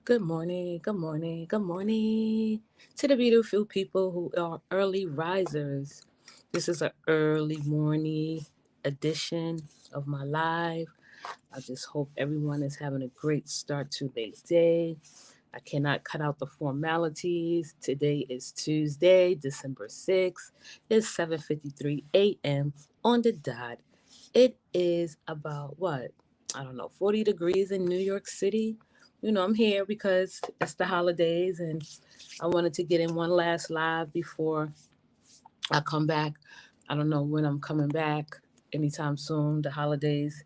Good morning, good morning, good morning to the beautiful people who are early risers. This is an early morning edition of my live. I just hope everyone is having a great start to their day. I cannot cut out the formalities. Today is Tuesday, December 6th. It's 7:53 a.m. on the dot. It is about what? I don't know, 40 degrees in New York City. I'm here because it's the holidays and I wanted to get in one last live before I come back. I don't know when I'm coming back anytime soon. The holidays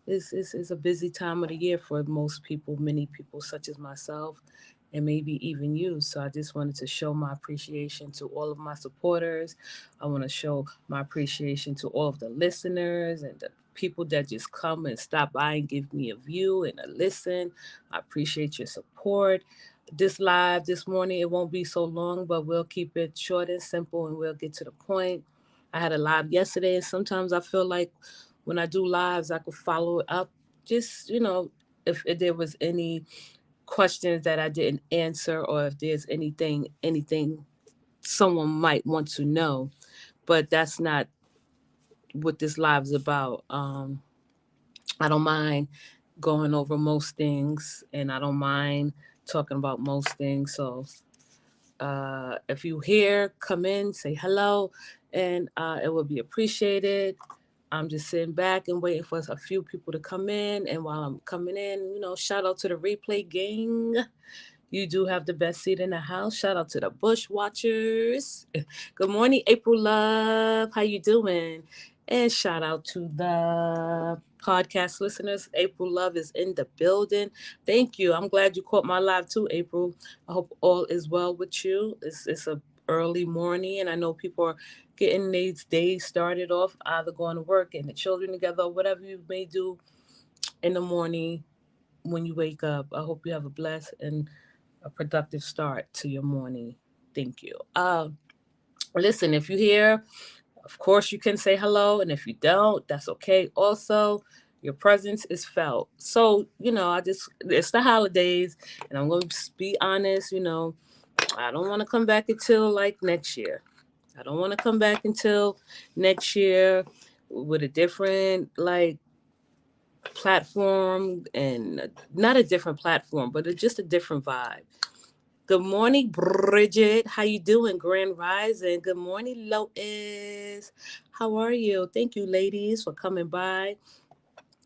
is a busy time of the year for most people, many people such as myself and maybe even you. So I just wanted to show my appreciation to all of my supporters. I want to show my appreciation to all of the listeners and the people that just come and stop by and give me a view and a listen. I appreciate your support. This live this morning, it won't be so long, but we'll keep it short and simple and we'll get to the point. I had a live yesterday, and sometimes I feel like when I do lives, I could follow it up. Just, if there was any questions that I didn't answer or if there's anything someone might want to know. But that's not what this live is about. I don't mind going over most things and I don't mind talking about most things. So if you here, come in, say hello, and it will be appreciated. I'm just sitting back and waiting for a few people to come in. And while I'm coming in, shout out to the replay gang. You do have the best seat in the house. Shout out to the Bush Watchers. Good morning, April Love. How you doing? And shout out to the podcast listeners. April Love is in the building. Thank you. I'm glad you caught my live too, April. I hope all is well with you. It's a early morning, and I know people are getting these days started off, either going to work and the children together, or whatever you may do in the morning when you wake up. I hope you have a blessed and a productive start to your morning. Thank you. Listen, if you're here, of course you can say hello, and if you don't, that's okay. Also, your presence is felt. So, it's the holidays, and I'm going to be honest, I don't want to come back until like next year. I don't want to come back until next year with a different like platform and not a different platform, but just a different vibe. Good morning, Bridget. How you doing? Grand Rising. Good morning, Lois. How are you? Thank you, ladies, for coming by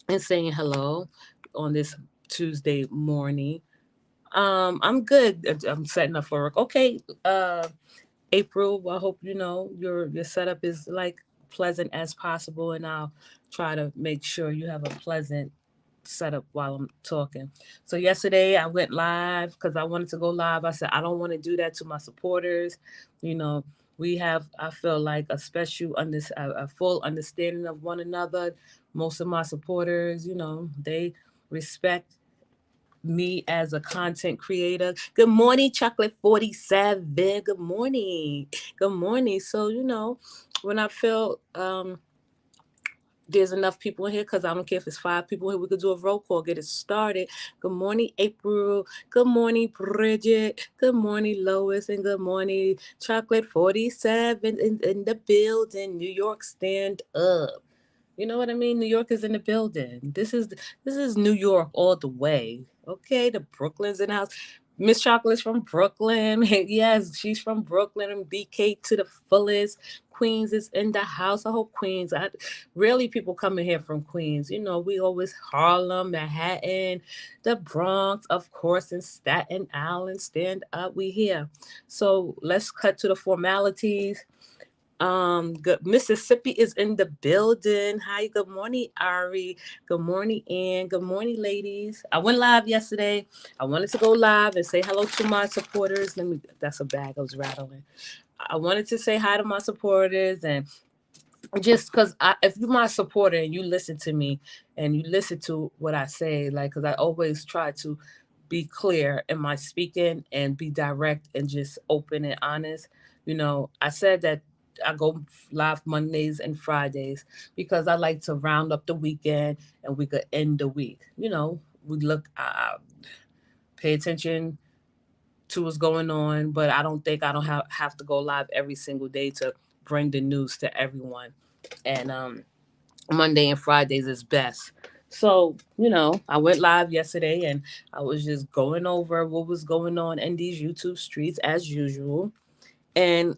and saying hello on this Tuesday morning. I'm good. I'm setting up for work. Okay, April. I hope your setup is like pleasant as possible, and I'll try to make sure you have a pleasant setup while I'm talking. So yesterday I went live because I wanted to go live. I said I don't want to do that to my supporters. You know, we have I feel like a full understanding of one another. Most of my supporters, they respect me as a content creator. Good morning, Chocolate 47. Good morning. Good morning. So, when I feel there's enough people in here because I don't care if it's 5 people here. We could do a roll call, get it started. Good morning, April. Good morning, Bridget. Good morning, Lois. And good morning, Chocolate 47 in the building. New York, stand up. You know what I mean? New York is in the building. This is New York all the way. Okay, the Brooklyn's in the house. Miss Chocolate's from Brooklyn. Yes, she's from Brooklyn and BK to the fullest. Queens is in the house. I hope Queens. Really people coming here from Queens. We always Harlem, Manhattan, the Bronx, of course, and Staten Island. Stand up. We here. So let's cut to the formalities. Good. Mississippi is in the building. Hi, good morning, Ari. Good morning, Ann. Good morning, ladies. I went live yesterday. I wanted to go live and say hello to my supporters. That's a bag I was rattling. I wanted to say hi to my supporters and just because if you're my supporter and you listen to me and you listen to what I say, like, because I always try to be clear in my speaking and be direct and just open and honest. I said that I go live Mondays and Fridays because I like to round up the weekend and we could end the week. We look pay attention to what's going on, but I don't think I don't have to go live every single day to bring the news to everyone. And Monday and Fridays is best. So, I went live yesterday and I was just going over what was going on in these YouTube streets as usual. And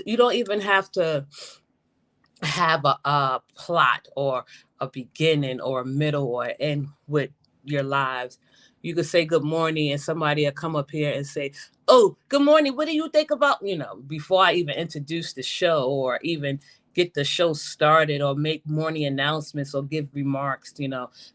you don't even have to have a plot or a beginning or a middle or an end with your lives. You could say good morning and somebody will come up here and say, "Oh, good morning. What do you think about," before I even introduce the show or even get the show started or make morning announcements or give remarks.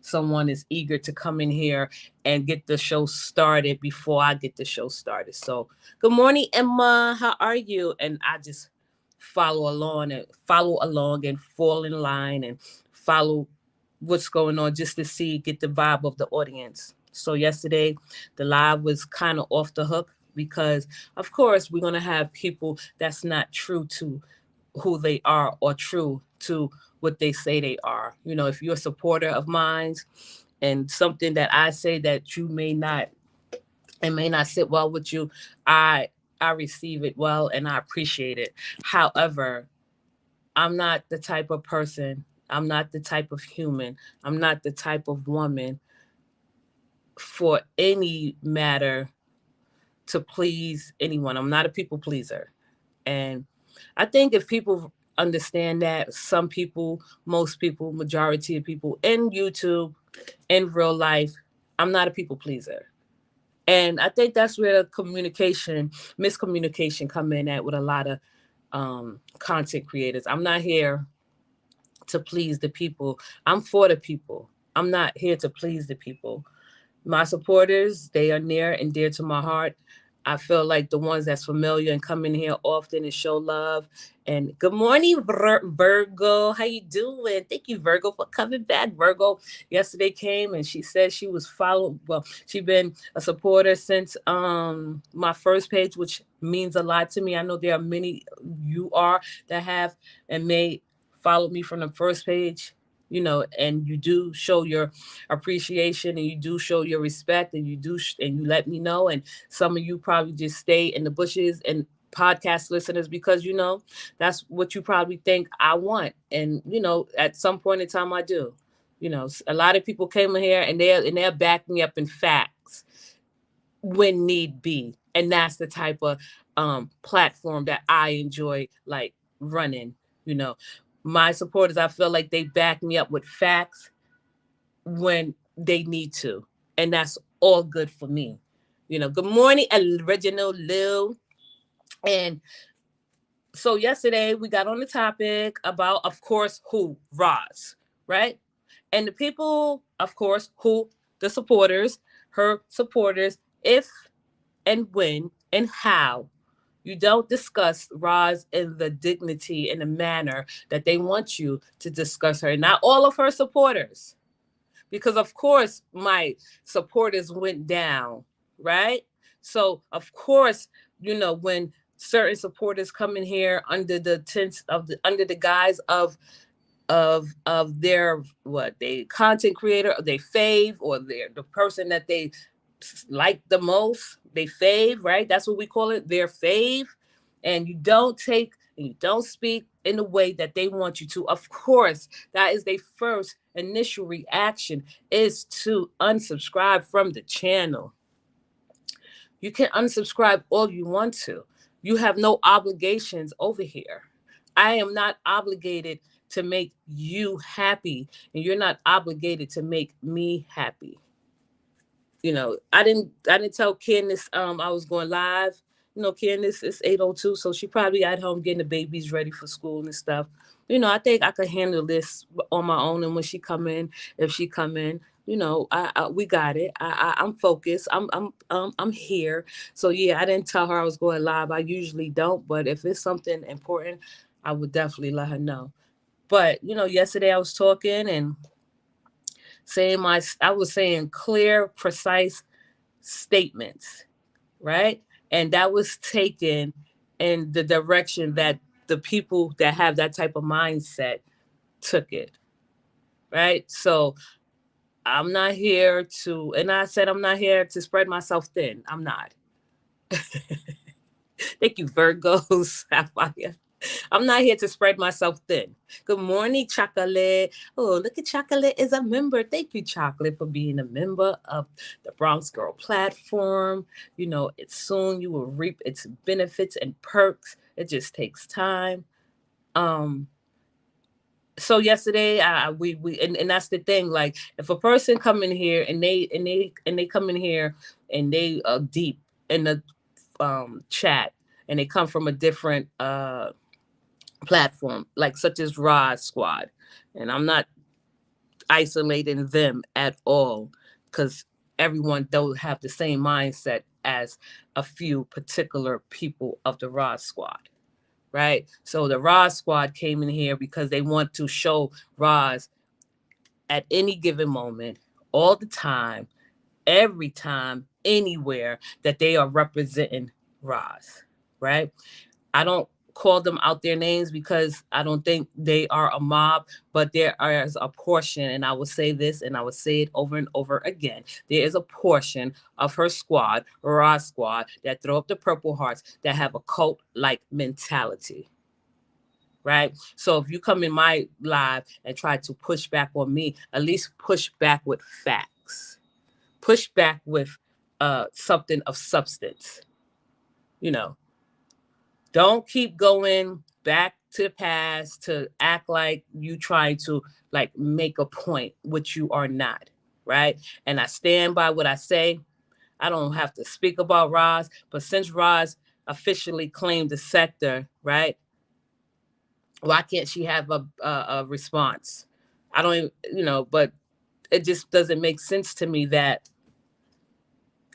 Someone is eager to come in here and get the show started before I get the show started. So, good morning, Emma. How are you? And I just follow along and fall in line and follow what's going on just to get the vibe of the audience. So yesterday the live was kind of off the hook because of course we're going to have people that's not true to who they are or true to what they say they are. If you're a supporter of mine and something that I say that you may not, it may not sit well with you, I receive it well and I appreciate it. However, I'm not the type of person, I'm not the type of human, I'm not the type of woman for any matter to please anyone. I'm not a people pleaser. And I think if people understand that, some people, most people, majority of people in YouTube, in real life, I'm not a people pleaser. And I think that's where the miscommunication come in at with a lot of content creators. I'm not here to please the people. I'm for the people. I'm not here to please the people. My supporters, they are near and dear to my heart. I feel like the ones that's familiar and come in here often and show love. And good morning, Virgo. How you doing? Thank you, Virgo, for coming back. Virgo yesterday came and she said she was followed. Well, she been a supporter since my first page, which means a lot to me. I know there are many you are that have and may follow me from the first page. And you do show your appreciation and you do show your respect and and you let me know. And some of you probably just stay in the bushes and podcast listeners because that's what you probably think I want. And at some point in time I do. A lot of people came in here and they're backing me up in facts when need be. And that's the type of platform that I enjoy like running. you know my supporters, I feel like they back me up with facts when they need to. And that's all good for me. Good morning, Original Lou. And so yesterday we got on the topic about, of course, who? Roz, right? And the people, of course, who? The supporters, her supporters, if and when and how you don't discuss Roz in the dignity and the manner that they want you to discuss her. Not all of her supporters, because of course my supporters went down, right? So of course, when certain supporters come in here under the tents of under the guise of their what they content creator or they fave or they're the person that they like the most, they fave, right? That's what we call it, their fave. And you don't take and you don't speak in the way that they want you to. Of course, that is their first initial reaction is to unsubscribe from the channel. You can unsubscribe all you want to. You have no obligations over here. I am not obligated to make you happy, and you're not obligated to make me happy. I didn't tell Candace I was going live. Candace is 8:02, so she probably at home getting the babies ready for school and stuff. I think I could handle this on my own. And when she come in, if she come in, we got it. I'm focused. I'm here. So yeah, I didn't tell her I was going live. I usually don't, but if it's something important, I would definitely let her know. But yesterday I was talking and I was saying clear, precise statements, right? And that was taken in the direction that the people that have that type of mindset took it, right? So I'm not here to, and I said I'm not here to spread myself thin. I'm not. Thank you, Virgos. I'm not here to spread myself thin. Good morning, Chocolate. Oh, look at Chocolate is a member. Thank you, Chocolate, for being a member of the Bronx Girl platform. You know, it's soon you will reap its benefits and perks. It just takes time. Um, so yesterday, and that's the thing. Like, if a person come in here and they come in here and they deep in the chat and they come from a different platform, like such as Rod Squad. And I'm not isolating them at all because everyone don't have the same mindset as a few particular people of the Rod Squad. Right. So the Rod Squad came in here because they want to show Roz at any given moment, all the time, every time, anywhere that they are representing Roz. Right. I don't call them out their names because I don't think they are a mob, but there is a portion, and I will say this and I will say it over and over again. There is a portion of her squad, Raw Squad, that throw up the Purple Hearts that have a cult like mentality. Right. So if you come in my live and try to push back on me, at least push back with facts, push back with something of substance, you know. Don't keep going back to the past to act like you trying to like make a point, which you are not, right? And I stand by what I say. I don't have to speak about Roz, but since Roz officially claimed the sector, right? Why can't she have a response? I don't even, but it just doesn't make sense to me that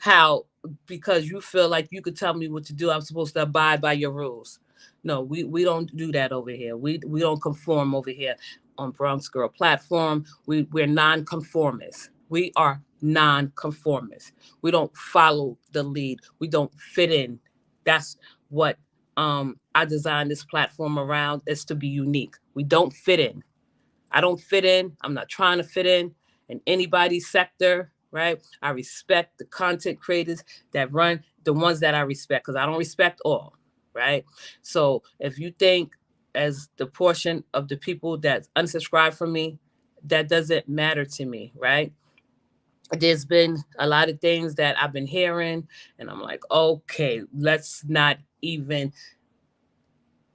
how because you feel like you could tell me what to do, I'm supposed to abide by your rules. No, we don't do that over here. We don't conform over here on Bronx Girl platform. We're non-conformists. We are non-conformists. We don't follow the lead. We don't fit in. That's what I designed this platform around, is to be unique. We don't fit in. I don't fit in. I'm not trying to fit in anybody's sector, right? I respect the content creators that run, the ones that I respect, because I don't respect all, right? So if you think as the portion of the people that unsubscribe from me, that doesn't matter to me, right? There's been a lot of things that I've been hearing, and I'm like, okay, let's not even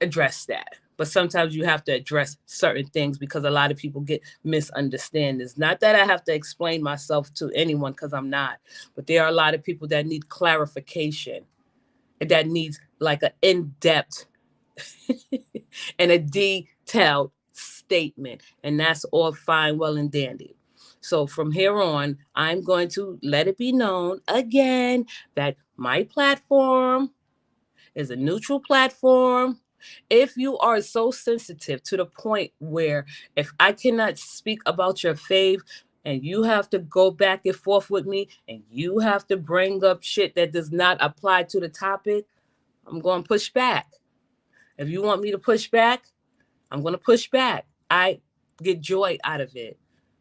address that. But sometimes you have to address certain things because a lot of people get misunderstand. It's not that I have to explain myself to anyone, because I'm not. But there are a lot of people that need clarification, that needs like an in-depth and a detailed statement. And that's all fine, well, and dandy. So from here on, I'm going to let it be known again that my platform is a neutral platform. If you are so sensitive to the point where if I cannot speak about your fave and you have to go back and forth with me and you have to bring up shit that does not apply to the topic, I'm going to push back. If you want me to push back, I'm going to push back. I get joy out of it.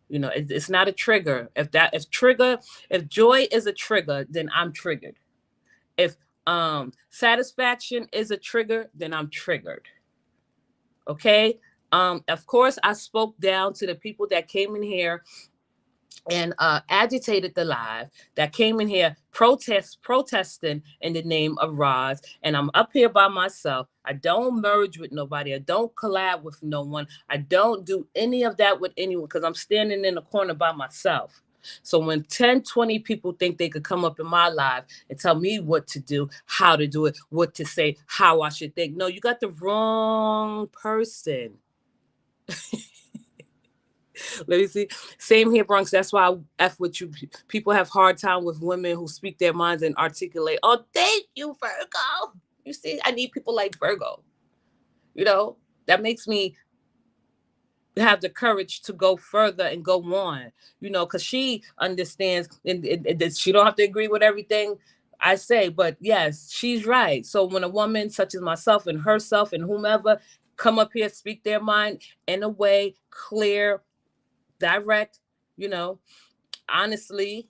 It's not a trigger. If joy is a trigger, then I'm triggered. If satisfaction is a trigger, then I'm triggered. Okay. Of course, I spoke down to the people that came in here and agitated the live, that came in here protesting in the name of Roz. And I'm up here by myself. I don't merge with nobody. I don't collab with no one. I don't do any of that with anyone because I'm standing in the corner by myself. So when 10, 20 people think they could come up in my live and tell me what to do, how to do it, what to say, how I should think, no, you got the wrong person. Let me see. Same here, Bronx. That's why I F with you. People have hard time with women who speak their minds and articulate. Oh, thank you, Virgo. You see, I need people like Virgo. That makes me have the courage to go further and go on, because she understands and she don't have to agree with everything I say, but yes, she's right. So when a woman such as myself and herself and whomever come up here, speak their mind in a way clear, direct, you know, honestly,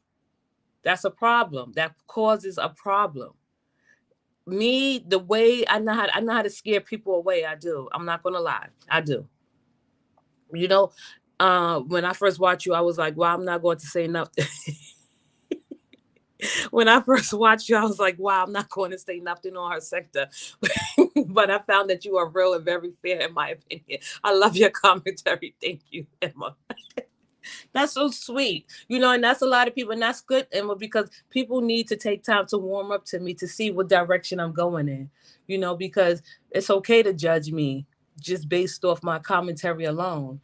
that's a problem. That causes a problem. Me, the way I know how to scare people away. I do. I'm not gonna lie. I do. You know, when I first watched you, I was like, "Well, I'm not going to say nothing." When I first watched you, I was like, "Wow, I'm not going to say nothing on her sector." But I found that you are real and very fair, in my opinion. I love your commentary. Thank you, Emma. That's so sweet, and that's a lot of people, and that's good, Emma, because people need to take time to warm up to me to see what direction I'm going in, because it's okay to judge me just based off my commentary alone.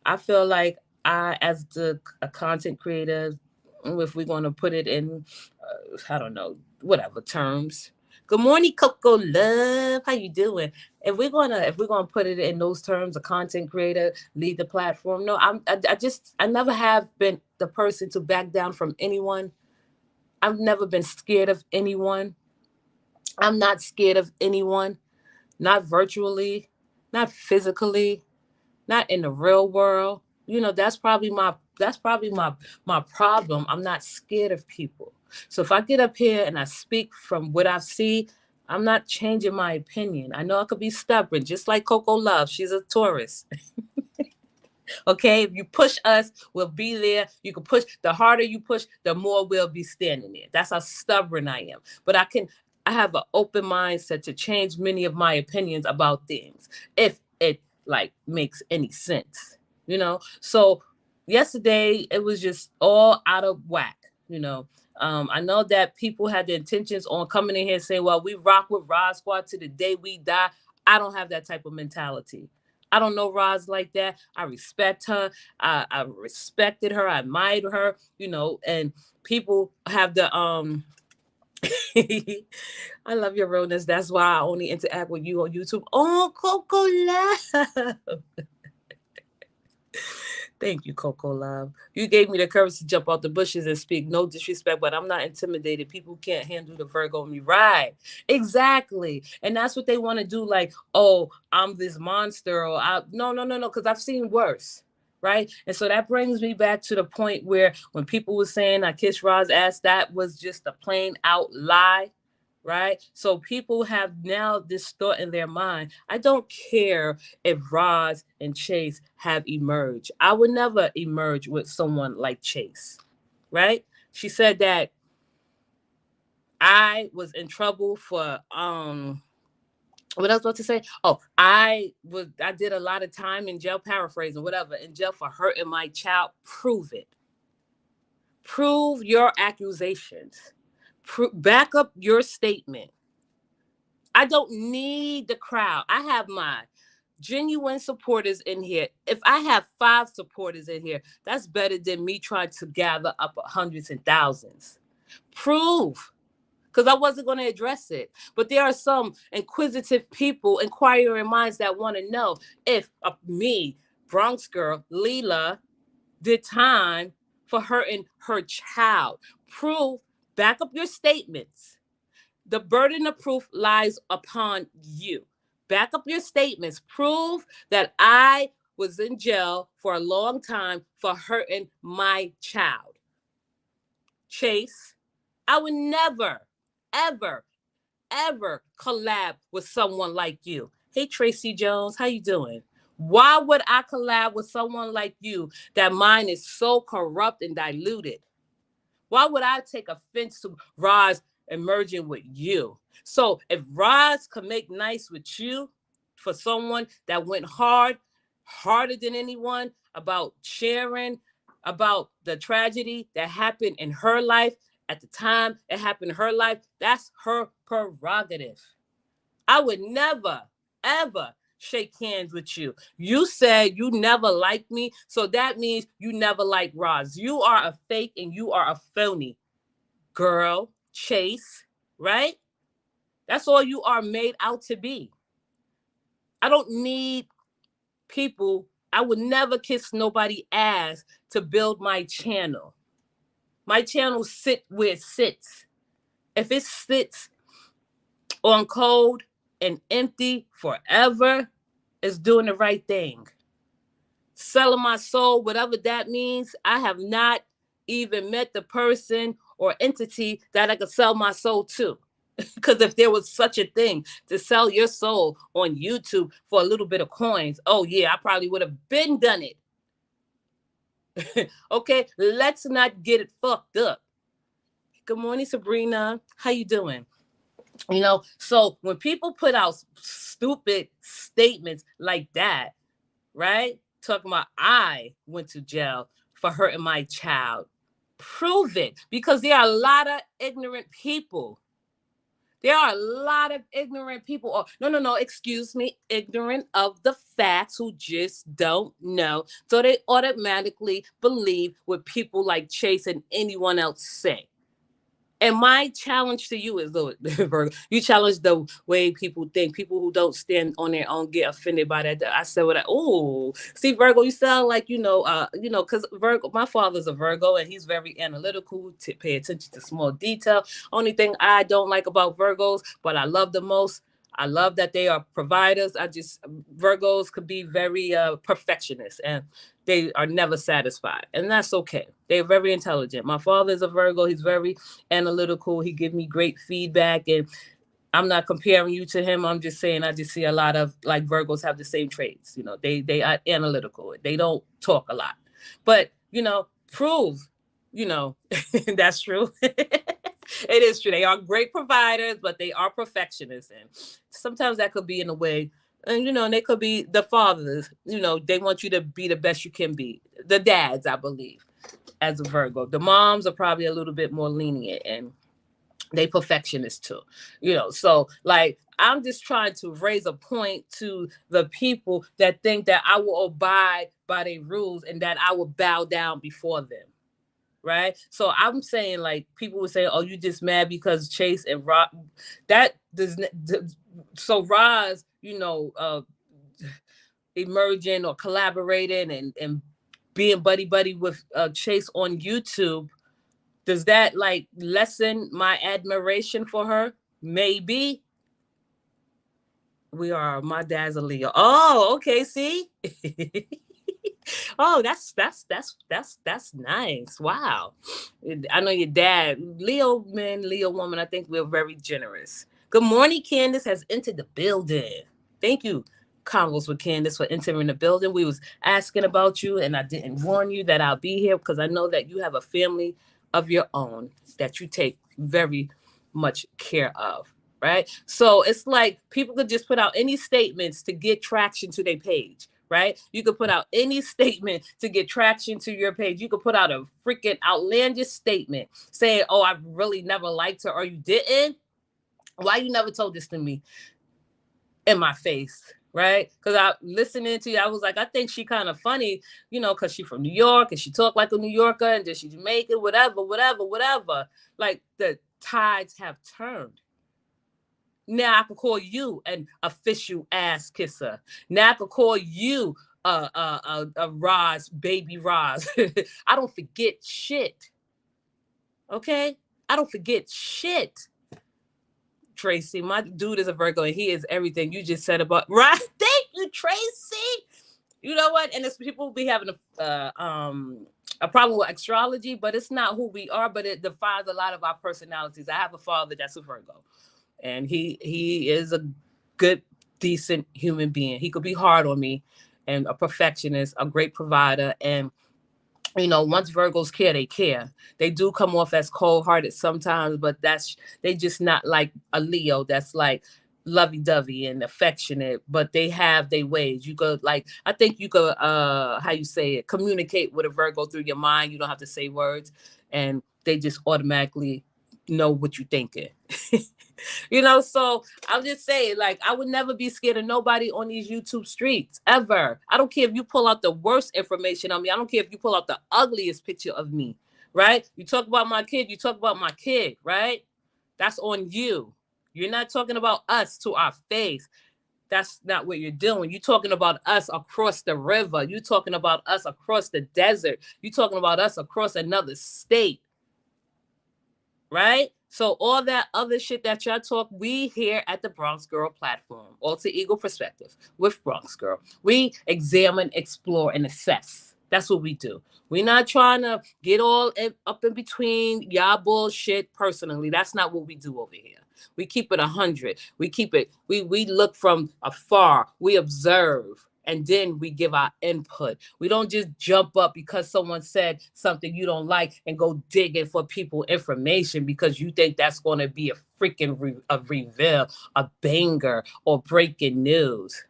I feel like as a content creator, if we're going to put it in, I don't know, whatever terms. Good morning, Coco Love. How you doing? If we're gonna put it in those terms, a content creator lead the platform. No, I never have been the person to back down from anyone. I've never been scared of anyone. I'm not scared of anyone, not virtually, not physically, not in the real world. That's probably my problem. I'm not scared of people. So if I get up here and I speak from what I see, I'm not changing my opinion. I know I could be stubborn, just like Coco Love. She's a Taurus. Okay, if you push us, we'll be there. You can push. The harder you push, the more we'll be standing there. That's how stubborn I am. But I have an open mindset to change many of my opinions about things if it like makes any sense. So yesterday it was just all out of whack. I know that people had the intentions on coming in here saying, "Well, we rock with Rod Squad to the day we die." I don't have that type of mentality. I don't know Roz like that. I respect her. I respected her. I admired her. And people have the I love your realness. That's why I only interact with you on YouTube. Oh, Coco Love. Thank you, Coco Love. You gave me the courage to jump out the bushes and speak. No disrespect, but I'm not intimidated. People can't handle the Virgo in me. Right. Exactly. And that's what they want to do. Like, oh, I'm this monster. Or no, no, no, no. Because I've seen worse. Right. And so that brings me back to the point where when people were saying I kissed Roz's ass, that was just a plain out lie. Right. So people have now this thought in their mind. I don't care if Roz and Chase have emerged. I would never emerge with someone like Chase. Right. She said that I was in trouble for what I was about to say. Oh, I did a lot of time in jail, paraphrasing, whatever, in jail for hurting my child. Prove it. Prove your accusations. Back up your statement. I don't need the crowd. I have my genuine supporters in here. If I have 5 supporters in here, that's better than me trying to gather up hundreds and thousands. Prove, because I wasn't going to address it. But there are some inquisitive people, inquiring minds that want to know if me, Bronx girl, Leela, did time for hurting her child. Prove, back up your statements. The burden of proof lies upon you. Back up your statements. Prove that I was in jail for a long time for hurting my child. Chase, I would never, ever, ever collab with someone like you. Hey, Tracy Jones, how you doing? Why would I collab with someone like you that mind is so corrupt and diluted? Why would I take offense to Roz emerging with you? So if Roz could make nice with you for someone that went harder than anyone about sharing about the tragedy that happened in her life at the time it happened in her life, that's her prerogative. I would never, ever shake hands with you. You said you never liked me, so that means you never liked Roz. You are a fake and you are a phony, girl. Chase, right? That's all you are made out to be. I don't need people. I would never kiss nobody ass to build my channel. My channel sit where it sits. If it sits on cold and empty forever, it's doing the right thing. Selling my soul, whatever that means, I have not even met the person or entity that I could sell my soul to. Because if there was such a thing to sell your soul on YouTube for a little bit of coins, oh yeah, I probably would have been done it. Okay, let's not get it fucked up. Good morning, Sabrina. How you doing? So when people put out stupid statements like that, right? Talking about I went to jail for hurting my child. Prove it, because there are a lot of ignorant people. There are a lot of ignorant people. Or, no, excuse me, ignorant of the facts, who just don't know. So they automatically believe what people like Chase and anyone else say. And my challenge to you is, though, Virgo, you challenge the way people think. People who don't stand on their own get offended by that. I said, "What? Oh, see, Virgo, you sound like because Virgo. My father's a Virgo, and he's very analytical. To pay attention to small detail. Only thing I don't like about Virgos, but I love the most. I love that they are providers. Virgos could be very perfectionist, and they are never satisfied, and that's okay. They're very intelligent. My father is a Virgo. He's very analytical. He gives me great feedback, and I'm not comparing you to him. I'm just saying I just see a lot of like Virgos have the same traits. They are analytical. They don't talk a lot, but prove, that's true. It is true. They are great providers, but they are perfectionists, and sometimes that could be in a way. And they could be the fathers. They want you to be the best you can be. The dads, I believe, as a Virgo. The moms are probably a little bit more lenient, and they perfectionists too. So like I'm just trying to raise a point to the people that think that I will abide by their rules and that I will bow down before them. Right. So I'm saying, like, people would say, oh, you just mad because Chase and Roz, that does so Roz, emerging or collaborating and being buddy with Chase on YouTube, does that like lessen my admiration for her? Maybe. My dad's a Leo. Oh, okay. See. Oh, that's nice. Wow. I know your dad, Leo man, Leo woman. I think we're very generous. Good morning, Candace has entered the building. Thank you, Convos with Candace, for entering the building. We was asking about you, and I didn't warn you that I'll be here because I know that you have a family of your own that you take very much care of. Right. So it's like people could just put out any statements to get traction to their page. Right? You could put out any statement to get traction to your page. You could put out a freaking outlandish statement saying, oh, I really never liked her, or you didn't. Why you never told this to me in my face? Right? Because I listening to you, I was like, I think she kind of funny, because she from New York and she talk like a New Yorker, and then she Jamaican, whatever. Like the tides have turned. Now I can call you an official ass kisser. Now I can call you a Roz, baby Roz. I don't forget shit. Okay? I don't forget shit. Tracy, my dude is a Virgo, and he is everything you just said about right. Thank you, Tracy. You know what? And it's people be having a problem with astrology, but it's not who we are, but it defines a lot of our personalities. I have a father that's a Virgo. And he is a good, decent human being. He could be hard on me, and a perfectionist, a great provider. And, once Virgos care, they care. They do come off as cold-hearted sometimes, but they just not like a Leo that's like lovey-dovey and affectionate, but they have their ways. You could I think you could, how you say it, communicate with a Virgo through your mind. You don't have to say words, and they just automatically know what you're thinking. So I'm just saying, like, I would never be scared of nobody on these YouTube streets ever. I don't care if you pull out the worst information on me. I don't care if you pull out the ugliest picture of me, right? You talk about my kid, right? That's on you. You're not talking about us to our face. That's not what you're doing. You're talking about us across the river. You're talking about us across the desert. You're talking about us across another state, right? So all that other shit that y'all talk, we here at the Bronx Girl platform, Alter Ego Perspective with Bronx Girl. We examine, explore, and assess. That's what we do. We're not trying to get all up in between y'all bullshit personally. That's not what we do over here. We keep it 100. We keep it, we look from afar. We observe. And then we give our input. We don't just jump up because someone said something you don't like and go digging for people information because you think that's going to be a freaking a reveal, a banger, or breaking news.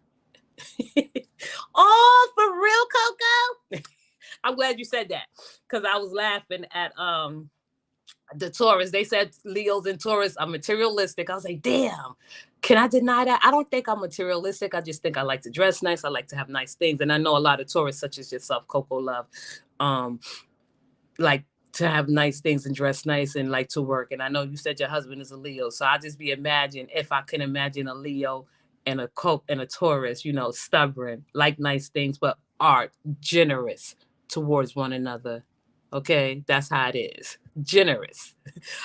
Oh, for real, Coco? I'm glad you said that because I was laughing at the Taurus. They said Leos and Taurus are materialistic. I was like, damn, can I deny that? I don't think I'm materialistic. I just think I like to dress nice. I like to have nice things. And I know a lot of Taurus, such as yourself, Coco Love, like to have nice things and dress nice and like to work. And I know you said your husband is a Leo. So I just be imagine if I can imagine a Leo and a Taurus, stubborn, like nice things, but art, generous towards one another. Okay, that's how it is. Generous.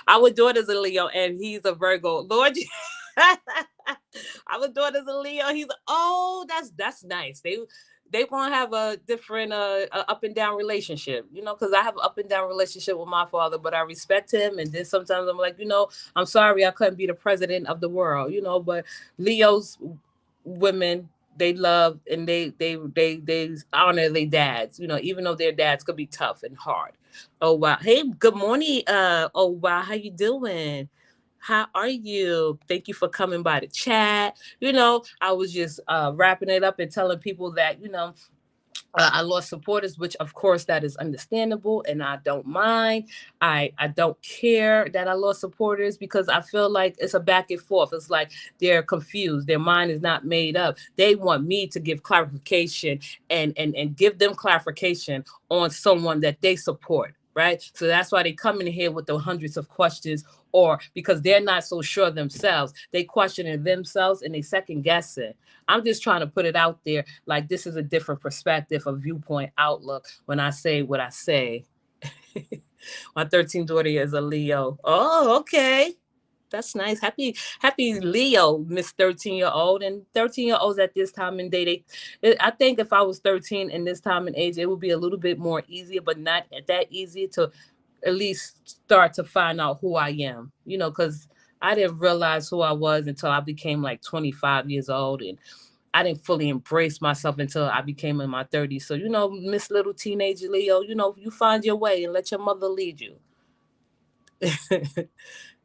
Our daughter's a Leo and he's a Virgo. Lord, our daughter's a Leo. That's nice. They gonna have a different up and down relationship, because I have an up and down relationship with my father, but I respect him. And then sometimes I'm like, I'm sorry I couldn't be the president of the world, but Leo's women, they love and they honor their dads, even though their dads could be tough and hard. Oh wow. Hey, good morning. Oh wow, how you doing? How are you? Thank you for coming by the chat. I was just wrapping it up and telling people that, I lost supporters, which of course that is understandable, and I don't mind. I don't care that I lost supporters because I feel like it's a back and forth. It's like they're confused. Their mind is not made up. They want me to give clarification and give them clarification on someone that they support. Right. So that's why they come in here with the hundreds of questions, or because they're not so sure themselves. They questioning themselves and they second guessing. I'm just trying to put it out there like this is a different perspective, a viewpoint, outlook when I say what I say. My 13th daughter is a Leo. Oh, okay. That's nice. Happy Leo, Miss 13-year-old. And 13-year-olds at this time and day, I think if I was 13 in this time and age, it would be a little bit more easier, but not that easy to at least start to find out who I am, because I didn't realize who I was until I became like 25 years old. And I didn't fully embrace myself until I became in my 30s. So, Miss Little Teenager Leo, you find your way and let your mother lead you.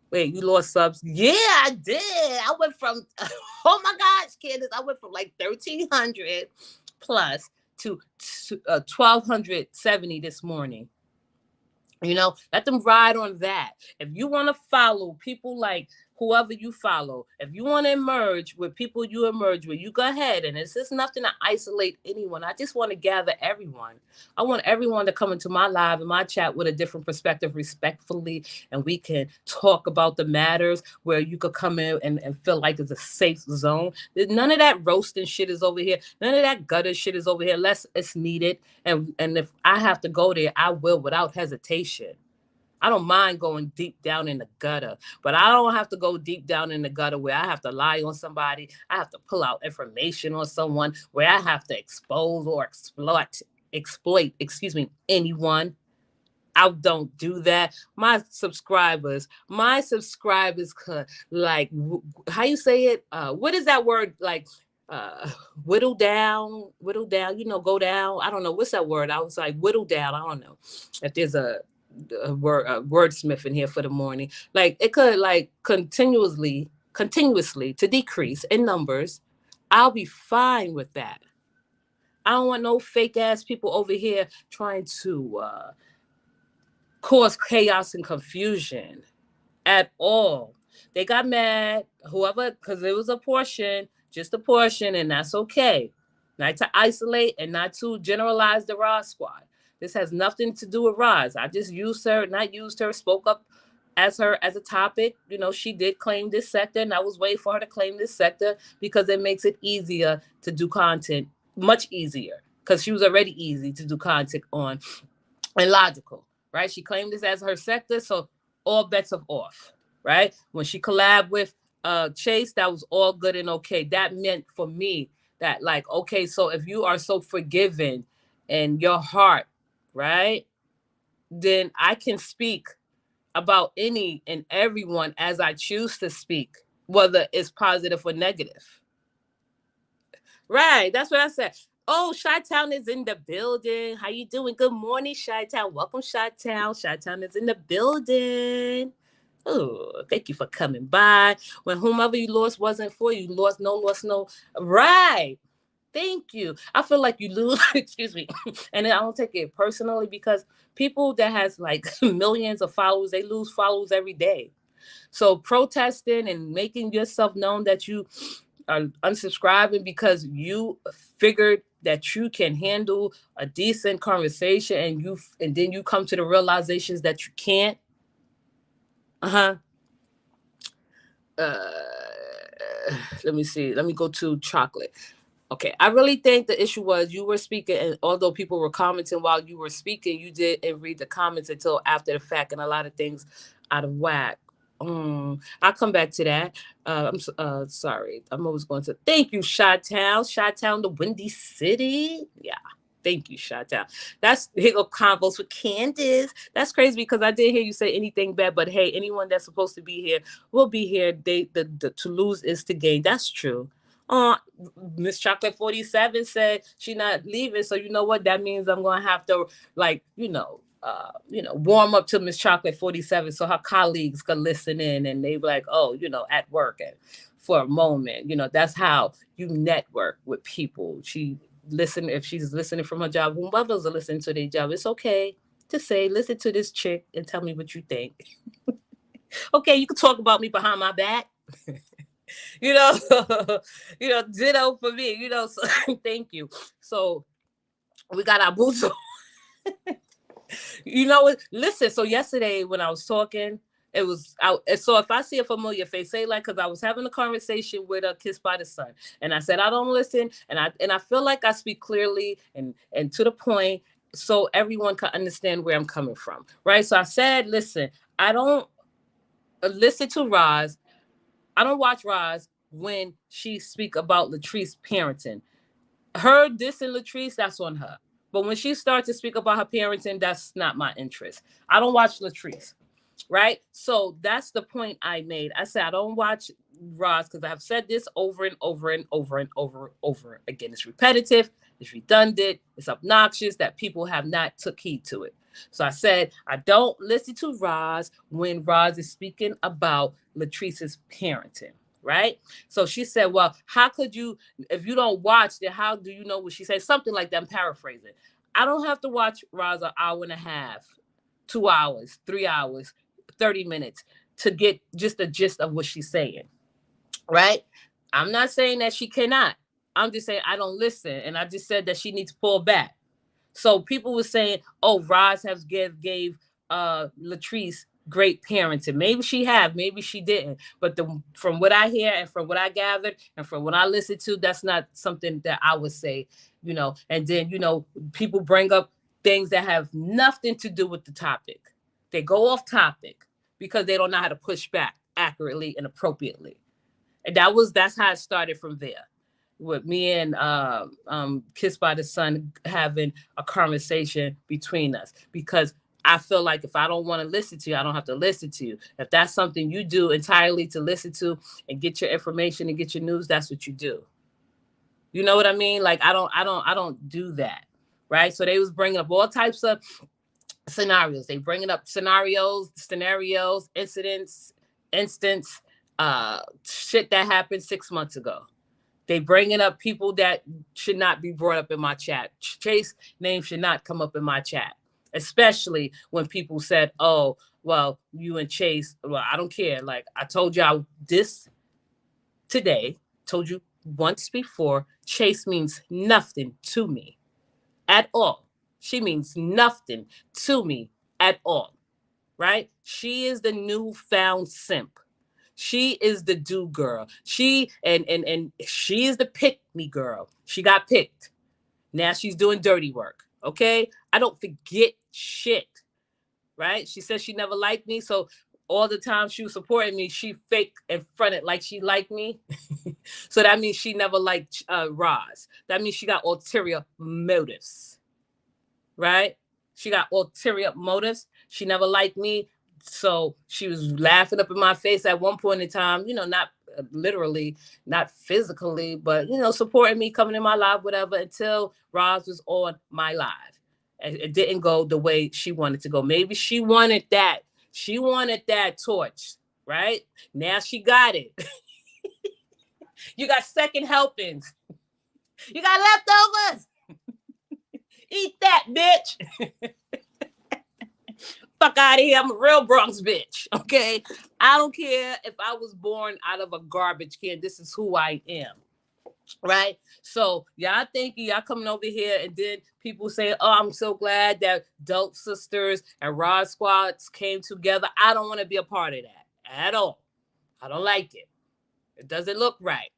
Wait, you lost subs? Yeah, I did. I went from, oh my gosh, Candace, I went from like 1,300 plus to 1,270 this morning. Let them ride on that. If you want to follow people like whoever you follow, if you want to emerge with people you emerge with, you go ahead. And it's just nothing to isolate anyone. I just want to gather everyone. I want everyone to come into my live and my chat with a different perspective respectfully. And we can talk about the matters where you could come in and feel like it's a safe zone. None of that roasting shit is over here. None of that gutter shit is over here unless it's needed. And if I have to go there, I will without hesitation. I don't mind going deep down in the gutter, but I don't have to go deep down in the gutter where I have to lie on somebody. I have to pull out information on someone, where I have to expose or exploit, anyone. I don't do that. My subscribers could, like, how you say it? What is that word? Like, whittle down, go down. I don't know. What's that word? I was like, whittle down. I don't know if there's a wordsmith in here for the morning. Like, it could like continuously to decrease in numbers. I'll be fine with that. I don't want no fake ass people over here trying to cause chaos and confusion at all. They got mad, whoever, because it was just a portion, and that's okay. Not to isolate and not to generalize the Roz squad. This has nothing to do with Roz. I just spoke up as a topic. She did claim this sector, and I was waiting for her to claim this sector because it makes it easier to do content, much easier, because she was already easy to do content on and logical, right? She claimed this as her sector, so all bets are off, right? When she collabed with Chase, that was all good and okay. That meant for me that, like, okay, so if you are so forgiving and your heart, right? Then I can speak about any and everyone as I choose to speak, whether it's positive or negative. Right. That's what I said. Oh, Chi-Town is in the building. How you doing? Good morning, Chi-Town. Welcome, Chi-Town. Chi-Town is in the building. Oh, thank you for coming by. When whomever you lost wasn't for you, lost no. Right. Thank you. I feel like you lose, excuse me, and I don't take it personally because people that has like millions of followers, they lose followers every day. So protesting and making yourself known that you are unsubscribing because you figured that you can handle a decent conversation and then you come to the realizations that you can't. Uh-huh. Uh Let me see. Let me go to chocolate. Okay, I really think the issue was you were speaking, and although people were commenting while you were speaking, you didn't read the comments until after the fact, and a lot of things out of whack. I'll come back to that. Sorry. I'm always going to thank you, Chi-Town. Chi-Town, the Windy City. Yeah. Thank you, Chi-Town. That's here go convos with Candace. That's crazy because I didn't hear you say anything bad, but hey, anyone that's supposed to be here will be here. The to lose is to gain. That's true. Uh, Miss Chocolate 47 said she not leaving, so you know what that means. I'm gonna have to like warm up to Miss Chocolate 47 so her colleagues could listen in and they be like, oh, at work and for a moment, that's how you network with people. If she's listening from her job, whomever's listening to their job, it's okay to say, listen to this chick and tell me what you think. Okay, you can talk about me behind my back. you know, ditto for me, so thank you. So we got our boots on. Listen, so yesterday when I was talking, it was out. So if I see a familiar face, say like, because I was having a conversation with a Kiss by the Sun, and I said I don't listen, and I feel like I speak clearly and to the point, so everyone can understand where I'm coming from, right? So I said, listen, I don't listen to Roz. I don't watch Roz when she speak about Latrice parenting. Her dissing Latrice, that's on her. But when she starts to speak about her parenting, that's not my interest. I don't watch Latrice, right? So that's the point I made. I said I don't watch Roz because I've said this over and over and over and over again. It's repetitive, it's redundant, it's obnoxious that people have not took heed to it. So I said I don't listen to Roz when Roz is speaking about Latrice's parenting. Right. So she said, well, how could you, if you don't watch, then how do you know what she said? Something like that. I'm paraphrasing. I don't have to watch Roz an hour and a half, 2 hours, 3 hours, 30 minutes to get just the gist of what she's saying. Right. I'm not saying that she cannot. I'm just saying I don't listen. And I just said that she needs to pull back. So people were saying, oh, Roz has gave Latrice great parenting. Maybe she have, maybe she didn't. But from what I hear and from what I gathered and from what I listened to, that's not something that I would say, And then, people bring up things that have nothing to do with the topic. They go off topic because they don't know how to push back accurately and appropriately. And that's how it started from there with me and Kiss by the Sun having a conversation between us because I feel like if I don't want to listen to you, I don't have to listen to you. If that's something you do entirely to listen to and get your information and get your news, that's what you do. You know what I mean? Like I don't do that, right? So they was bringing up all types of scenarios. They bringing up scenarios, incidents, shit that happened 6 months ago. They bringing up people that should not be brought up in my chat. Chase name should not come up in my chat, especially when people said, "Oh, well, you and Chase." Well, I don't care. Like I told y'all this today. Told you once before. Chase means nothing to me at all. She means nothing to me at all. Right? She is the newfound simp. She is the do girl. She and she is the pick me girl. She got picked. Now she's doing dirty work. Okay? I don't forget shit. Right? She said she never liked me. So all the time she was supporting me, she fake and fronted like she liked me. So that means she never liked Roz. That means she got ulterior motives. right? She got ulterior motives. She never liked me. So she was laughing up in my face at one point in time, not literally, not physically, but, supporting me, coming in my life, whatever, until Roz was on my live. And it didn't go the way she wanted to go. Maybe she wanted that. She wanted that torch, right? Now she got it. You got second helpings. You got leftovers. Eat that, bitch. Fuck out of here. I'm a real Bronx bitch. Okay. I don't care if I was born out of a garbage can. This is who I am. Right. So y'all thinking y'all coming over here, and then people say, oh, I'm so glad that Dope Sisters and Rod Squads came together. I don't want to be a part of that at all. I don't like it. It doesn't look right.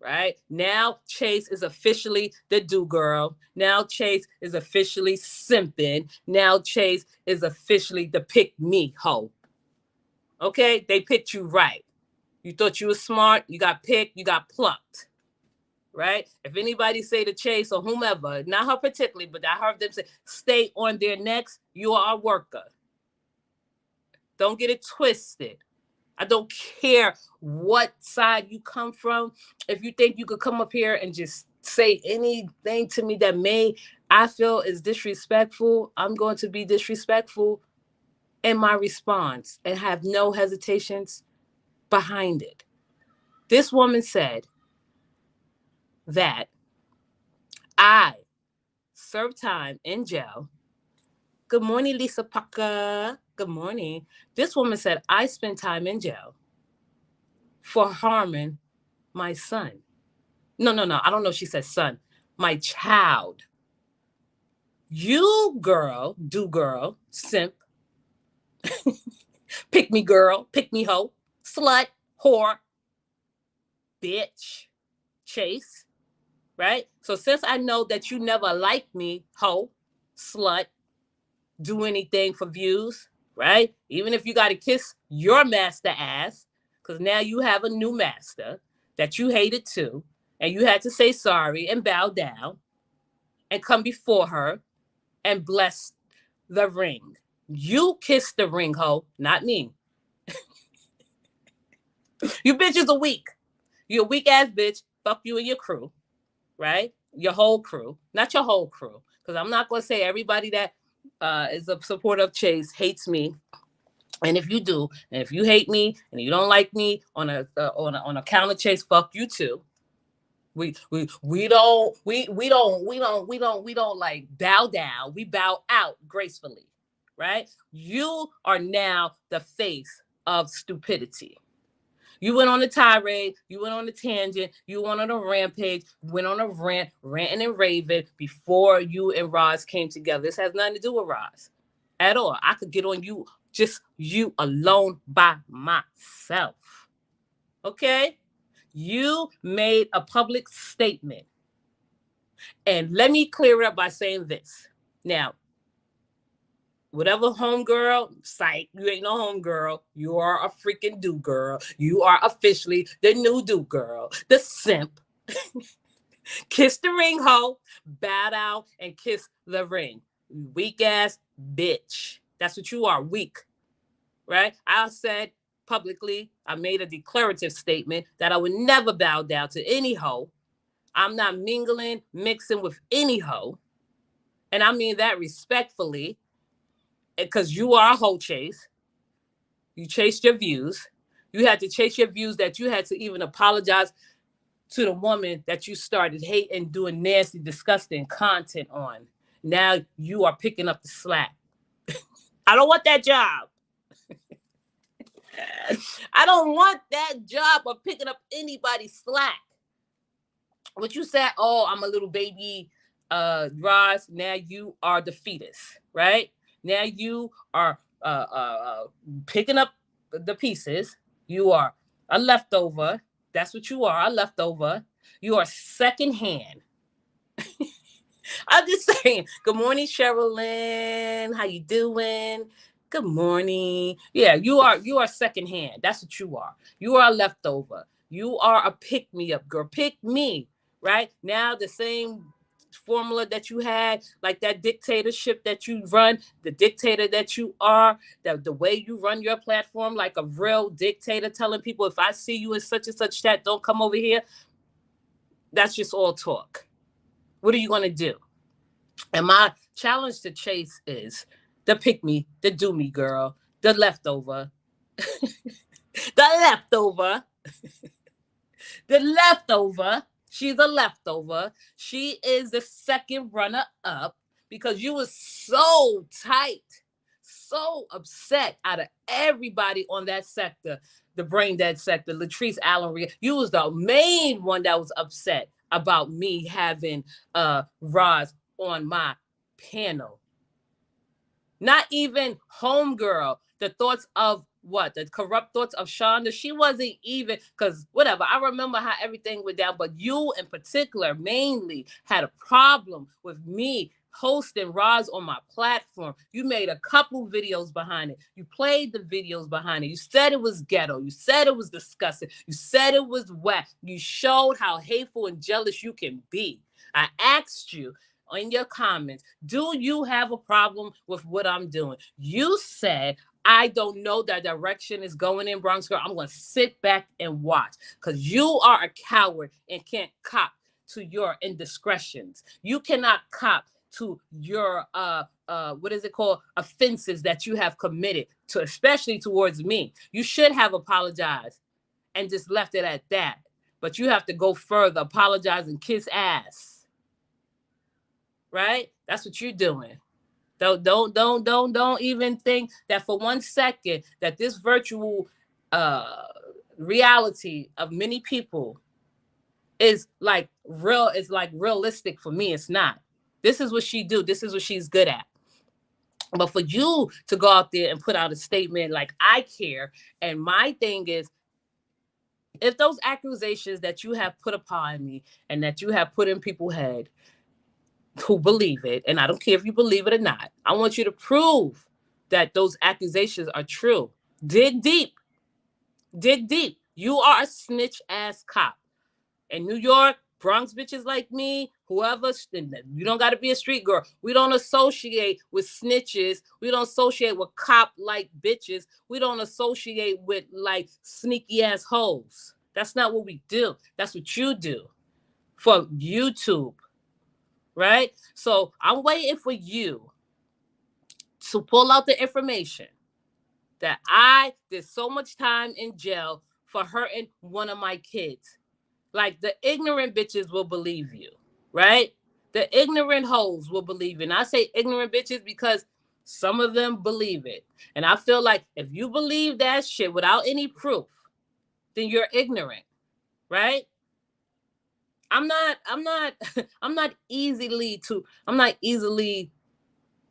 Right now, Chase is officially the do girl. Now Chase is officially simping. Now Chase is officially the pick me hoe. Okay, they picked you right. You thought you were smart. You got picked. You got plucked. Right? If anybody say to Chase or whomever, not her particularly, but I heard them say, stay on their necks, you are a worker. Don't get it twisted. I don't care what side you come from. If you think you could come up here and just say anything to me that I feel is disrespectful, I'm going to be disrespectful in my response and have no hesitations behind it. This woman said that I served time in jail. Good morning, Lisa Parker. Good morning. This woman said I spent time in jail for harming my son. No. I don't know if she said son. My child. You girl, do girl, simp, pick me girl, pick me hoe, slut, whore, bitch, Chase, right? So since I know that you never liked me, hoe, slut, do anything for views, right? Even if you got to kiss your master ass, because now you have a new master that you hated too, and you had to say sorry and bow down and come before her and bless the ring. You kissed the ring, hoe, not me. You bitches are weak. You're a weak ass bitch. Fuck you and your crew, right? Your whole crew, not your whole crew, because I'm not going to say everybody that is a supporter of Chase hates me. And if you do, and if you hate me and you don't like me on a counter Chase, fuck you too. We don't like bow down. We bow out gracefully, right? You are now the face of stupidity. You went on a tirade, you went on a tangent, you went on a rampage, went on a ranting and raving before you and Roz came together. This has nothing to do with Roz at all. I could get on you, just you alone by myself. Okay? You made a public statement. And let me clear it up by saying this. Now, whatever homegirl, psych, you ain't no homegirl. You are a freaking do girl. You are officially the new do girl, the simp. Kiss the ring, hoe, bow down and kiss the ring. Weak ass bitch. That's what you are, weak. Right? I said publicly, I made a declarative statement that I would never bow down to any hoe. I'm not mixing with any hoe. And I mean that respectfully, because you are a hoe, Chase. You chased your views. You had to chase your views that you had to even apologize to the woman that you started hating, doing nasty, disgusting content on. Now you are picking up the slack. I don't want that job. I don't want that job of picking up anybody's slack. What you said, oh, I'm a little baby, Roz. Now you are the fetus, right? Now you are picking up the pieces. You are a leftover. That's what you are, a leftover. You are secondhand. I'm just saying. Good morning, Sherilyn. How you doing? Good morning. Yeah, you are secondhand. That's what you are. You are a leftover. You are a pick me up girl. Pick me, right? Now the same formula that you had, like that dictatorship that you run, the dictator that you are, the way you run your platform like a real dictator, telling people if I see you in such and such chat, don't come over here. That's just all talk. What are you going to do? And my challenge to Chase is the pick me, the do me girl, the leftover, the leftover, the leftover. She's a leftover. She is the second runner up because you was so tight, so upset out of everybody on that sector, the brain dead sector, Latrice Allen. You was the main one that was upset about me having Roz on my panel. Not even homegirl. The thoughts of what? The corrupt thoughts of Shonda. She wasn't even, because whatever. I remember how everything went down, but you in particular mainly had a problem with me hosting Roz on my platform. You made a couple videos behind it. You played the videos behind it. You said it was ghetto. You said it was disgusting. You said it was whack. You showed how hateful and jealous you can be. I asked you in your comments, do you have a problem with what I'm doing? You said, I don't know that direction is going in, Bronx Girl. I'm going to sit back and watch because you are a coward and can't cop to your indiscretions. You cannot cop to your what is it called, offenses that you have committed to, especially towards me. You should have apologized and just left it at that, but you have to go further, apologize and kiss ass, right? That's what you're doing. Don't even think that for 1 second that this virtual reality of many people is like real, is like realistic. For me, it's not. This is what she do. This is what she's good at. But for you to go out there and put out a statement like I care, and my thing is, if those accusations that you have put upon me and that you have put in people's head who believe it, and I don't care if you believe it or not, I want you to prove that those accusations are true. Dig deep. Dig deep. You are a snitch ass cop. In New York, Bronx bitches like me, whoever, you don't got to be a street girl. We don't associate with snitches. We don't associate with cop like bitches. We don't associate with like sneaky ass hoes. That's not what we do. That's what you do for YouTube, right? So I'm waiting for you to pull out the information that I did so much time in jail for hurting one of my kids. Like, the ignorant bitches will believe you, right? The ignorant hoes will believe you. And I say ignorant bitches because some of them believe it. And I feel like if you believe that shit without any proof, then you're ignorant, right? I'm not easily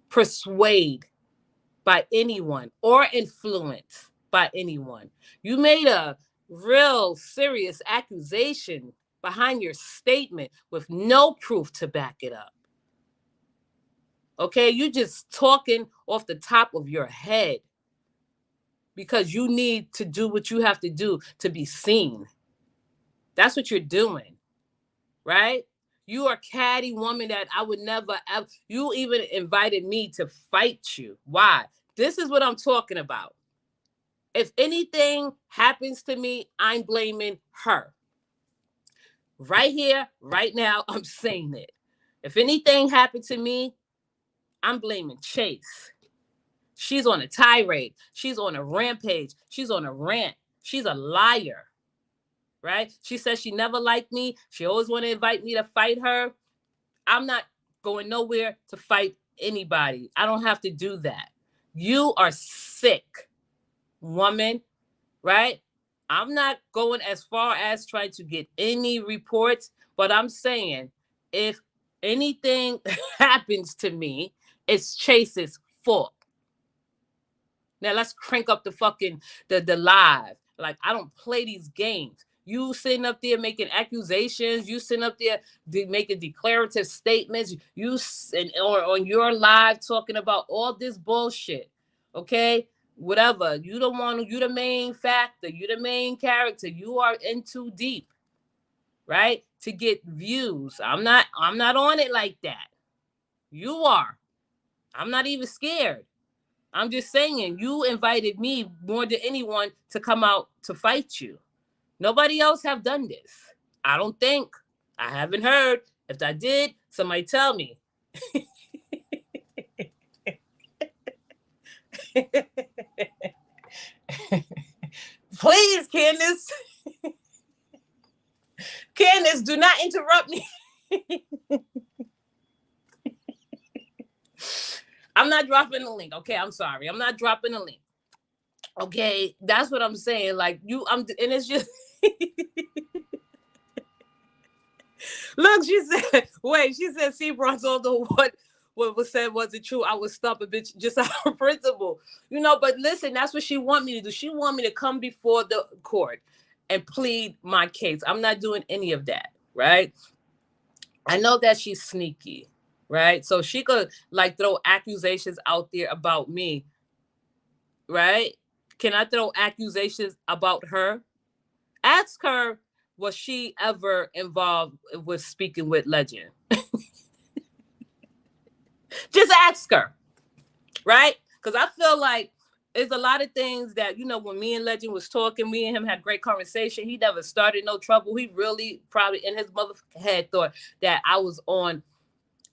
persuaded by anyone or influenced by anyone. You made a real serious accusation behind your statement with no proof to back it up. Okay, you just talking off the top of your head because you need to do what you have to do to be seen. That's what you're doing, right? You are a catty woman that I would never ever. You even invited me to fight you. Why? This is what I'm talking about. If anything happens to me, I'm blaming her. Right here, right now, I'm saying it. If anything happened to me, I'm blaming Chase. She's on a tirade. She's on a rampage. She's on a rant. She's a liar, right? She says she never liked me. She always want to invite me to fight her. I'm not going nowhere to fight anybody. I don't have to do that. You are sick, woman, right? I'm not going as far as trying to get any reports, but I'm saying if anything happens to me, it's Chase's fault. Now let's crank up the fucking the live. Like, I don't play these games. You sitting up there making accusations. You sitting up there making declarative statements. You or on your live talking about all this bullshit. Okay, whatever. You don't want. You the main factor. You the main character. You are in too deep, right? To get views. I'm not on it like that. You are. I'm not even scared. I'm just saying, you invited me more than anyone to come out to fight you. Nobody else have done this. I don't think. I haven't heard. If I did, somebody tell me. Please, Candace. Candace, do not interrupt me. I'm not dropping the link. Okay, I'm sorry. I'm not dropping the link. Okay, that's what I'm saying. Like and it's just look, she said, wait, she said Sebron told her what was said wasn't true. I would stop a bitch just out of principle. But listen, that's what she want me to do. She want me to come before the court and plead my case. I'm not doing any of that, right? I know that she's sneaky, right? So she could like throw accusations out there about me, right? Can I throw accusations about her? Ask her, was she ever involved with speaking with Legend? Just ask her, right? Because I feel like there's a lot of things that, when me and Legend was talking, me and him had great conversation. He never started no trouble. He really probably in his motherfucking head thought that I was on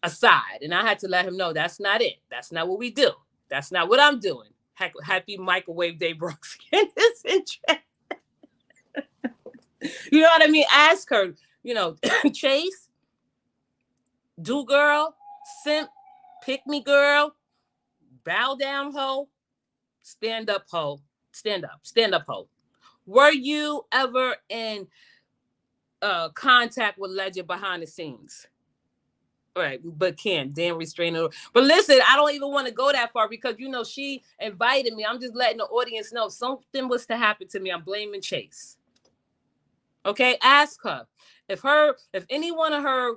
a side. And I had to let him know that's not it. That's not what we do. That's not what I'm doing. Happy microwave day, Brooks. You know what I mean? Ask her, Chase, do girl, simp, pick me girl, bow down hoe, stand up hoe, stand up hoe. Were you ever in contact with Legend behind the scenes? All right, but can't damn restraining. But listen, I don't even want to go that far because she invited me. I'm just letting the audience know something was to happen to me. I'm blaming Chase. Okay, ask her if any one of her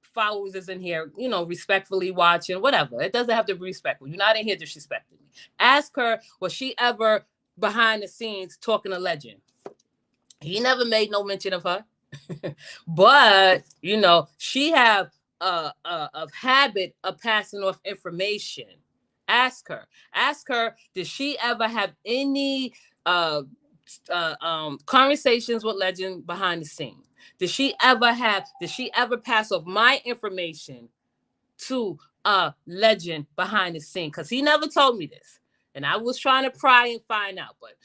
followers is in here, respectfully watching, whatever. It doesn't have to be respectful. You're not in here disrespecting me. Ask her, was she ever behind the scenes talking to Legend? He never made no mention of her. But she have a habit of passing off information. Ask her, did she ever have any conversations with Legend behind the scene? Did she ever pass off my information to Legend behind the scene? Because he never told me this, and I was trying to pry and find out, but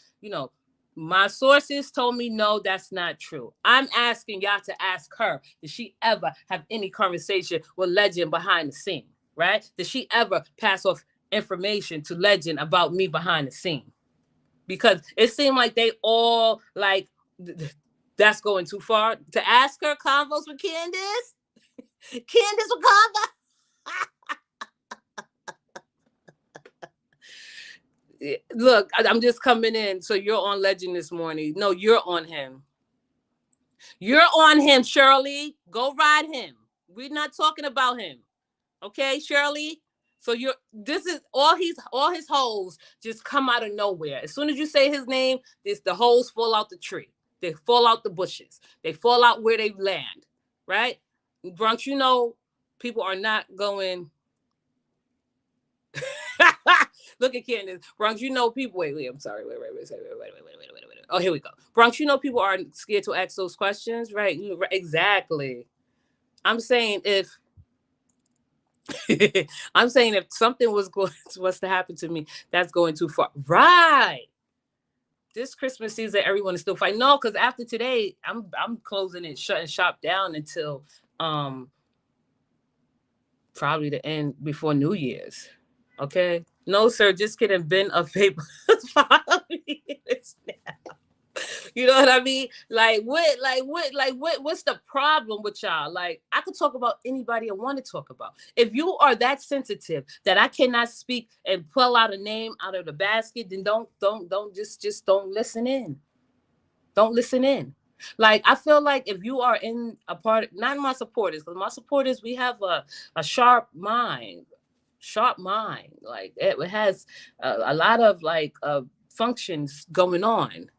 my sources told me no, that's not true. I'm asking y'all to ask her, did she ever have any conversation with Legend behind the scene? Right? Did she ever pass off information to Legend about me behind the scene? Because it seemed like they all like that's going too far. To ask her convos with Candace? Candace with convo? Look, I'm just coming in. So you're on Legend this morning. No, you're on him. You're on him, Shirley. Go ride him. We're not talking about him. Okay, Shirley? So this is all his holes just come out of nowhere. As soon as you say his name, the holes fall out the tree. They fall out the bushes. They fall out where they land. Right? Bronx, people are not going. Look at Candace. Bronx, people. Wait. I'm sorry. Wait. Oh, here we go. Bronx, people are scared to ask those questions, right? Exactly. I'm saying if something was to happen to me, that's going too far. Right. This Christmas season, everyone is still fighting. No, because after today, I'm closing it, shutting shop down until probably the end before New Year's. Okay. No, sir. Just kidding. Been a paper 5 years now. You know what I mean? What's the problem with y'all? Like, I could talk about anybody I want to talk about. If you are that sensitive that I cannot speak and pull out a name out of the basket, then don't just don't listen in. Don't listen in. Like, I feel like if you are in a part, not my supporters, because my supporters, we have a sharp mind. Like, it has a lot of functions going on.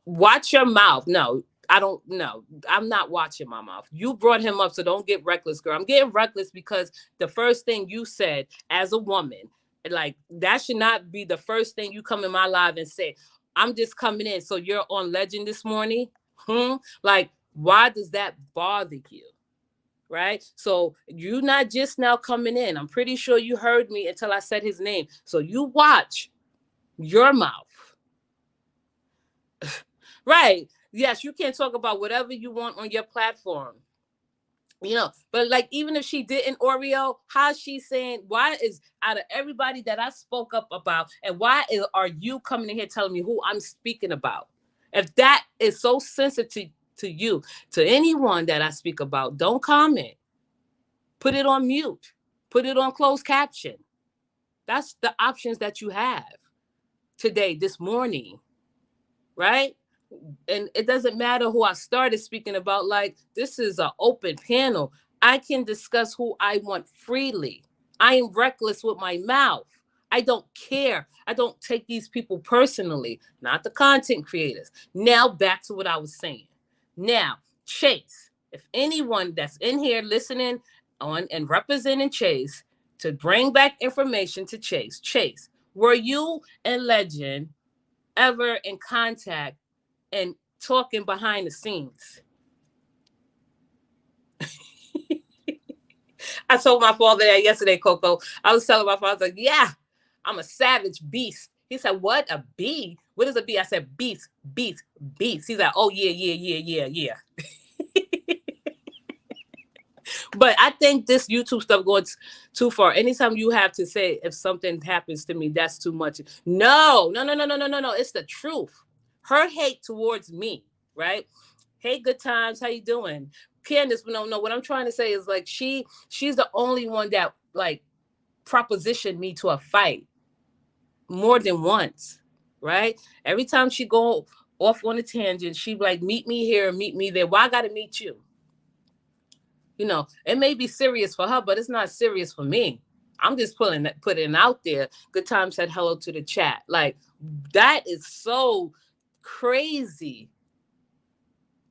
Watch your mouth. No, I don't know. I'm not watching my mouth. You brought him up, so don't get reckless, girl. I'm getting reckless because the first thing you said as a woman, like that should not be the first thing you come in my live and say, I'm just coming in. So you're on Legend this morning? Like, why does that bother you? Right? So you not just now coming in. I'm pretty sure you heard me until I said his name. So you watch your mouth. Right. Yes, you can talk about whatever you want on your platform. But like even if she didn't, Oreo, how's she saying, why is out of everybody that I spoke up about, and are you coming in here telling me who I'm speaking about? If that is so sensitive to you, to anyone that I speak about, don't comment. Put it on mute. Put it on closed caption. That's the options that you have today, this morning, right? And it doesn't matter who I started speaking about. Like, this is an open panel. I can discuss who I want freely. I am reckless with my mouth. I don't care. I don't take these people personally, not the content creators. Now, back to what I was saying. Now, Chase, if anyone that's in here listening on and representing Chase to bring back information to Chase, were you and Legend ever in contact and talking behind the scenes? I told my father that yesterday, Coco. I was telling my father, I was like, yeah, I'm a savage beast. He said, what? A bee? What is a bee? I said, beast, beast, beast. He's like, oh, yeah. But I think this YouTube stuff going too far. Anytime you have to say, if something happens to me, that's too much. No. It's the truth. Her hate towards me, right? Hey, good times. How you doing? Candace, no. What I'm trying to say is like she's the only one that like propositioned me to a fight more than once, right? Every time she go off on a tangent, she like meet me here, meet me there. Why I gotta meet you? It may be serious for her, but it's not serious for me. I'm just putting it out there. Good time said hello to the chat. Like, that is so crazy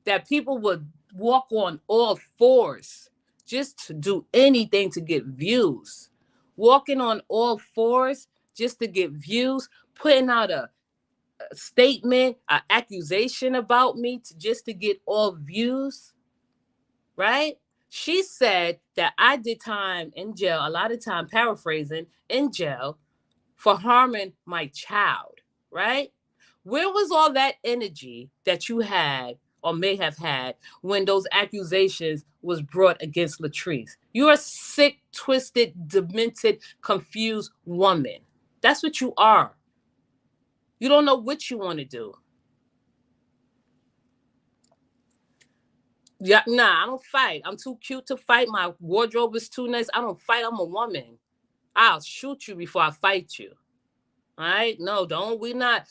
that people would walk on all fours just to do anything to get views. Walking on all fours just to get views, putting out a statement, an accusation about me just to get all views, right? She said that I did time in jail, a lot of time paraphrasing, in jail for harming my child, right? Where was all that energy that you had or may have had when those accusations was brought against Latrice? You're a sick, twisted, demented, confused woman. That's what you are. You don't know what you want to do. Yeah, nah, I don't fight. I'm too cute to fight. My wardrobe is too nice. I don't fight. I'm a woman. I'll shoot you before I fight you. All right? No, don't. We not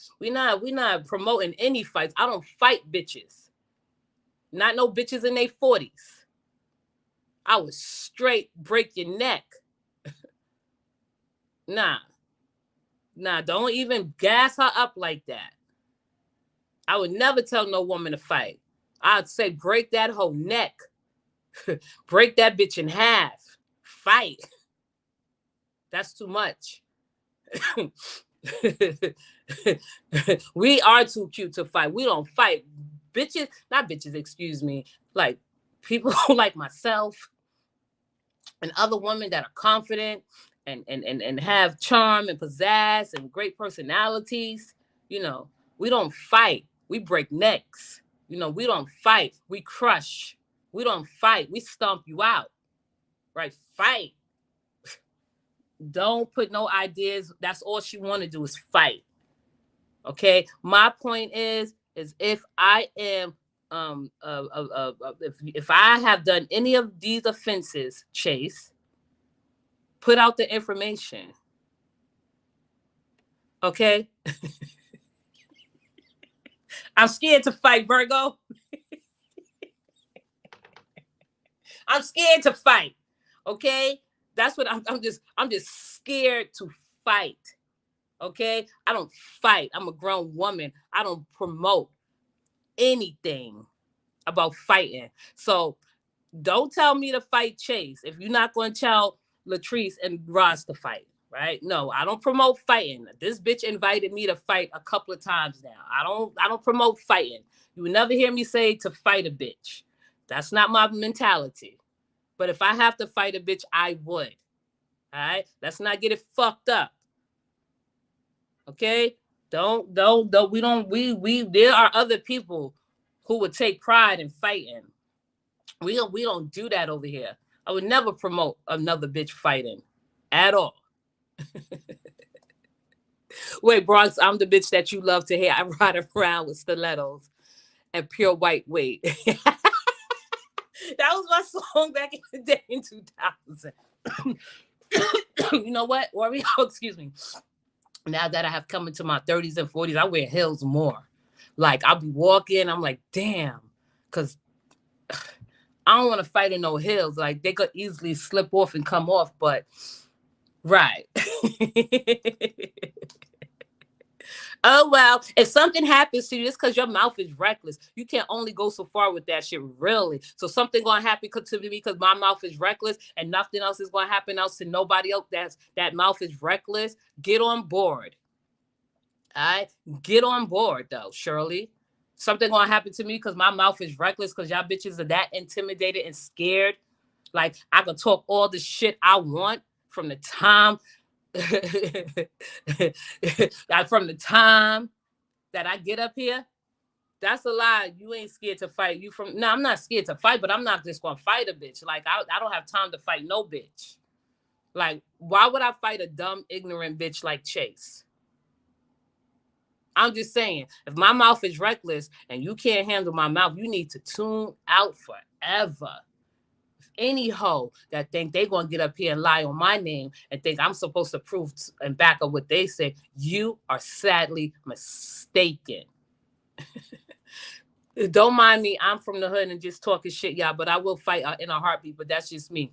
promoting any fights. I don't fight bitches. Not no bitches in their 40s. I would straight break your neck. Nah. Nah, don't even gas her up like that. I would never tell no woman to fight. I'd say break that whole neck. Break that bitch in half. Fight. That's too much. We are too cute to fight. We don't fight. Bitches, not bitches, excuse me. Like people like myself and other women that are confident and have charm and pizzazz and great personalities. We don't fight. We break necks. We don't fight. We crush. We don't fight. We stomp you out. Right? Fight. Don't put no ideas. That's all she want to do is fight. Okay. My point is if I am if I have done any of these offenses, Chase, put out the information. Okay. I'm scared to fight, Virgo. I'm scared to fight. Okay. That's what I'm just scared to fight. Okay? I don't fight. I'm a grown woman. I don't promote anything about fighting. So don't tell me to fight Chase if you're not going to tell Latrice and Ross to fight. Right? No, I don't promote fighting. This bitch invited me to fight a couple of times now. I don't promote fighting. You will never hear me say to fight a bitch. That's not my mentality. But if I have to fight a bitch, I would. All right? Let's not get it fucked up. Okay? Don't we there are other people who would take pride in fighting. We don't do that over here. I would never promote another bitch fighting at all. Wait, Bronx, I'm the bitch that you love to hear. I ride around with stilettos and pure white weight. That was my song back in the day in 2000. You know what, Oreo? Excuse me. Now that I have come into my 30s and 40s, I wear heels more. Like, I'll be walking, I'm like, damn. Because I don't want to fight in no heels. Like, they could easily slip off and come off, but right. Oh, well, if something happens to you, it's because your mouth is reckless. You can't only go so far with that shit, really. So something going to happen to me because my mouth is reckless and nothing else is going to happen else to nobody else that mouth is reckless. Get on board. All right? Get on board, though, Shirley. Something going to happen to me because my mouth is reckless because y'all bitches are that intimidated and scared. Like, I can talk all the shit I want from the time from the time that I get up here. That's a lie. You ain't scared to fight. No, I'm not scared to fight, but I'm not just gonna fight a bitch. Like, I don't have time to fight no bitch. Like, why would I fight a dumb, ignorant bitch like Chase? I'm just saying, if my mouth is reckless and you can't handle my mouth, you need to tune out forever. Any hoe that think they gonna get up here and lie on my name and think I'm supposed to prove and back up what they say, you are sadly mistaken. Don't mind me. I'm from the hood and just talking shit, y'all, but I will fight in a heartbeat, but that's just me.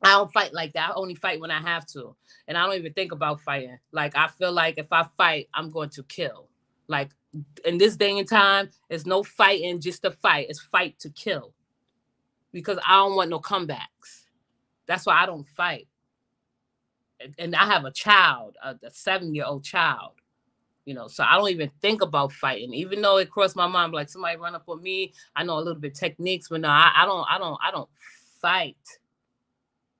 I don't fight like that. I only fight when I have to. And I don't even think about fighting. Like, I feel like if I fight, I'm going to kill. Like, in this day and time, it's no fighting just to fight. It's fight to kill. Because I don't want no comebacks. That's why I don't fight. And I have a child, a 7-year-old child. You know, so I don't even think about fighting, even though it crossed my mind, like somebody run up on me. I know a little bit techniques, but no, I don't fight.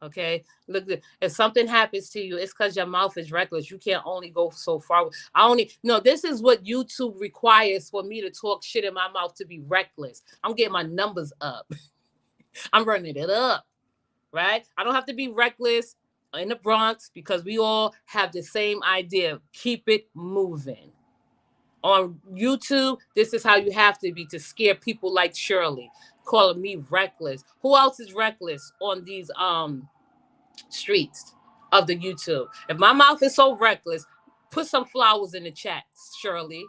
Okay, look, if something happens to you, it's because your mouth is reckless. You can't only go so far. This is what YouTube requires for me to talk shit in my mouth to be reckless. I'm getting my numbers up. I'm running it up, right? I don't have to be reckless in the Bronx because we all have the same idea. Keep it moving. On YouTube, this is how you have to be to scare people like Shirley, calling me reckless. Who else is reckless on these streets of the YouTube? If my mouth is so reckless, put some flowers in the chat, Shirley.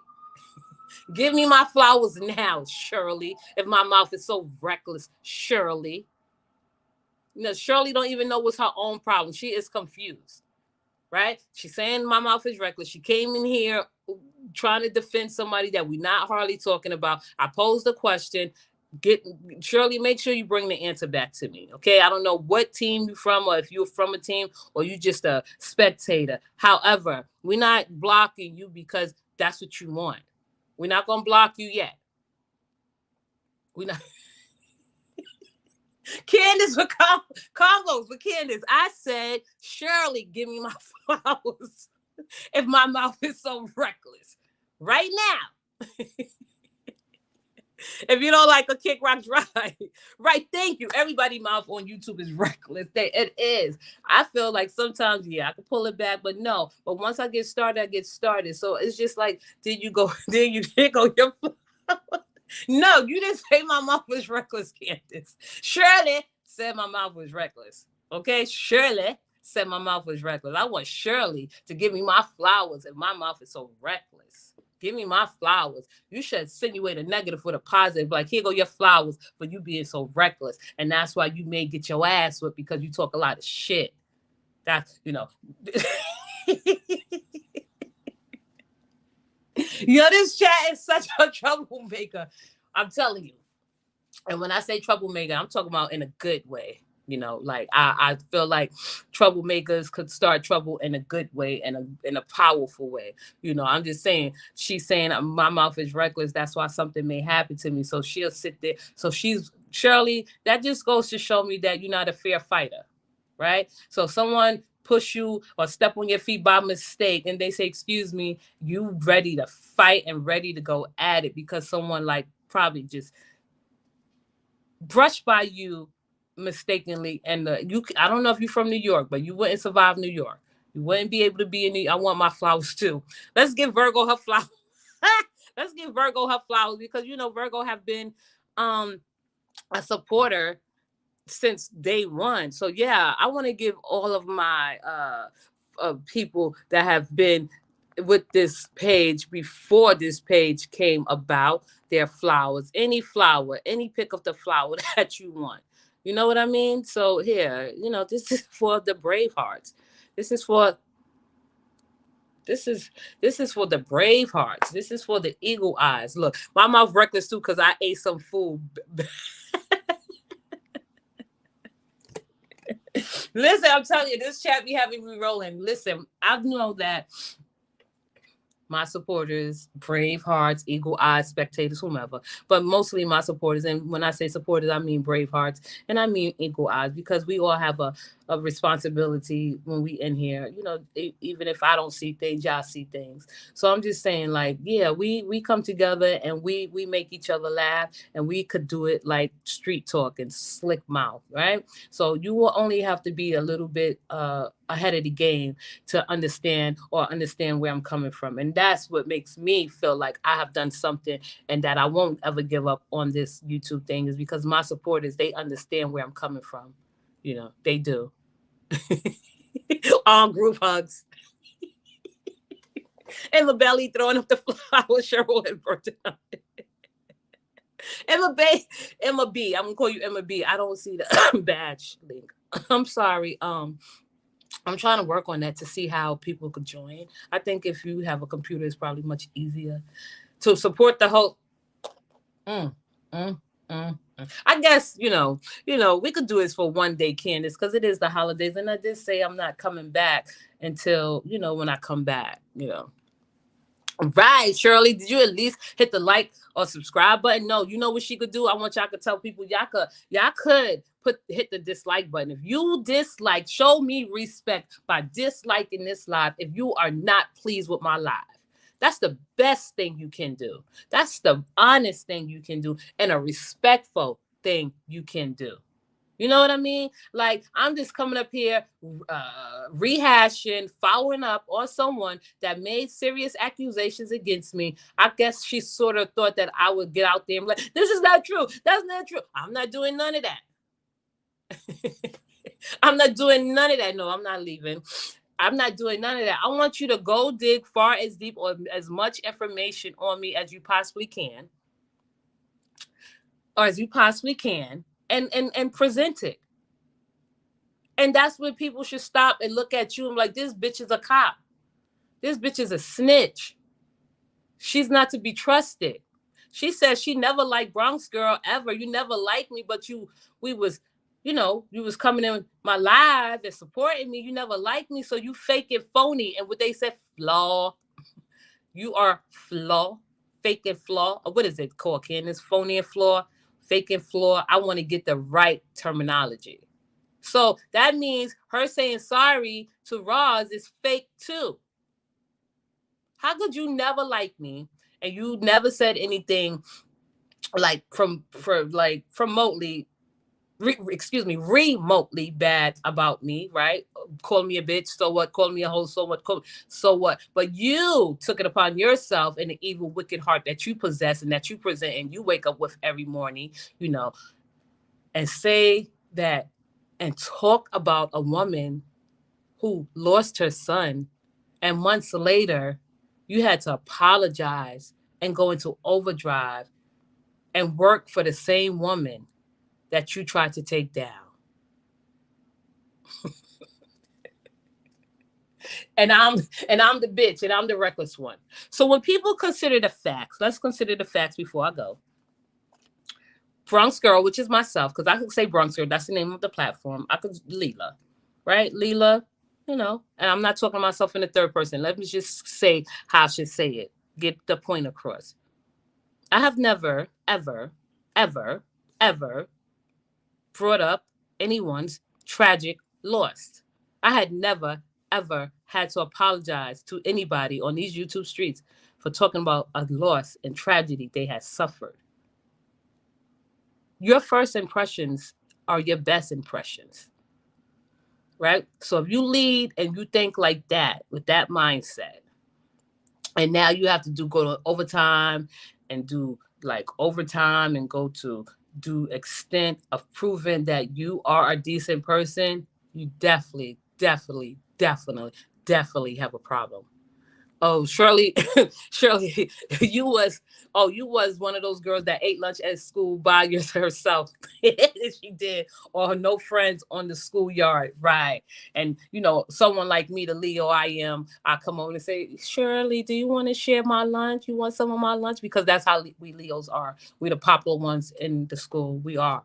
Give me my flowers now, Shirley. If my mouth is so reckless, Shirley. Shirley don't even know what's her own problem. She is confused, right? She's saying my mouth is reckless. She came in here trying to defend somebody that we're not hardly talking about. I posed a question. Shirley, make sure you bring the answer back to me, okay? I don't know what team you're from or if you're from a team or you just a spectator. However, we're not blocking you because that's what you want. We're not going to block you yet. We're not... Candace with combos with Candace. I said, Shirley, give me my flowers if my mouth is so reckless. Right now. If you don't like a Kick Rock Drive, right? Thank you. Everybody's mouth on YouTube is reckless. It is. I feel like sometimes, I can pull it back, but no. But once I get started, I get started. So it's just like, did you go your flower? No, you didn't say my mouth was reckless, Candace. Shirley said my mouth was reckless. Okay? Shirley said my mouth was reckless. I want Shirley to give me my flowers if my mouth is so reckless. Give me my flowers. You should insinuate a negative with a positive. Like, here go your flowers for you being so reckless. And that's why you may get your ass whipped because you talk a lot of shit. That's, Yo, this chat is such a troublemaker. I'm telling you. And when I say troublemaker, I'm talking about in a good way. Like I feel like troublemakers could start trouble in a good way and in a powerful way. I'm just saying, she's saying my mouth is reckless. That's why something may happen to me. So she'll sit there. So she's Shirley, that just goes to show me that you're not a fair fighter, right? So someone push you or step on your feet by mistake and they say, excuse me, you ready to fight and ready to go at it because someone like probably just brushed by you mistakenly. And I don't know if you're from New York, but you wouldn't survive New York. You wouldn't be able to be in I want my flowers too. Let's give Virgo her flowers. Let's give Virgo her flowers because Virgo have been um a supporter since day one. So yeah, I want to give all of my people that have been with this page before this page came about their flowers. Any flower, any pick of the flower that you want. You know what I mean? So here, this is for the brave hearts. This is for this is for the brave hearts. This is for the eagle eyes. Look, my mouth reckless too because I ate some food. Listen, I'm telling you, this chat be having me rolling. Listen, I know that my supporters, brave hearts, eagle eyes, spectators, whomever, but mostly my supporters. And when I say supporters, I mean brave hearts and I mean eagle eyes because we all have a responsibility when we in here. Even if I don't see things, y'all see things. So I'm just saying, like, yeah, we come together and we make each other laugh and we could do it like street talk and slick mouth, right? So you will only have to be a little bit ahead of the game to understand where I'm coming from. And that's what makes me feel like I have done something and that I won't ever give up on this YouTube thing is because my supporters, they understand where I'm coming from. They do. All group hugs. And the belly throwing up the flower, Cheryl and Burton. Emma B. Emma B. I'm gonna call you Emma B. I don't see the badge link. I'm sorry. I'm trying to work on that to see how people could join. I think if you have a computer, it's probably much easier to support the whole. Mm, mm, I guess we could do this for one day, Candace, because it is the holidays, and I did say I'm not coming back until when I come back. Right, Shirley. Did you at least hit the like or subscribe button? No, you know what she could do? I want y'all to tell people y'all could hit the dislike button. If you dislike, show me respect by disliking this live if you are not pleased with my live. That's the best thing you can do. That's the honest thing you can do and a respectful thing you can do. You know what I mean? Like, I'm just coming up here, rehashing, following up on someone that made serious accusations against me. I guess she sort of thought that I would get out there and be like, this is not true. That's not true. I'm not doing none of that. I'm not doing none of that. No, I'm not leaving. I'm not doing none of that. I want you to go dig far as deep or as much information on me as you possibly can, or as you possibly can, and present it. And that's when people should stop and look at you and be like, this bitch is a cop. This bitch is a snitch. She's not to be trusted. She says she never liked Bronx Girl ever. You never liked me, but you was coming in my live and supporting me. You never liked me, so you fake and phony. And what they said, flaw. You are flaw, fake and flaw. Or what is it called, Candace? Phony and flaw, fake and flaw. I want to get the right terminology. So that means her saying sorry to Roz is fake too. How could you never like me and you never said anything like remotely bad about me, right? Call me a bitch, so what? Call me a hoe, so what? So what? But you took it upon yourself and the evil, wicked heart that you possess and that you present and you wake up with every morning, and say that and talk about a woman who lost her son, and months later, you had to apologize and go into overdrive and work for the same woman that you tried to take down. and I'm the bitch and I'm the reckless one. So when people consider the facts, let's consider the facts before I go. Bronx Girl, which is myself, because I could say Bronx Girl, that's the name of the platform. I could Leela, right? Leela, and I'm not talking to myself in the third person. Let me just say how I should say it. Get the point across. I have never, ever, ever, ever brought up anyone's tragic loss. I had never, ever had to apologize to anybody on these YouTube streets for talking about a loss and tragedy they had suffered. Your first impressions are your best impressions, right? So if you lead and you think like that with that mindset, and now you have to go to overtime and do like overtime and go to do extent of proving that you are a decent person, you definitely, definitely, definitely, definitely have a problem. Oh, Shirley, Shirley, you was one of those girls that ate lunch at school by herself. She did, or no friends on the schoolyard, right? And someone like me, the Leo I am, I come over and say, Shirley, do you want to share my lunch? You want some of my lunch? Because that's how we Leos are. We the popular ones in the school. We are.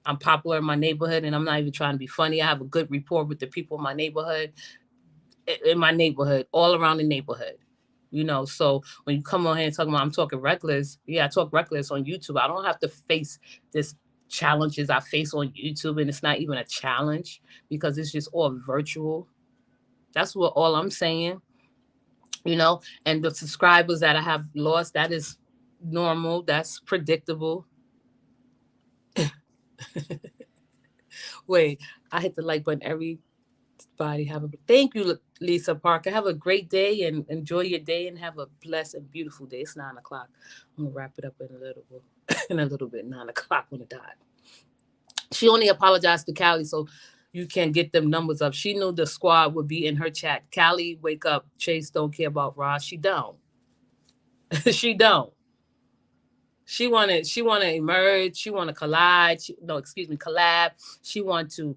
I'm popular in my neighborhood, and I'm not even trying to be funny. I have a good rapport with the people in my neighborhood, all around the neighborhood. So when you come on here and talk about I'm talking reckless, yeah, I talk reckless on YouTube. I don't have to face this challenges I face on YouTube, and it's not even a challenge because it's just all virtual. That's what all I'm saying. And the subscribers that I have lost, that is normal, that's predictable. Wait, I hit the like button. Everybody have a thank you, Lisa Parker. Have a great day and enjoy your day and have a blessed and beautiful day. It's 9 o'clock. I'm gonna wrap it up in a little bit. In a little bit, 9 o'clock on the dot. She only apologized to Callie so you can get them numbers up. She knew the squad would be in her chat. Callie, wake up. Chase don't care about Ross. She don't. She don't. She wanna emerge. She wanna collide. No, excuse me, collab. She want to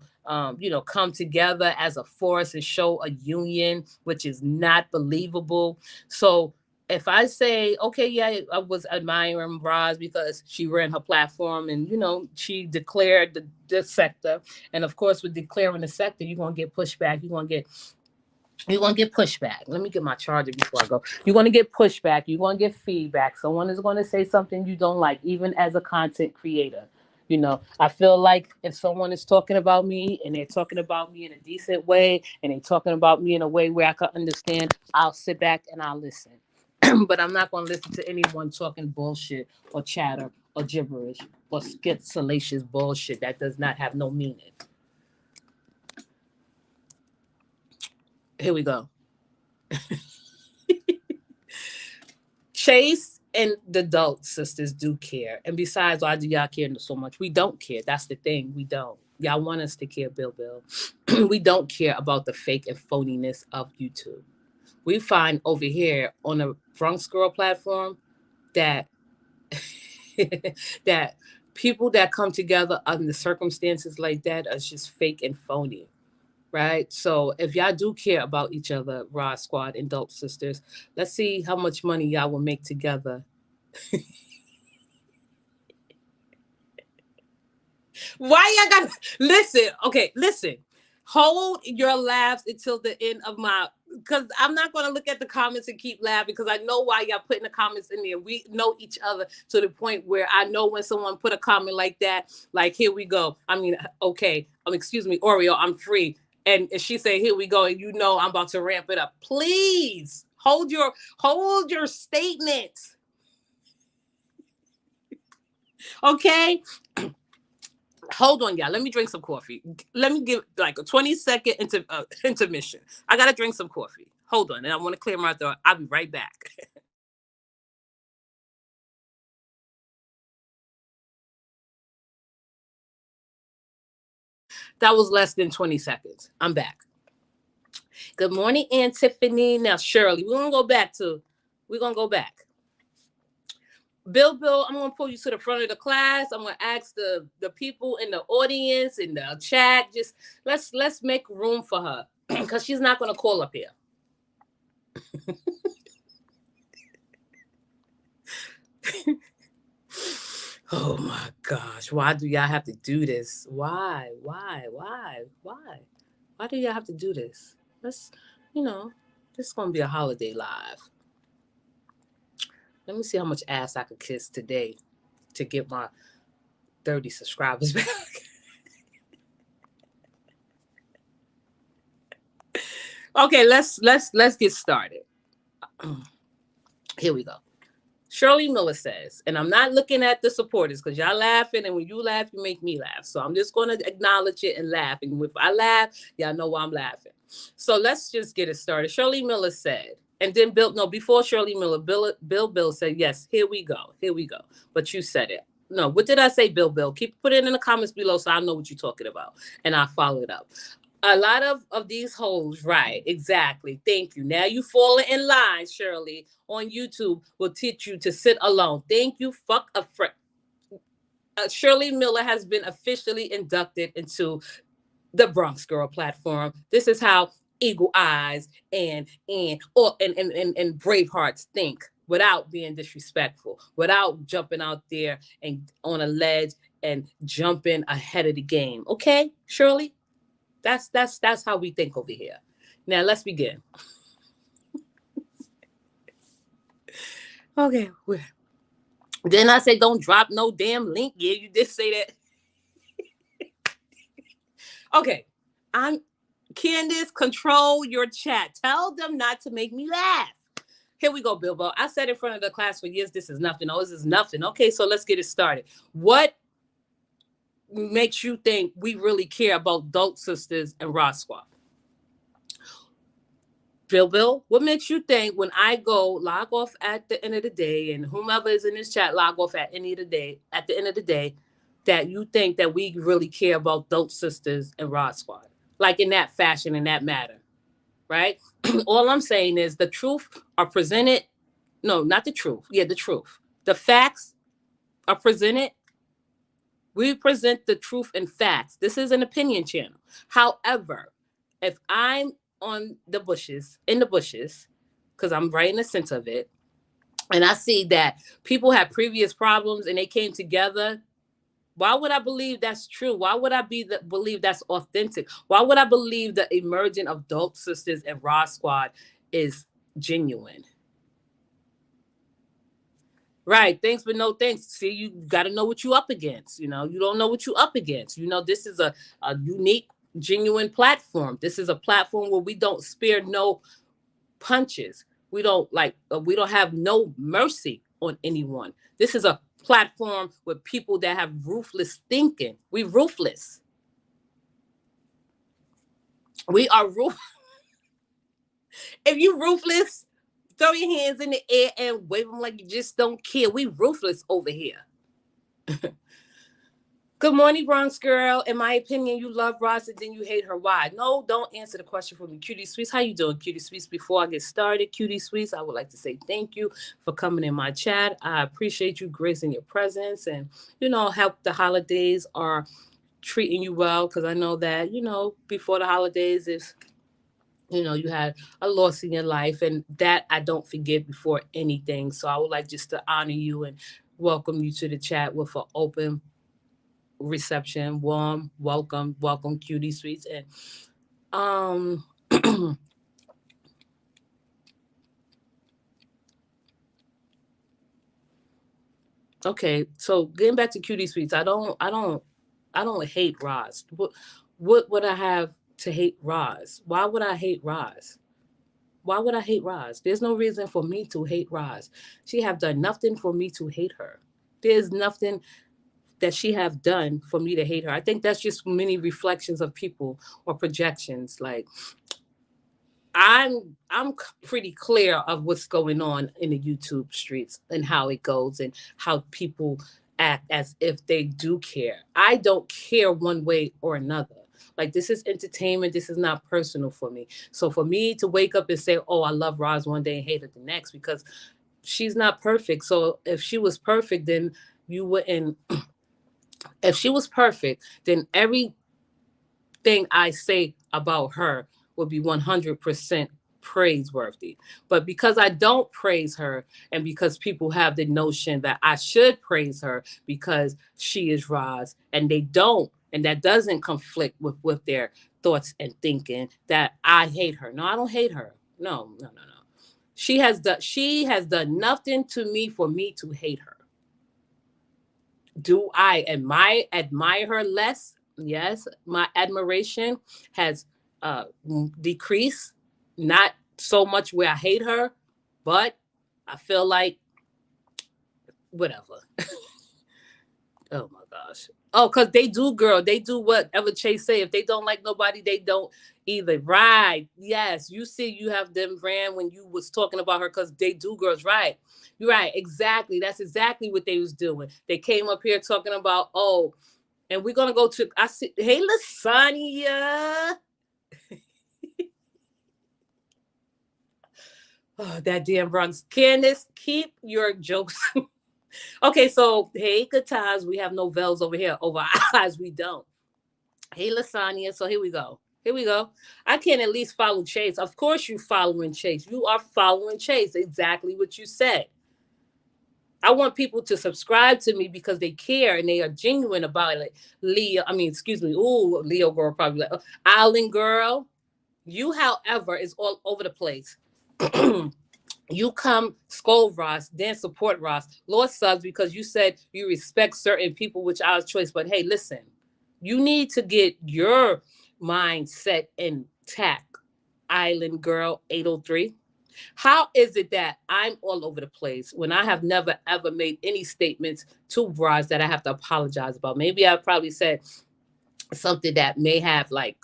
come together as a force and show a union, which is not believable. So if I say, okay, yeah, I was admiring Roz because she ran her platform and she declared the sector, and of course with declaring the sector, you're gonna get pushback. You're gonna get pushback. Let me get my charger before I go. You're gonna get pushback. You're gonna get feedback. Someone is gonna say something you don't like, even as a content creator. I feel like if someone is talking about me and they're talking about me in a decent way and they're talking about me in a way where I can understand, I'll sit back and I'll listen. But I'm not gonna listen to anyone talking bullshit or chatter or gibberish or skit salacious bullshit that does not have no meaning. Here we go. Chase and the adult sisters do care. And besides, why do y'all care so much? We don't care. That's the thing. We don't. Y'all want us to care, Bill. We don't care about the fake and phoniness of YouTube. We find over here on the Bronx Girl platform that that people that come together under circumstances like that are just fake and phony. Right. So if y'all do care about each other, Rod Squad and Dope Sisters, let's see how much money y'all will make together. Why y'all got listen? Okay, listen. Hold your laughs until the end of my because I'm not gonna look at the comments and keep laughing because I know why y'all putting the comments in there. We know each other to the point where I know when someone put a comment like that, like here we go. I mean, okay, excuse me, Oreo, I'm free. And she said, here we go, and I'm about to ramp it up. Please hold your statements. Okay. Hold on, y'all. Let me drink some coffee. Let me give like a 20-second intermission. I gotta drink some coffee. Hold on, and I want to clear my throat. I'll be right back. That was less than 20 seconds. I'm back. Good morning, Aunt Tiffany. Now, Shirley, we're gonna go back. Bill, I'm gonna pull you to the front of the class. I'm gonna ask the people in the audience in the chat. Just let's make room for her. because she's not going to call up here. Oh my gosh, why do y'all have to do this? Why? Why do y'all have to do this? Let's, you know, this is going to be a holiday live. Let me see how much ass I could kiss today to get my 30 subscribers back. Okay, let's get started. Here we go. Shirley Miller says, and I'm not looking at the supporters because y'all laughing, and when you laugh, you make me laugh. So I'm just going to acknowledge it and laugh. And if I laugh, y'all know why I'm laughing. So let's just get it started. Shirley Miller said, and then before Shirley Miller, Bill said, yes, here we go. But you said it. No, what did I say, Bill? Put it in the comments below so I know what you're talking about. And I'll follow it up. A lot of these hoes, right? Exactly. Thank you. Now you falling in line, Shirley. On YouTube will teach you to sit alone. Thank you. Fuck a friend. Shirley Miller has been officially inducted into the Bronx Girl platform. This is how Eagle Eyes and Bravehearts think without being disrespectful, without jumping out there and on a ledge and jumping ahead of the game. Okay, Shirley? That's how we think over here. Now let's begin. Okay. Then I say don't drop no damn link. Yeah, you did say that. Okay. I'm Candace, control your chat. Tell them not to make me laugh. Here we go, Bilbo. I said in front of the class for years, this is nothing. Oh, this is nothing. Okay, so let's get it started. What makes you think we really care about Dope Sisters and Rod Squad? Bill, what makes you think when I go log off at the end of the day, and whomever is in this chat log off at the end of the day, that you think that we really care about Dope Sisters and Rod Squad? Like in that fashion, in that matter, right? All I'm saying is the truth are presented. No, not the truth. Yeah, the truth. The facts are presented. We present the truth and facts. This is an opinion channel. However, if I'm in the bushes, because I'm right in the center of it, and I see that people had previous problems and they came together, why would I believe that's true? Why would I believe that's authentic? Why would I believe the emerging of Dope Sisters and Rod Squad is genuine? Right. Thanks, but no thanks. See, you got to know what you up against. You don't know what you up against. This is a unique, genuine platform. This is a platform where we don't spare no punches. We don't have no mercy on anyone. This is a platform with people that have ruthless thinking. We ruthless. We are ruthless. If you ruthless, throw your hands in the air and wave them like you just don't care. We ruthless over here. Good morning, Bronx girl. In my opinion, you love Ross and then you hate her. Why? No, don't answer the question for me. Cutie Sweets, how you doing, Cutie Sweets? Before I get started, Cutie Sweets, I would like to say thank you for coming in my chat. I appreciate you gracing your presence and, help the holidays are treating you well, because I know that, before the holidays, if you had a loss in your life, and that I don't forgive before anything. So I would like just to honor you and welcome you to the chat with an open reception, warm welcome, Cutie Sweets. And okay, so getting back to Cutie Sweets, I don't hate Roz. What would I have to hate Roz? Why would I hate Roz? Why would I hate Roz? There's no reason for me to hate Roz. She have done nothing for me to hate her. There's nothing that she have done for me to hate her. I think that's just many reflections of people or projections. Like I'm pretty clear of what's going on in the YouTube streets and how it goes and how people act as if they do care. I don't care one way or another. Like, this is entertainment. This is not personal for me. So for me to wake up and say, oh, I love Roz one day and hate her the next, because she's not perfect. So if she was perfect, then you wouldn't. If she was perfect, then everything I say about her would be 100% praiseworthy. But because I don't praise her, and because people have the notion that I should praise her because she is Roz, and they don't, and that doesn't conflict with their thoughts and thinking, that I hate her. No, I don't hate her. No, no, no, no. She has done nothing to me for me to hate her. Do I admire her less? Yes, my admiration has decreased. Not so much where I hate her, but I feel like whatever. Oh my gosh. Oh, because they do, girl. They do whatever Chase say. If they don't like nobody, they don't either. Right. Yes. You see, you have them ran when you was talking about her because they do, girls. Right. You're right. Exactly. That's exactly what they was doing. They came up here talking about, oh, and we're gonna go to I see hey Lasagna. Oh, that damn Bronx. Candace, keep your jokes. Okay, so hey, good times. We have no vowels over here. Over our eyes, we don't. Hey, Lasagna. So here we go. Here we go. I can at least follow Chase. Of course, you following Chase. You are following Chase. Exactly what you said. I want people to subscribe to me because they care and they are genuine about it. Like Leo, I mean, excuse me. Ooh, Leo girl probably like Island girl. You, however, is all over the place. You come scold Ross, then support Ross. Lord subs because you said you respect certain people, which I was choice. But hey, listen, you need to get your mindset intact. Island girl 803. How is it that I'm all over the place when I have never ever made any statements to Ross that I have to apologize about? Maybe I probably said something that may have like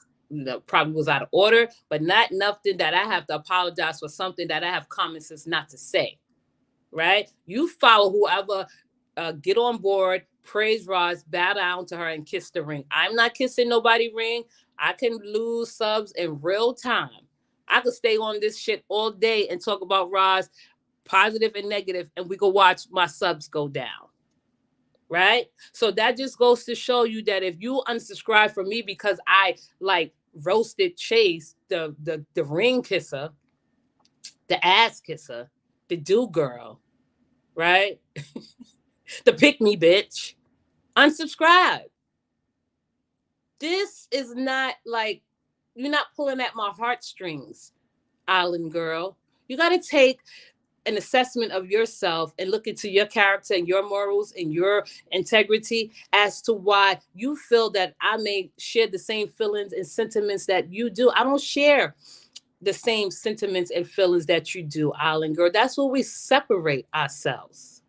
probably was out of order, but not nothing that I have to apologize for something that I have common sense not to say. Right? You follow whoever, get on board, praise Roz, bow down to her, and kiss the ring. I'm not kissing nobody ring. I can lose subs in real time. I could stay on this shit all day and talk about Roz, positive and negative, and we could watch my subs go down. Right? So that just goes to show you that if you unsubscribe from me because I like roasted Chase, the ring kisser, the ass kisser, the do girl, right? The pick me bitch, unsubscribe. This is not like you're not pulling at my heartstrings, Island girl. You got to take an assessment of yourself and look into your character and your morals and your integrity as to why you feel that I may share the same feelings and sentiments that you do. I don't share the same sentiments and feelings that you do, Island girl. That's where we separate ourselves.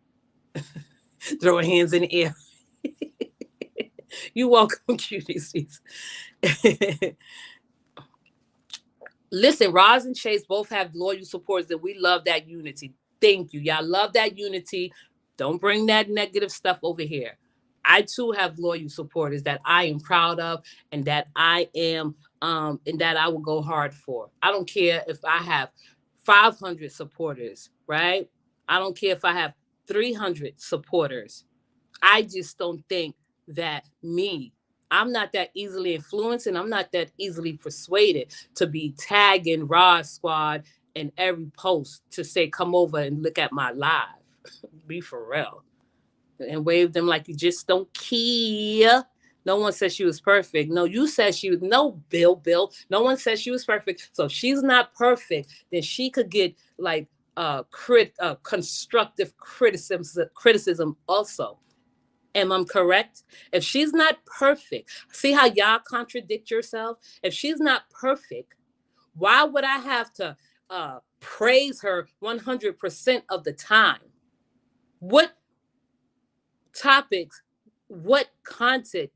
Throwing hands in the air. You welcome, cuties. Listen, Roz and Chase both have loyal supporters that we love that unity. Thank you. Y'all love that unity. Don't bring that negative stuff over here. I too have loyal supporters that I am proud of and that I am and that I will go hard for. I don't care if I have 500 supporters, right? I don't care if I have 300 supporters. I just don't think that I'm not that easily influenced and I'm not that easily persuaded to be tagging Raw Squad in every post to say, come over and look at my live. Be for real. And wave them like you just don't care. No one said she was perfect. No, you said she was, no, Bill. No one said she was perfect. So if she's not perfect, then she could get like constructive criticism also. Am I correct? If she's not perfect, see how y'all contradict yourself? If she's not perfect, why would I have to praise her 100% of the time? What topics, what content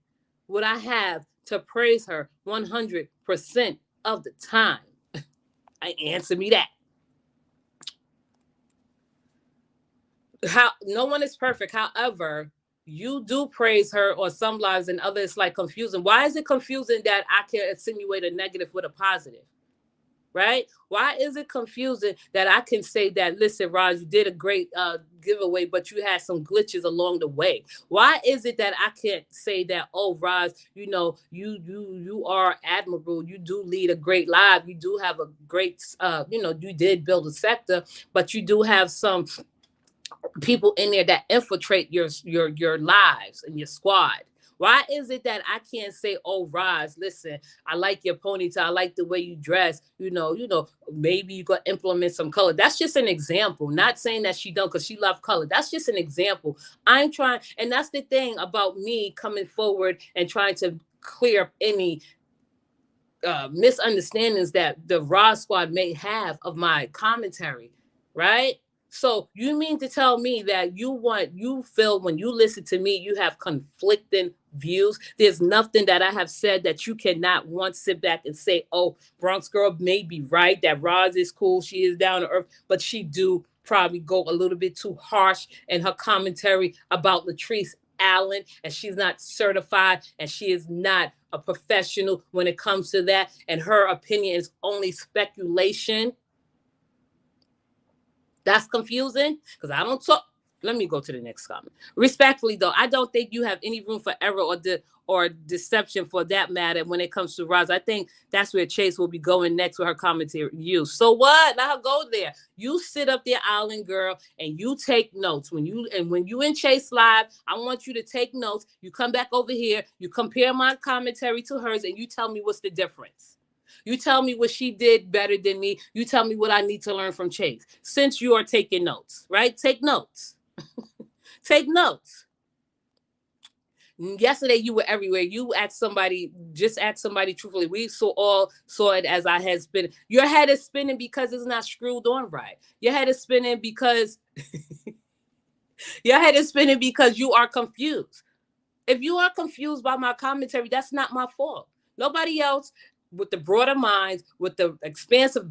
would I have to praise her 100% of the time? I answer me that. How no one is perfect. However, you do praise her on some lives and others like confusing. Why is it confusing that I can insinuate a negative with a positive? right? Why is it confusing that I can say that, listen, Roz, you did a great giveaway, but you had some glitches along the way? Why is it that I can't say that, oh, Roz, you are admirable. You do lead a great life. You do have a great, you did build a sector, but you do have some people in there that infiltrate your lives and your squad. Why is it that I can't say, oh, Roz, listen, I like your ponytail, I like the way you dress, maybe you could implement some color. That's just an example. Not saying that she don't, because she loves color. That's just an example. I'm trying, and that's the thing about me coming forward and trying to clear up any misunderstandings that the Roz Squad may have of my commentary, right? So you mean to tell me that you feel when you listen to me, you have conflicting views? There's nothing that I have said that you cannot once sit back and say, oh, Bronx Girl may be right, that Roz is cool, she is down to earth, but she do probably go a little bit too harsh in her commentary about Latrice Allen, and she's not certified, and she is not a professional when it comes to that, and her opinion is only speculation. That's confusing because I don't talk. Let me go to the next comment. Respectfully, though, I don't think you have any room for error or deception for that matter when it comes to Roz. I think that's where Chase will be going next with her commentary. You. So what? Let her go there. You sit up there, Island Girl, and you take notes. When you in Chase Live, I want you to take notes. You come back over here, you compare my commentary to hers, and you tell me what's the difference. You tell me what she did better than me. You tell me what I need to learn from Chase. Since you are taking notes, right? Take notes. Take notes. Yesterday you were everywhere. You asked somebody, just ask somebody truthfully. We all saw it as our head spinning. Your head is spinning because it's not screwed on right. Your head is spinning because you are confused. If you are confused by my commentary, that's not my fault. Nobody else with the broader minds, with the expansive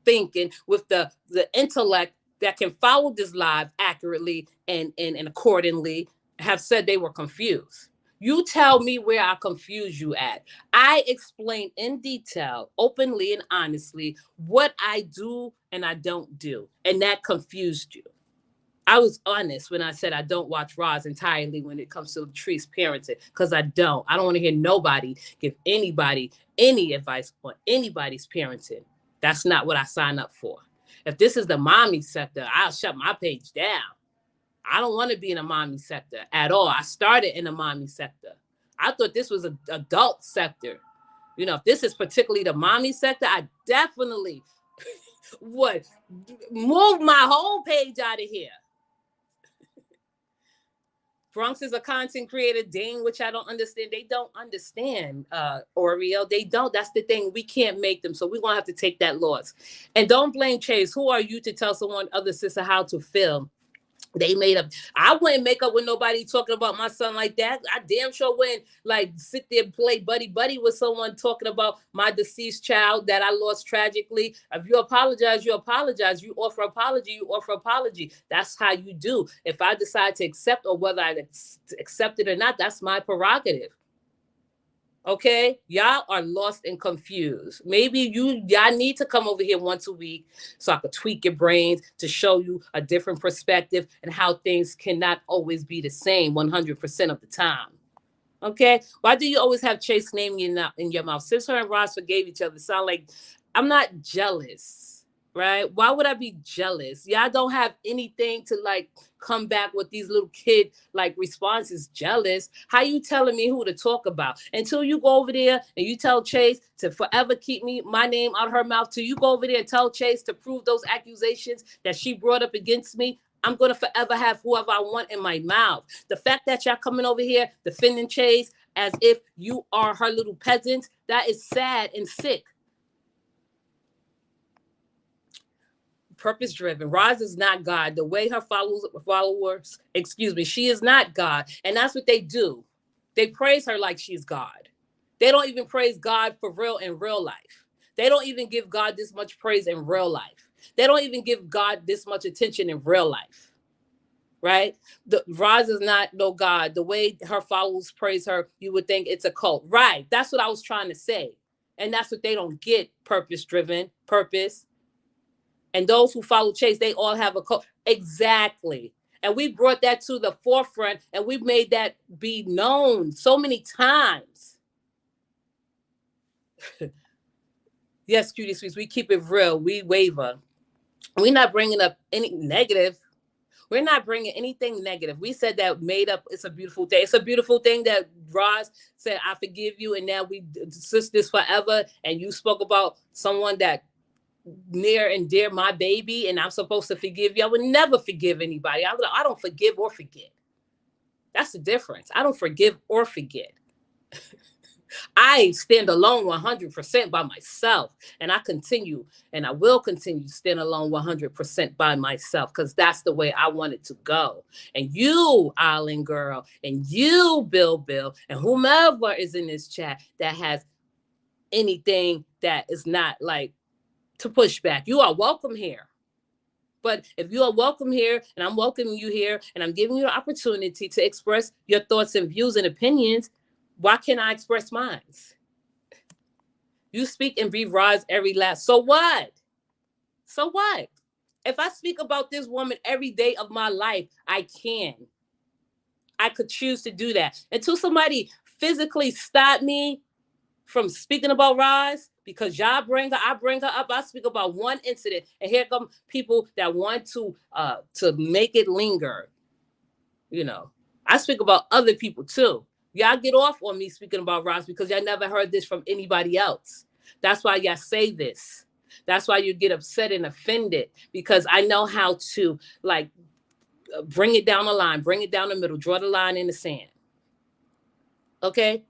thinking, with the intellect that can follow this live accurately and accordingly have said they were confused. You tell me where I confuse you at. I explain in detail, openly and honestly, what I do and I don't do. And that confused you. I was honest when I said I don't watch Roz entirely when it comes to Latrice parenting, because I don't. I don't want to hear nobody give anybody any advice on anybody's parenting. That's not what I signed up for. If this is the mommy sector, I'll shut my page down. I don't want to be in a mommy sector at all. I started in a mommy sector. I thought this was an adult sector. If this is particularly the mommy sector, I definitely would move my whole page out of here. Bronx is a content creator, Dane, which I don't understand. They don't understand, Oriel. They don't. That's the thing. We can't make them. So we're going to have to take that loss. And don't blame Chase. Who are you to tell someone other sister how to feel? They made up. I wouldn't make up with nobody talking about my son like that. I damn sure wouldn't sit there and play buddy with someone talking about my deceased child that I lost tragically. If you apologize, you apologize. You offer apology, you offer apology. That's how you do. If I decide to accept or whether I accept it or not, that's my prerogative. Okay, y'all are lost and confused. Maybe y'all need to come over here once a week so I could tweak your brains to show you a different perspective and how things cannot always be the same 100% of the time. Okay, why do you always have Chase name in your mouth? Since her and Roz forgave each other, sound like I'm not jealous, right? Why would I be jealous? Y'all don't have anything to come back with these little kid responses. Jealous? How you telling me who to talk about? Until you go over there and you tell Chase to forever keep my name out of her mouth, till you go over there and tell Chase to prove those accusations that she brought up against me, I'm going to forever have whoever I want in my mouth. The fact that y'all coming over here defending Chase as if you are her little peasant, that is sad and sick. Purpose driven. Roz is not God. The way her followers, she is not God. And that's what they do. They praise her like she's God. They don't even praise God for real in real life. They don't even give God this much praise in real life. They don't even give God this much attention in real life. Right? Roz is not no God. The way her followers praise her, you would think it's a cult. Right. That's what I was trying to say. And that's what they don't get, purpose driven. purpose. And those who follow Chase, they all have a code. Exactly. And we brought that to the forefront, and we made that be known so many times. Yes, Cutie Sweets, we keep it real. We waver. We're not bringing up any negative. We're not bringing anything negative. We said that made up. It's a beautiful thing. It's a beautiful thing that Roz said, I forgive you. And now we sisters forever. And you spoke about someone that near and dear my baby, and I'm supposed to forgive you. I would never forgive anybody. I don't forgive or forget. That's the difference. I don't forgive or forget. I stand alone 100% by myself, and I continue, and I will continue to stand alone 100% by myself, because that's the way I want it to go. And you, Island Girl, and you, Bill, and whomever is in this chat that has anything that is not like to push back, you are welcome here. But if you are welcome here, and I'm welcoming you here, and I'm giving you the opportunity to express your thoughts and views and opinions, why can't I express mine? You speak and breathe Roz every last. So what? So what? If I speak about this woman every day of my life, I can. I could choose to do that. Until somebody physically stop me from speaking about Roz, because y'all I bring her up. I speak about one incident, and here come people that want to make it linger. You know, I speak about other people too. Y'all get off on me speaking about Roz because y'all never heard this from anybody else. That's why y'all say this. That's why you get upset and offended, because I know how to like bring it down the line, bring it down the middle, draw the line in the sand. Okay?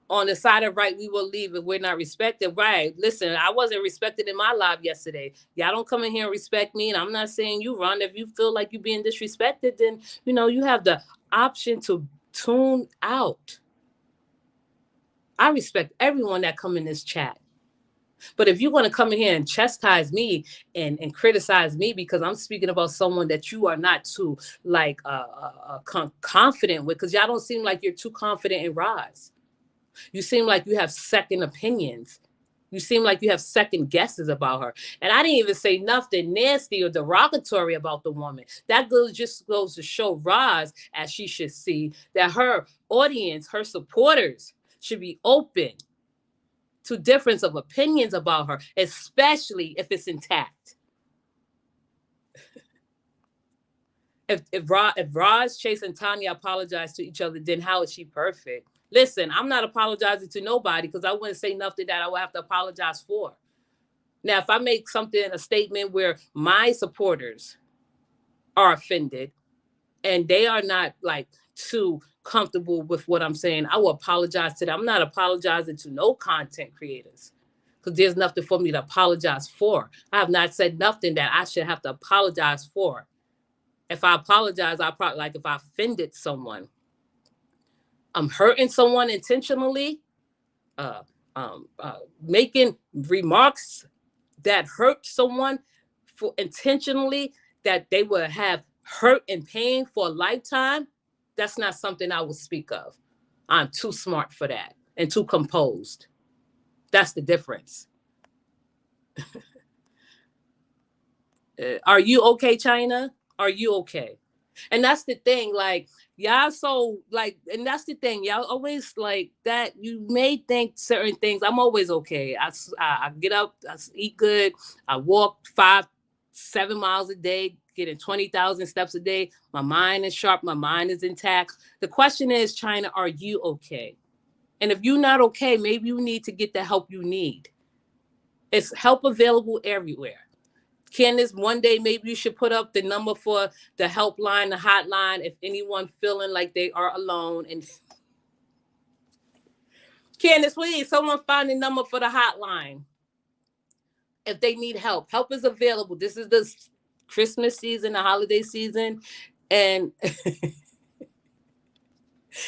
On the side of right, we will leave if we're not respected. Right. Listen, I wasn't respected in my live yesterday. Y'all don't come in here and respect me. And I'm not saying you, Ron. If you feel like you're being disrespected, then, you know, you have the option to tune out. I respect everyone that come in this chat. But if you want to come in here and chastise me and criticize me because I'm speaking about someone that you are not too like confident with, because y'all don't seem like you're too confident in Roz. You seem like you have second opinions. You seem like you have second guesses about her. And I didn't even say nothing nasty or derogatory about the woman. That just goes to show Roz, as she should see, that her audience, her supporters, should be open to difference of opinions about her, especially if it's intact. If Roz, Chase, and Tanya apologize to each other, then how is she perfect? Listen, I'm not apologizing to nobody because I wouldn't say nothing that I would have to apologize for. Now, if I make something, a statement where my supporters are offended and they are not like too comfortable with what I'm saying, I will apologize to them. I'm not apologizing to no content creators because there's nothing for me to apologize for. I have not said nothing that I should have to apologize for. If I apologize, I probably, like if I offended someone, I'm hurting someone intentionally, making remarks that hurt someone for intentionally, that they would have hurt and pain for a lifetime, that's not something I would speak of. I'm too smart for that and too composed. That's the difference. Are you okay, China? Are you okay? And that's the thing, like y'all so like, and that's the thing, y'all always like that. You may think certain things. I'm always okay. I get up, I eat good, I walk 5-7 miles a day, getting 20,000 steps a day. My mind is sharp, my mind is intact. The question is, China, are you okay? And if you're not okay, maybe you need to get the help you need. It's help available everywhere. Candace, one day maybe you should put up the number for the helpline, the hotline, if anyone feeling like they are alone. And Candace, please, someone find the number for the hotline if they need help. Help is available. This is the Christmas season, the holiday season, and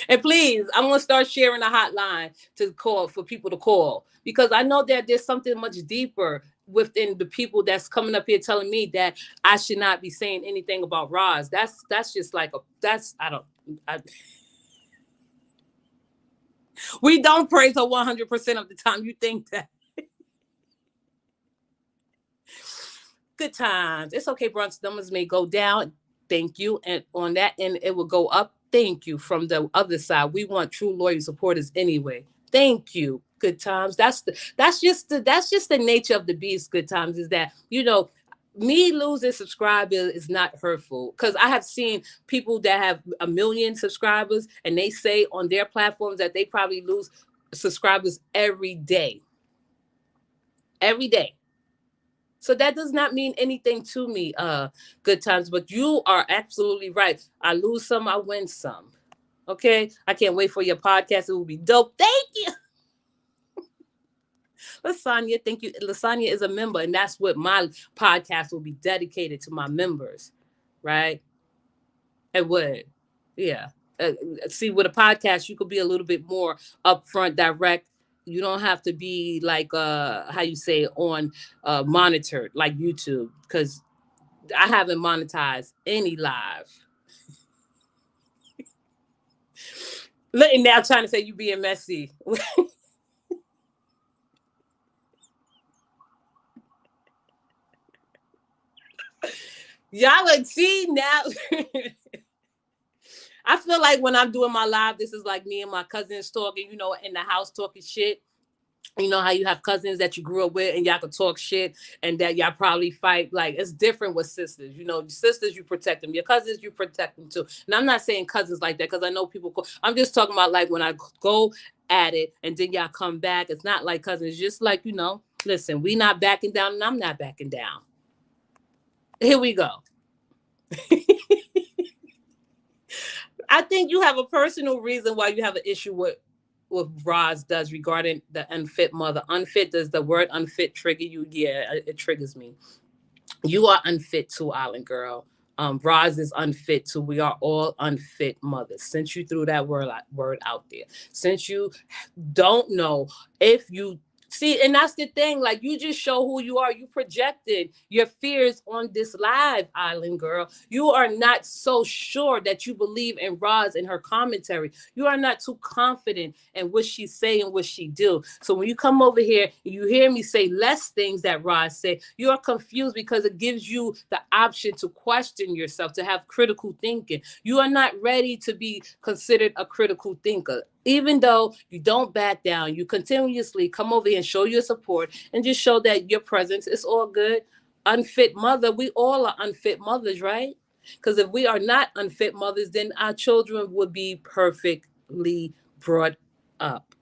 and please, I'm gonna start sharing a hotline to call for people to call, because I know that there's something much deeper within the people that's coming up here telling me that I should not be saying anything about Roz. That's just like we don't praise her 100% of the time. You think that? Good times. It's okay, Bronx numbers may go down. Thank you. And on that end, it will go up. Thank you. From the other side, we want true loyal supporters anyway. Thank you. Good times. That's just the nature of the beast. Good times is that me losing subscribers is not hurtful because I have seen people that have a million subscribers and they say on their platforms that they probably lose subscribers every day. Every day. So that does not mean anything to me, good times. But you are absolutely right. I lose some, I win some. Okay. I can't wait for your podcast. It will be dope. Thank you. Lasagna, thank you. Lasagna is a member, and that's what my podcast will be dedicated to my members, right? It would. Yeah. See, with a podcast, you could be a little bit more upfront, direct. You don't have to be like how you say on monitored like YouTube because I haven't monetized any live. Look, and now trying to say you being messy. Y'all would see now. I feel like when I'm doing my live, this is like me and my cousins talking, in the house talking shit. You know how you have cousins that you grew up with and y'all could talk shit and that y'all probably fight. Like it's different with sisters. Sisters, you protect them. Your cousins, you protect them too. And I'm not saying cousins like that because I know people I'm just talking about like when I go at it and then y'all come back. It's not like cousins, just like, listen, we not backing down and I'm not backing down. Here we go. I think you have a personal reason why you have an issue with what Roz does regarding the unfit mother. Unfit, does the word unfit trigger you? Yeah, it triggers me. You are unfit too, Island Girl. Roz is unfit too. We are all unfit mothers. Since you threw that word out there, since you don't know if you see, and that's the thing. Like you just show who you are. You projected your fears on this live, Island Girl. You are not so sure that you believe in Roz and her commentary. You are not too confident in what she say and what she do. So when you come over here and you hear me say less things that Roz say, you are confused because it gives you the option to question yourself, to have critical thinking. You are not ready to be considered a critical thinker. Even though you don't back down, you continuously come over here and show your support and just show that your presence is all good. Unfit mother, we all are unfit mothers, right? Because if we are not unfit mothers, then our children would be perfectly brought up.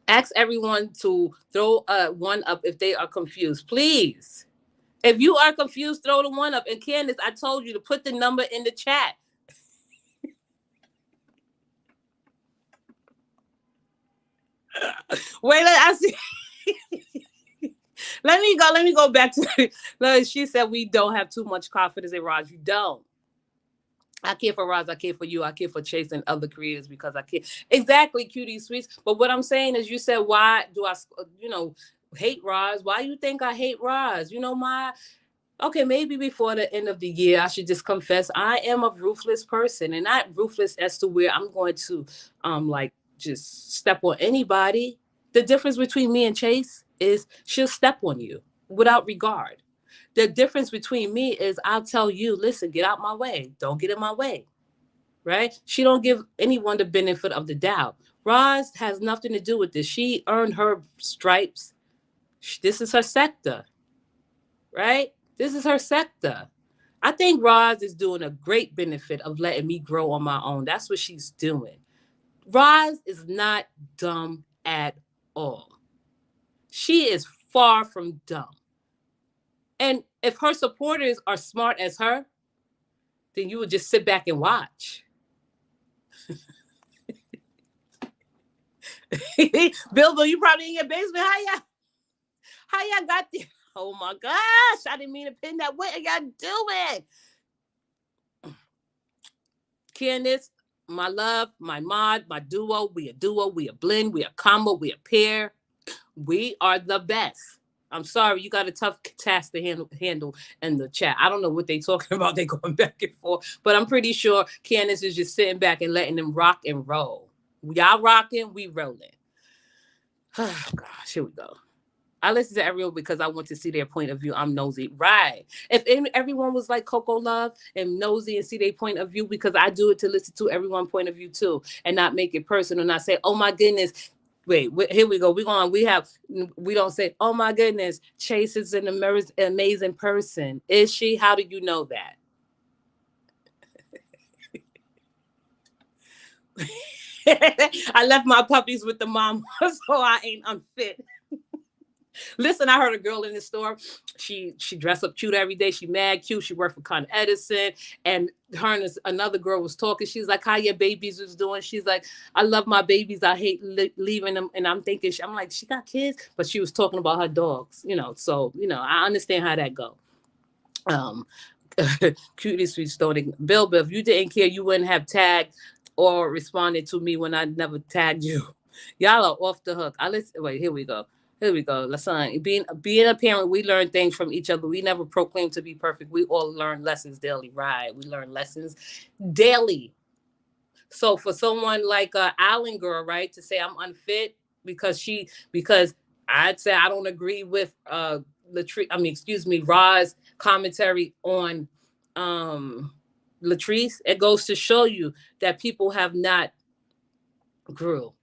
Ask everyone to throw one up if they are confused, please. If you are confused, throw the one up. And Candace, I told you to put the number in the chat. Wait, I see. Let me go back to she said we don't have too much confidence in Roz. You don't. I care for Roz, I care for you, I care for Chase and other creators because I care. Exactly, cutie sweets. But what I'm saying is you said, why do I hate Roz? Why you think I hate Roz? Okay, maybe before the end of the year, I should just confess I am a ruthless person, and not ruthless as to where I'm going to like just step on anybody. The difference between me and Chase is she'll step on you without regard. The difference between me is I'll tell you, listen, get out my way. Don't get in my way. Right? She don't give anyone the benefit of the doubt. Roz has nothing to do with this. She earned her stripes. This is her sector. Right? This is her sector. I think Roz is doing a great benefit of letting me grow on my own. That's what she's doing. Roz is not dumb at all. She is far from dumb. And if her supporters are smart as her, then you would just sit back and watch. Bilbo, you probably in your basement. How y'all got there? Oh my gosh, I didn't mean to pin that. What are y'all doing? Candace, my love, my mod, my duo, we a blend, we a combo, we a pair. We are the best. I'm sorry, you got a tough task to handle in the chat. I don't know what they talking about. They going back and forth, but I'm pretty sure Candace is just sitting back and letting them rock and roll. Y'all rocking, we rolling. Oh gosh, here we go. I listen to everyone because I want to see their point of view. I'm nosy. Right. If everyone was like Coco Love and nosy and see their point of view, because I do it to listen to everyone's point of view too and not make it personal, not say, oh my goodness. Wait, here we go. We don't say, oh my goodness, Chase is an amazing person. Is she? How do you know that? I left my puppies with the mom, so I ain't unfit. Listen, I heard a girl in the store. She dressed up cute every day. She mad cute. She worked for Con Edison, and her and another girl was talking. She's like, "How your babies was doing?" She's like, "I love my babies. I hate leaving them." And I'm thinking, I'm like, she got kids, but she was talking about her dogs. So I understand how that go. Um, Cutie sweet story. Bill, if you didn't care, you wouldn't have tagged or responded to me when I never tagged you. Y'all are off the hook. Wait, here we go. Here we go. Listen, being a parent, we learn things from each other. We never proclaim to be perfect. We all learn lessons daily, right? We learn lessons daily. So for someone like Allen girl, right, to say I'm unfit because I'd say I don't agree with Roz's commentary on Latrice, it goes to show you that people have not grew.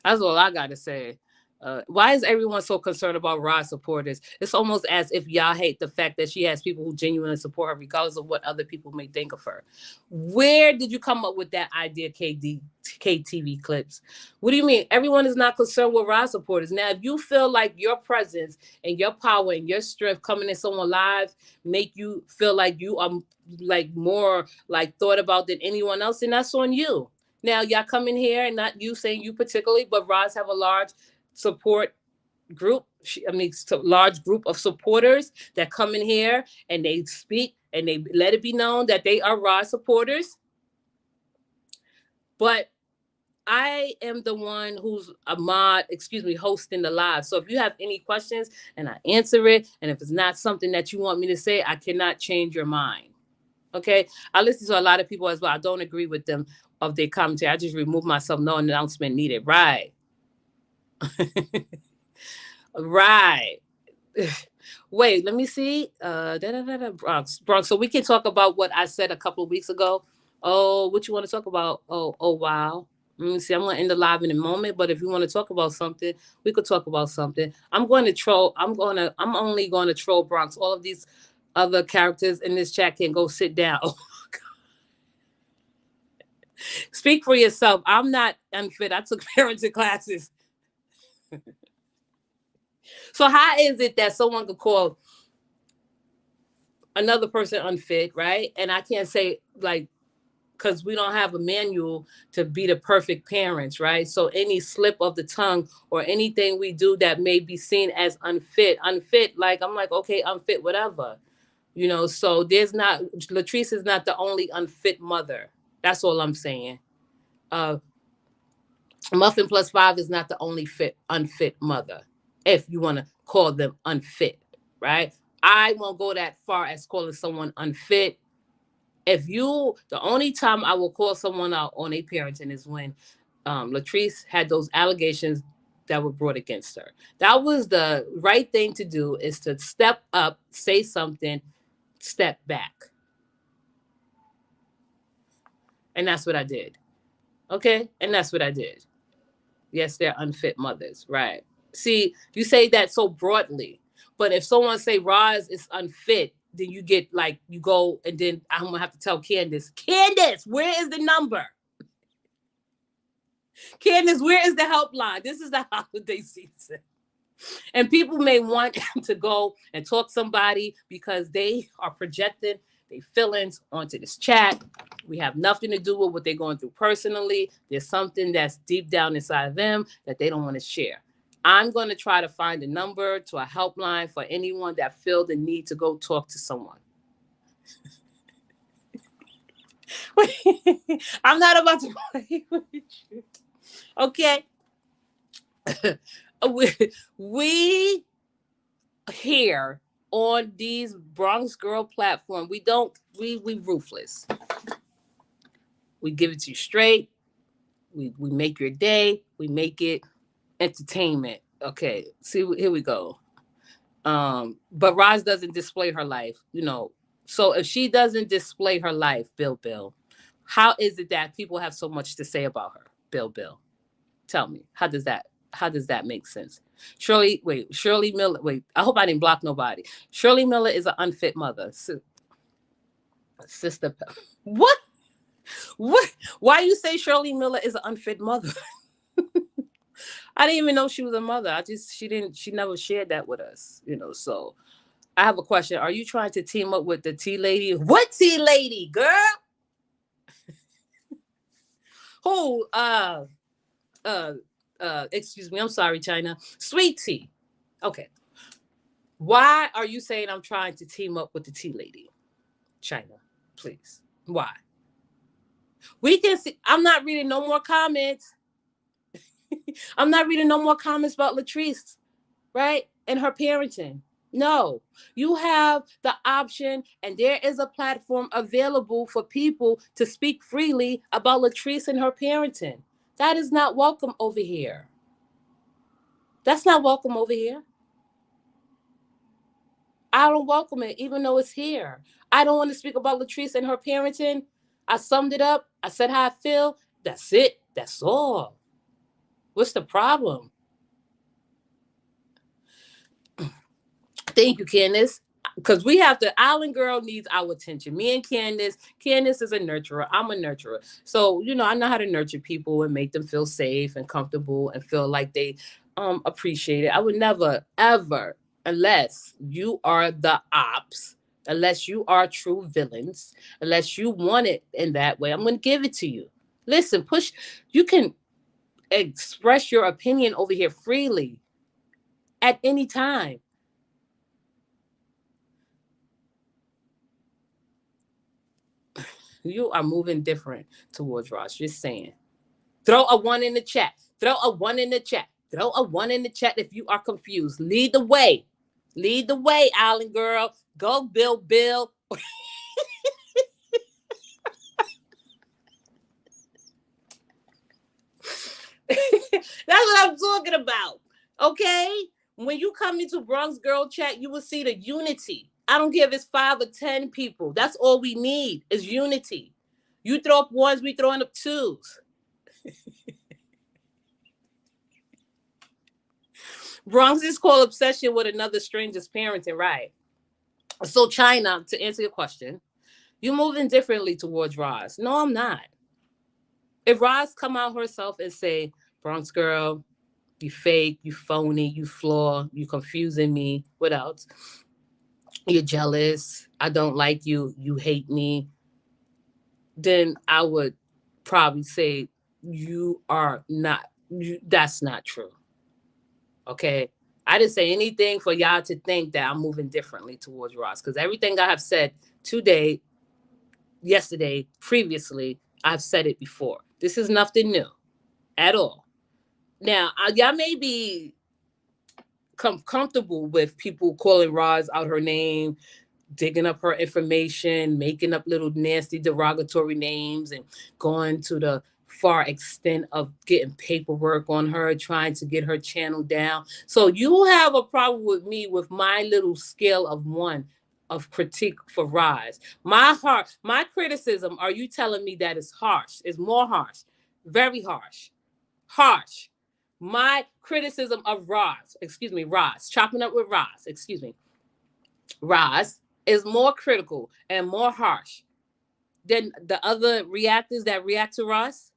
That's all I got to say. Why is everyone so concerned about Rod's supporters? It's almost as if y'all hate the fact that she has people who genuinely support her, regardless of what other people may think of her. Where did you come up with that idea, KTV clips? What do you mean? Everyone is not concerned with Rod supporters. Now, if you feel like your presence and your power and your strength coming in someone's lives make you feel like you are like more like thought about than anyone else, then that's on you. Now, y'all come in here, and not you saying you particularly, but Roz have a large support group. Large group of supporters that come in here and they speak and they let it be known that they are Roz supporters. But I am the one who's hosting the live. So if you have any questions and I answer it, and if it's not something that you want me to say, I cannot change your mind. Okay, I listen to a lot of people as well. I don't agree with them of their commentary. I just remove myself. No announcement needed. Right. Right. Wait, let me see. Bronx. So we can talk about what I said a couple of weeks ago. Oh, what you want to talk about? Oh, wow. Let me see. I'm gonna end the live in a moment, but if you want to talk about something, we could talk about something. I'm going to troll. I'm only going to troll Bronx. All of these other characters in this chat can go sit down. Speak for yourself. I'm not unfit. I took parenting classes. So how is it that someone could call another person unfit, right? And I can't say like because we don't have a manual to be the perfect parents, right? So any slip of the tongue or anything we do that may be seen as unfit, like I'm like, okay, unfit, whatever. So Latrice is not the only unfit mother. That's all I'm saying. Uh Muffin plus 5 is not the only unfit mother, if you want to call them unfit, right? I won't go that far as calling someone unfit. The only time I will call someone out on a parenting is when Latrice had those allegations that were brought against her. That was the right thing to do, is to step up, say something, step back. And that's what I did. Okay? And that's what I did. Yes, they're unfit mothers, right? See, you say that so broadly, but if someone say Roz is unfit, then you go, and then I'm gonna have to tell Candace, where is the number? Candace, where is the helpline? This is the holiday season. And people may want to go and talk somebody because they are projecting their feelings onto this chat. We have nothing to do with what they're going through personally. There's something that's deep down inside of them that they don't want to share. I'm going to try to find a number to a helpline for anyone that feel the need to go talk to someone. I'm not about to play with you. Okay. we here on these Bronx Girl platform, we ruthless. We give it to you straight. We make your day. We make it entertainment. Okay, see, here we go. But Roz doesn't display her life, you know. So if she doesn't display her life, Bill, how is it that people have so much to say about her, Bill? Tell me, how does that make sense? Shirley Miller. Wait, I hope I didn't block nobody. Shirley Miller is an unfit mother. Sister, what? What? Why you say Shirley Miller is an unfit mother? I didn't even know she was a mother. She never shared that with us, you know. So I have a question. Are you trying to team up with the tea lady? What tea lady, girl? Who? Uh, excuse me. I'm sorry, China. Sweet tea. Okay. Why are you saying I'm trying to team up with the tea lady, China? Please. Why? We can see. I'm not reading no more comments. I'm not reading no more comments about Latrice, right? And her parenting. No, you have the option, and there is a platform available for people to speak freely about Latrice and her parenting. That is not welcome over here. That's not welcome over here. I don't welcome it, even though it's here. I don't want to speak about Latrice and her parenting. I summed it up. I said how I feel. That's it. That's all. What's the problem? Thank you, Candace. Because we have to, Island Girl needs our attention. Me and Candace is a nurturer. I'm a nurturer. So, you know, I know how to nurture people and make them feel safe and comfortable and feel like they appreciate it. I would never, ever, unless you are the ops, unless you are true villains, unless you want it in that way, I'm going to give it to you. Listen, you can express your opinion over here freely at any time. You are moving different towards Ross. Just saying. Throw a one in the chat. Throw a one in the chat. Throw a one in the chat if you are confused. Lead the way. Lead the way, Island Girl. Go, Bill. That's what I'm talking about. Okay? When you come into Bronx Girl Chat, you will see the unity. I don't care if it's 5 or 10 people. That's all we need is unity. You throw up ones, we throwing up twos. Bronx is called obsession with another stranger's parenting, right? So, China, to answer your question, you're moving differently towards Roz. No, I'm not. If Roz come out herself and say, Bronx girl, you fake, you phony, you flaw, you confusing me, what else? You're jealous, I don't like you, you hate me, then I would probably say you are not, that's not true. Okay. I didn't say anything for y'all to think that I'm moving differently towards Ross because everything I have said today, yesterday, previously, I've said it before. This is nothing new at all. Now, y'all may be comfortable with people calling Roz out her name, digging up her information, making up little nasty derogatory names, and going to the far extent of getting paperwork on her, trying to get her channel down. So you have a problem with me with my little scale of one of critique for Rise. My criticism, are you telling me that it's harsh? It's more harsh, very harsh, harsh. My criticism of Roz, chopping up with Roz, Roz is more critical and more harsh than the other reactors that react to Ross.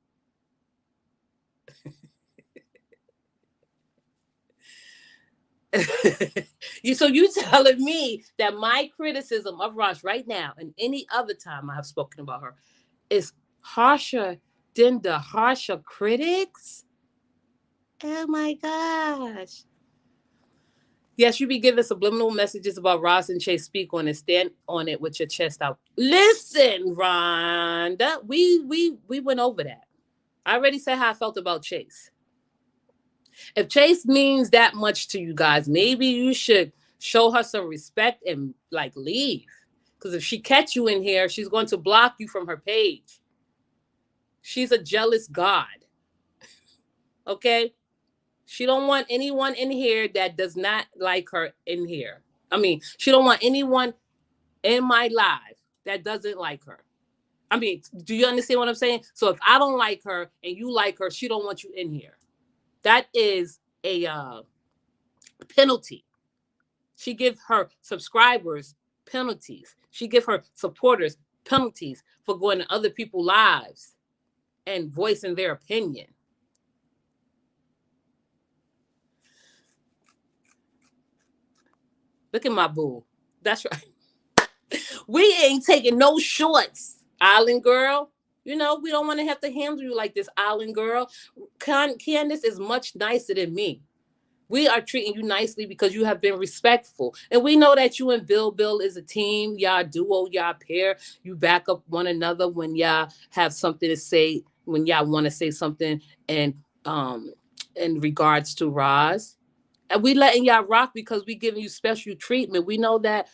So you telling me that my criticism of Ross right now and any other time I have spoken about her is harsher than the harsher critics? Oh my gosh. Yes, you be giving subliminal messages about Ross and Chase. Speak on it. Stand on it with your chest out. Listen, Rhonda, we went over that. I already said how I felt about Chase. If Chase means that much to you guys, maybe you should show her some respect and like leave. Because if she catch you in here, she's going to block you from her page. She's a jealous god. Okay? She don't want anyone in here that does not like her in here. I mean, she don't want anyone in my life that doesn't like her. I mean, do you understand what I'm saying? So if I don't like her and you like her, she don't want you in here. That is a penalty. She give her subscribers penalties. She give her supporters penalties for going to other people's lives and voicing their opinion. Look at my boo. That's right. We ain't taking no shorts, Island Girl. You know, we don't want to have to handle you like this, Island Girl. Candace is much nicer than me. We are treating you nicely because you have been respectful. And we know that you and Bill is a team. Y'all duo, y'all pair. You back up one another when y'all have something to say, when y'all want to say something and in regards to Roz. And we letting y'all rock because we giving you special treatment. We know that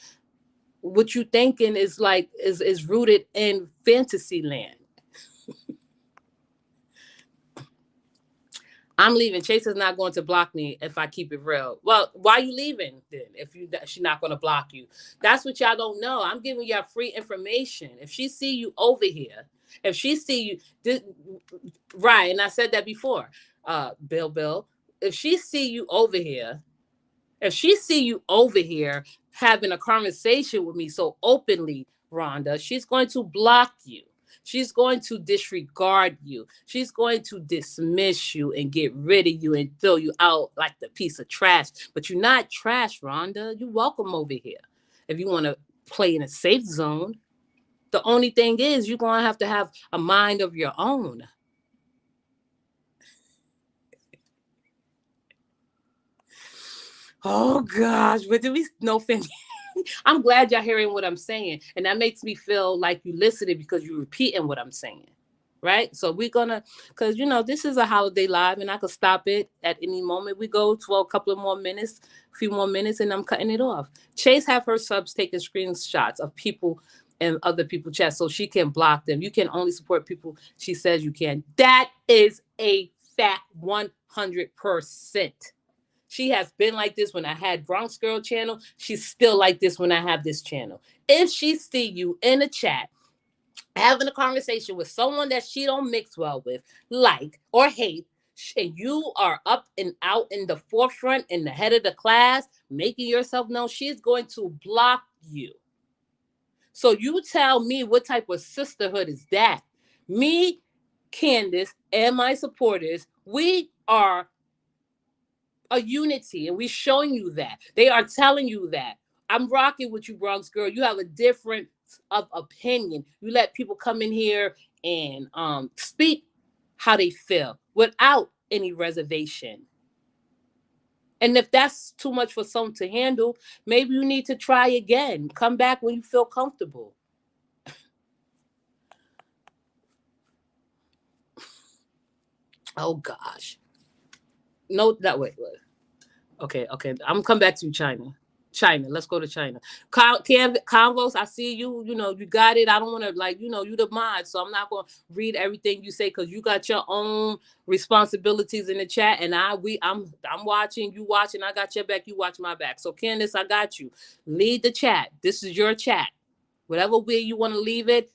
what you thinking is like is rooted in fantasy land. I'm leaving. Chase is not going to block me if I keep it real. Well, why are you leaving then? If she's not going to block you, that's what y'all don't know. I'm giving y'all free information. If she see you over here, if she see you, right? And I said that before, Bill. If she see you over here, if she see you over here having a conversation with me so openly, Rhonda, she's going to block you. She's going to disregard you. She's going to dismiss you and get rid of you and throw you out like the piece of trash. But you're not trash, Rhonda. You're welcome over here. If you want to play in a safe zone, the only thing is you're going to have a mind of your own. Oh gosh, but did we no offense? I'm glad y'all hearing what I'm saying, and that makes me feel like you listening because you're repeating what I'm saying, right? So we're gonna, because this is a holiday live, and I could stop it at any moment. We go for a couple of more minutes, a few more minutes, and I'm cutting it off. Chase have her subs taking screenshots of people and other people chats so she can block them. You can only support people she says you can. That is a fact, 100%. She has been like this when I had Bronx Girl channel. She's still like this when I have this channel. If she see you in a chat having a conversation with someone that she don't mix well with, like or hate, and you are up and out in the forefront in the head of the class, making yourself known, she's going to block you. So you tell me what type of sisterhood is that? Me, Candace, and my supporters, we are a unity, and we're showing you that. They are telling you that. I'm rocking with you, Bronx Girl. You have a difference of opinion. You let people come in here and speak how they feel without any reservation. And if that's too much for someone to handle, maybe you need to try again. Come back when you feel comfortable. Oh gosh. No, that way. Okay. I'm gonna come back to you, China. China. Let's go to China. Convos, I see you. You got it. I don't want to you the mod, so I'm not gonna read everything you say because you got your own responsibilities in the chat, and I'm watching, you watching. I got your back, you watch my back. So Candace, I got you. Lead the chat. This is your chat. Whatever way you want to leave it,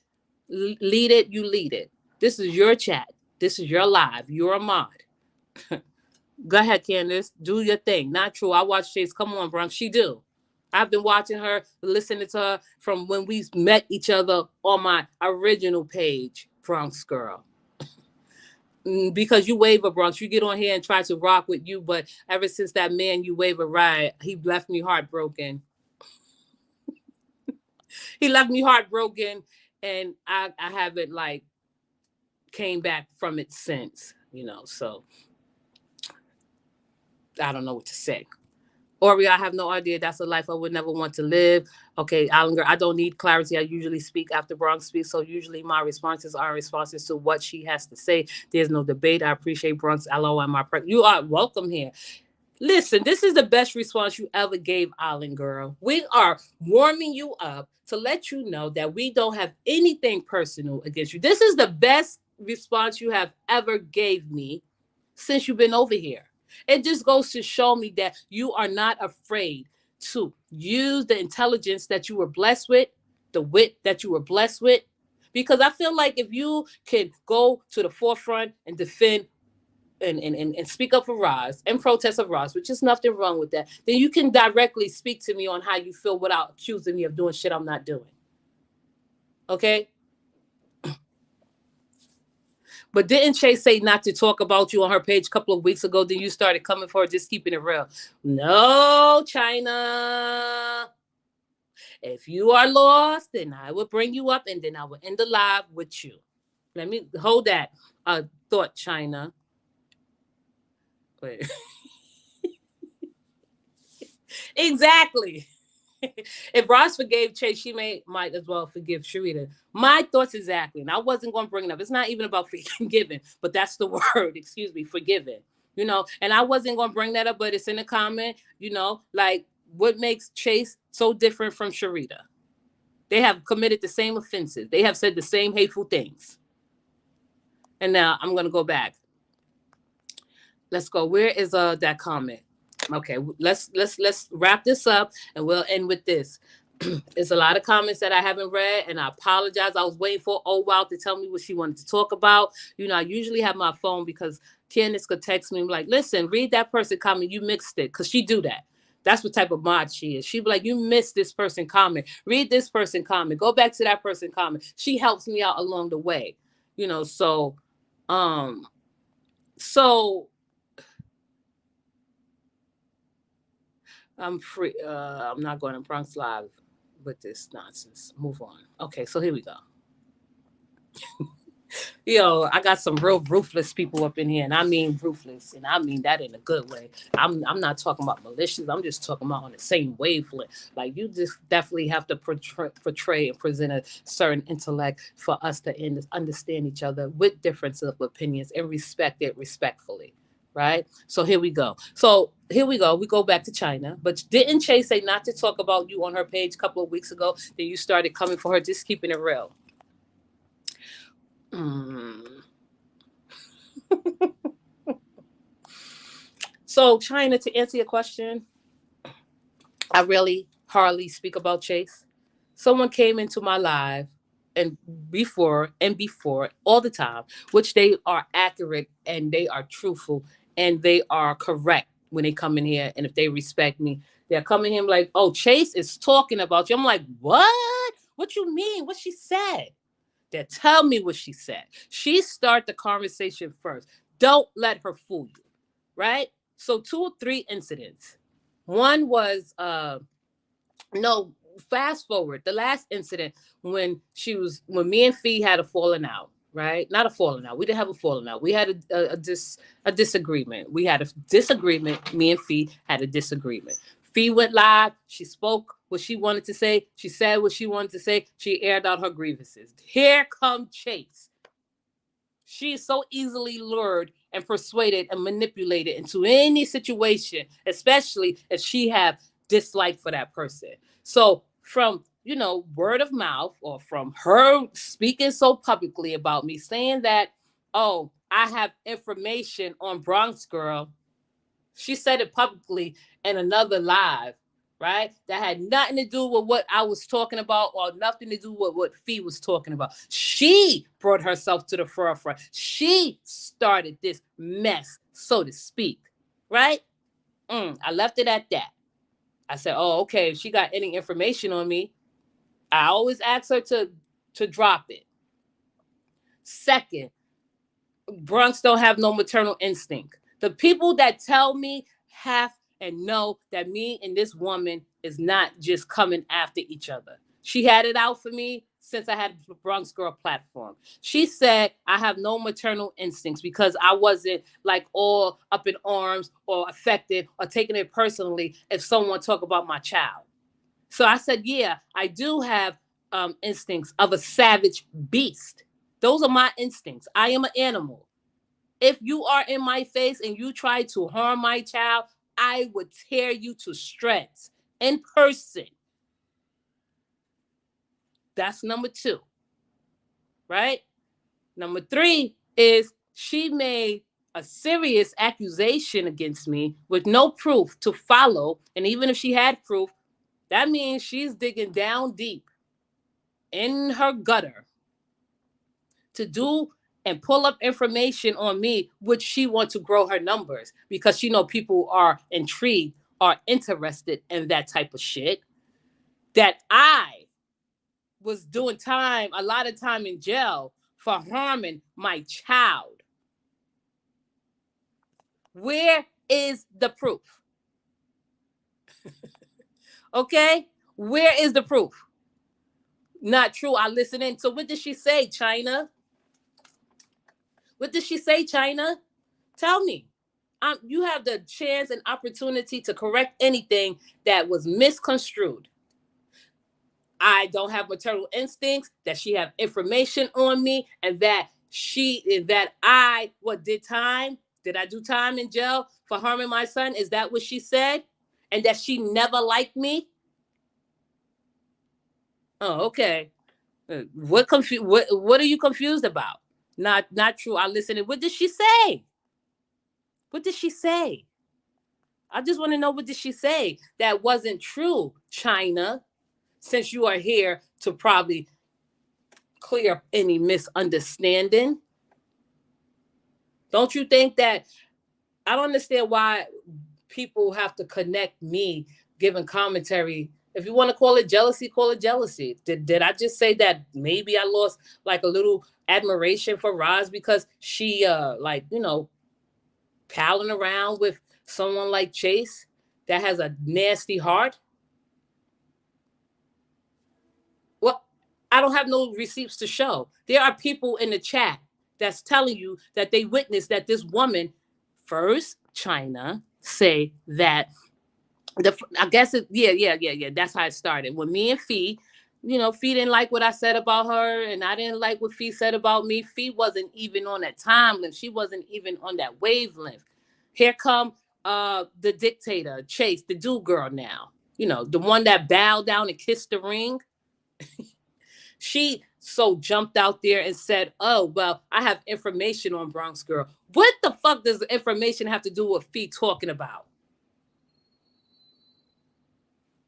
lead it. You lead it. This is your chat. This is your live. You're a mod. Go ahead, Candace. Do your thing. Not true. I watch Chase. Come on, Bronx. She do. I've been watching her, listening to her from when we met each other on my original page, Bronx Girl. Because you waver, Bronx. You get on here and try to rock with you, but ever since that man you waver right, he left me heartbroken. He left me heartbroken, and I haven't came back from it since. So I don't know what to say. Ori, I have no idea. That's a life I would never want to live. Okay, Allinger, I don't need clarity. I usually speak after Bronx speaks, so usually my responses are responses to what she has to say. There's no debate. I appreciate Bronx. You are welcome here. Listen, this is the best response you ever gave, Island Girl. We are warming you up to let you know that we don't have anything personal against you. This is the best response you have ever gave me since you've been over here. It just goes to show me that you are not afraid to use the intelligence that you were blessed with, the wit that you were blessed with. Because I feel like if you can go to the forefront and defend and speak up for Roz and protest of Roz, which is nothing wrong with that, then you can directly speak to me on how you feel without accusing me of doing shit I'm not doing. Okay? But didn't Chase say not to talk about you on her page a couple of weeks ago? Then you started coming for her, just keeping it real. No, China. If you are lost, then I will bring you up and then I will end the live with you. Let me hold that thought, China. Wait. Exactly. If Ross forgave Chase, she might as well forgive Sharita. My thoughts exactly. And I wasn't going to bring it up. It's not even about forgiving, but that's the word, excuse me, forgiving. You know, and I wasn't going to bring that up, but it's in the comment, you know, like what makes Chase so different from Sharita? They have committed the same offenses. They have said the same hateful things. And now I'm going to go back. Let's go. Where is that comment? Okay, let's wrap this up and we'll end with this. There's a lot of comments that I haven't read, and I apologize. I was waiting for Wow to tell me what she wanted to talk about. You know, I usually have my phone because Candace could text me like, "Listen, read that person comment. You mixed it," because she do that. That's what type of mod she is. She'd be like, "You missed this person comment. Read this person comment. Go back to that person comment." She helps me out along the way. You know, um, so I'm free. I'm not going to Bronx Live with this nonsense. Move on. Okay, so here we go. Yo, I got some real ruthless people up in here, and I mean ruthless, and I mean that in a good way. I'm not talking about malicious. I'm just talking about on the same wavelength. Like you just definitely have to portray and present a certain intellect for us to understand each other with differences of opinions and respect it respectfully. Right. So here we go. We go back to China. But didn't Chase say not to talk about you on her page a couple of weeks ago? Then you started coming for her, just keeping it real. So, China, to answer your question, I really hardly speak about Chase. Someone came into my live and before all the time, which they are accurate and they are truthful and they are correct when they come in here. And if they respect me, they're coming in like, "Oh, Chase is talking about you." I'm like, "What? What you mean? What she said?" Then tell me what she said. She start the conversation first. Don't let her fool you, right? So 2 or 3 incidents. One was no, fast forward. The last incident when me and Fee had a falling out, right? Not a falling out. We didn't have a falling out. We had a disagreement. We had a disagreement. Me and Fee had a disagreement. Fee went live. She spoke what she wanted to say. She said what she wanted to say. She aired out her grievances. Here come Chase. She is so easily lured and persuaded and manipulated into any situation, especially if she have dislike for that person. So from word of mouth or from her speaking so publicly about me, saying that, "Oh, I have information on Bronx Girl." She said it publicly in another live, right? That had nothing to do with what I was talking about or nothing to do with what Fee was talking about. She brought herself to the forefront. She started this mess, so to speak, right? I left it at that. I said, "Oh, okay, if she got any information on me," I always ask her to drop it. Second, Bronx don't have no maternal instinct. The people that tell me have and know that me and this woman is not just coming after each other. She had it out for me since I had the Bronx Girl platform. She said I have no maternal instincts because I wasn't like all up in arms or affected or taking it personally if someone talk about my child. So I said, yeah, I do have instincts of a savage beast. Those are my instincts. I am an animal. If you are in my face and you try to harm my child, I would tear you to shreds in person. That's number 2, right? Number 3 is she made a serious accusation against me with no proof to follow, and even if she had proof, that means she's digging down deep in her gutter to do and pull up information on me, which she wants to grow her numbers because she know people are intrigued, are interested in that type of shit. That I was doing time, a lot of time in jail for harming my child. Where is the proof? Okay? Where is the proof? Not true. I listen in. So what did she say, China? What did she say, China? Tell me. You have the chance and opportunity to correct anything that was misconstrued. I don't have maternal instincts, that she have information on me, and that I did time? Did I do time in jail for harming my son? Is that what she said? And that she never liked me? Oh, okay. What are you confused about? Not true. I listened. What did she say? What did she say? I just want to know, what did she say that wasn't true, China? Since you are here to probably clear up any misunderstanding. Don't you think that I don't understand why people have to connect me giving commentary? If you want to call it jealousy, call it jealousy. Did I just say that maybe I lost like a little admiration for Roz because she like, palling around with someone like Chase that has a nasty heart? Well, I don't have no receipts to show. There are people in the chat that's telling you that they witnessed that this woman, first China, say that I guess yeah. That's how it started. When me and Fee, Fee didn't like what I said about her, and I didn't like what Fee said about me. Fee wasn't even on that time length. She wasn't even on that wavelength. Here come the dictator, Chase, the do girl now. The one that bowed down and kissed the ring. She so jumped out there and said, "Oh, well, I have information on Bronx Girl." What the fuck does the information have to do with Fee talking about?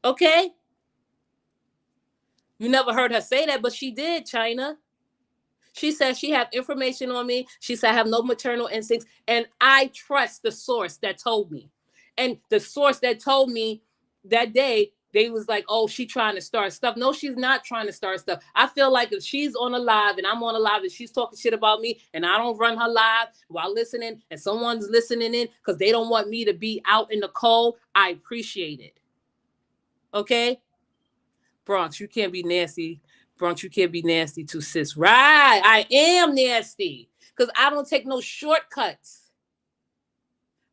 Okay? You never heard her say that, but she did, China. She said she have information on me. She said I have no maternal instincts, and I trust the source that told me. And the source that told me that day, they was like, "Oh, she trying to start stuff." No, she's not trying to start stuff. I feel like if she's on a live and I'm on a live and she's talking shit about me and I don't run her live while listening and someone's listening in because they don't want me to be out in the cold, I appreciate it. Okay? Bronx, you can't be nasty. Bronx, you can't be nasty too, sis. Right. I am nasty because I don't take no shortcuts.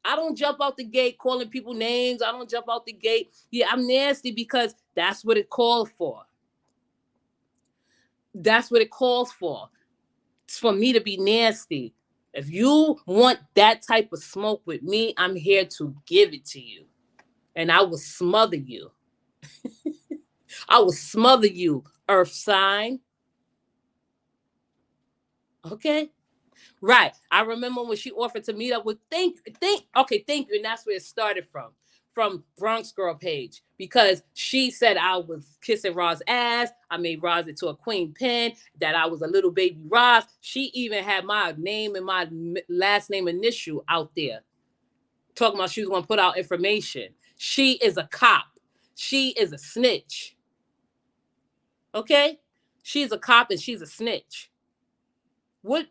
I don't jump out the gate calling people names. I don't jump out the gate. Yeah, I'm nasty because that's what it calls for. That's what it calls for. It's for me to be nasty. If you want that type of smoke with me, I'm here to give it to you. And I will smother you. I will smother you, earth sign. Okay? Right. I remember when she offered to meet up with thank you. And that's where it started from Bronx Girl page, because she said I was kissing Roz's ass. I made Roz into a queen pin, that I was a little baby Roz. She even had my name and my last name initial out there, talking about she was going to put out information. She is a cop. She is a snitch. Okay? She's a cop and she's a snitch. What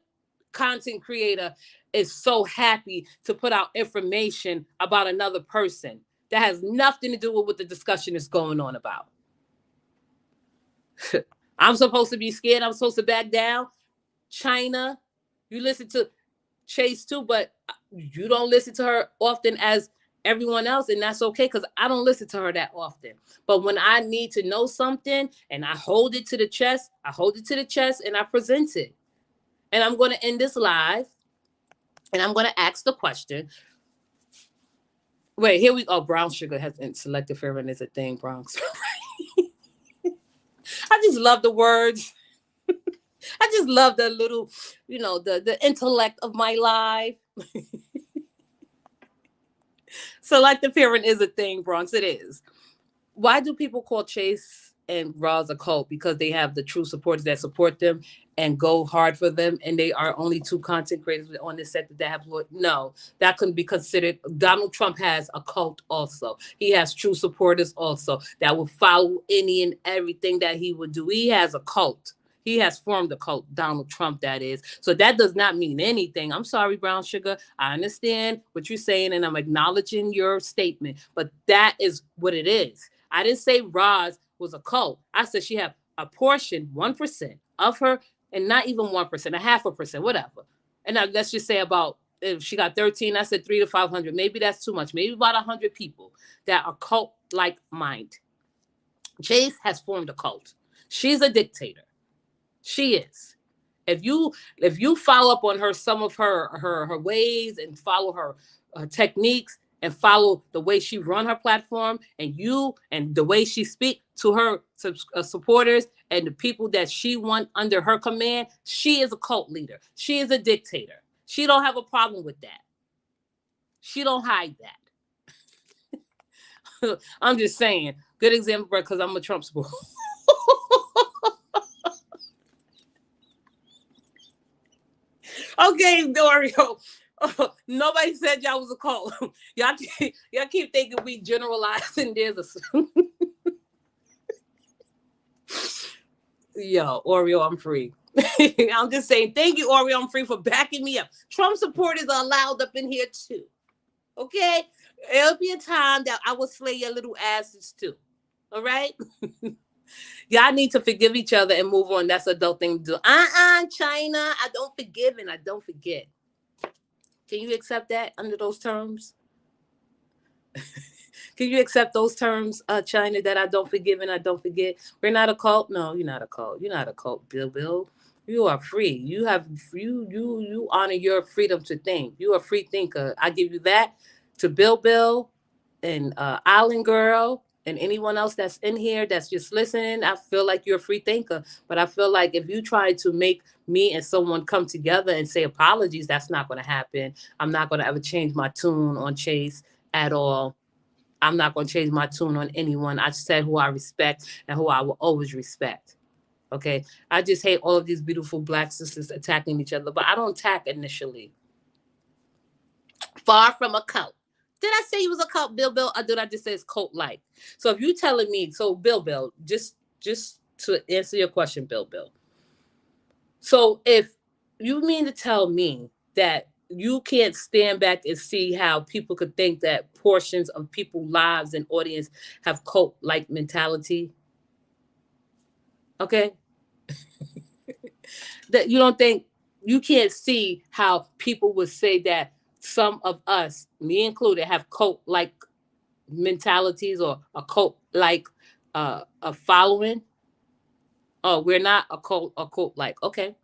content creator is so happy to put out information about another person that has nothing to do with what the discussion is going on about? I'm supposed to be scared. I'm supposed to back down. China, you listen to Chase too, but you don't listen to her often as everyone else, and that's okay because I don't listen to her that often. But when I need to know something and I hold it to the chest, and I present it. And I'm going to end this live and I'm going to ask the question. Wait, here we go. Brown sugar has selective hearing is a thing, Bronx. I just love the words. I just love the little, the intellect of my life. Selective hearing is a thing, Bronx. It is. Why do people call Chase and Roz a cult? Because they have the true supporters that support them and go hard for them, and they are only two content creators on this sector that have. No, that couldn't be considered. Donald Trump has a cult also. He has true supporters also that will follow any and everything that he would do. He has a cult. He has formed a cult, Donald Trump, that is. So that does not mean anything. I'm sorry, Brown Sugar. I understand what you're saying, and I'm acknowledging your statement, but that is what it is. I didn't say Roz was a cult. I said she had a portion, 1% of her, and not even 1%, a half a percent, whatever. And now let's just say about if she got 13, I said 300 to 500. Maybe that's too much. Maybe about 100 people that are cult like mind. Chase has formed a cult. She's a dictator. She is. If you follow up on her, some of her ways, and follow her techniques, and follow the way she run her platform, and the way she speak to her supporters and the people that she want under her command, she is a cult leader. She is a dictator. She don't have a problem with that. She don't hide that. I'm just saying. Good example, because I'm a Trump supporter. Okay, Dario. Nobody said y'all was a cult. y'all keep thinking we generalizing. There's a yo, Oreo, I'm free. I'm just saying, thank you, Oreo, I'm free, for backing me up. Trump supporters are allowed up in here too. Okay? It'll be a time that I will slay your little asses too. All right? Y'all need to forgive each other and move on. That's adult thing to do. China. I don't forgive and I don't forget. Can you accept that under those terms? Can you accept those terms, China, that I don't forgive and I don't forget? We're not a cult. No, you're not a cult. You're not a cult, Bill. You are free. You honor your freedom to think. You are a free thinker. I give you that. To Bill, and Island Girl, and anyone else that's in here that's just listening. I feel like you're a free thinker, but I feel like if you try to make me and someone come together and say apologies, that's not going to happen. I'm not going to ever change my tune on Chase at all. I'm not going to change my tune on anyone. I said who I respect and who I will always respect. Okay. I just hate all of these beautiful Black sisters attacking each other, but I don't attack initially. Far from a cult. Did I say he was a cult, Bill? Or did I just say it's cult like? So if you telling me, so Bill, just to answer your question, Bill. So if you mean to tell me that you can't stand back and see how people could think that portions of people's lives and audience have cult like mentality, okay? That you don't think, you can't see how people would say that some of us, me included, have cult like mentalities or a cult like a following. Oh, we're not a cult like, okay.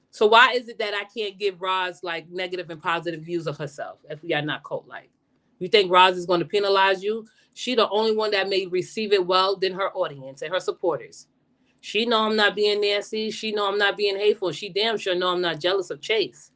So why is it that I can't give Roz like negative and positive views of herself if we are not cult like? You think Roz is going to penalize you? She the only one that may receive it well than her audience and her supporters. She know I'm not being nasty. She know I'm not being hateful. She damn sure know I'm not jealous of Chase.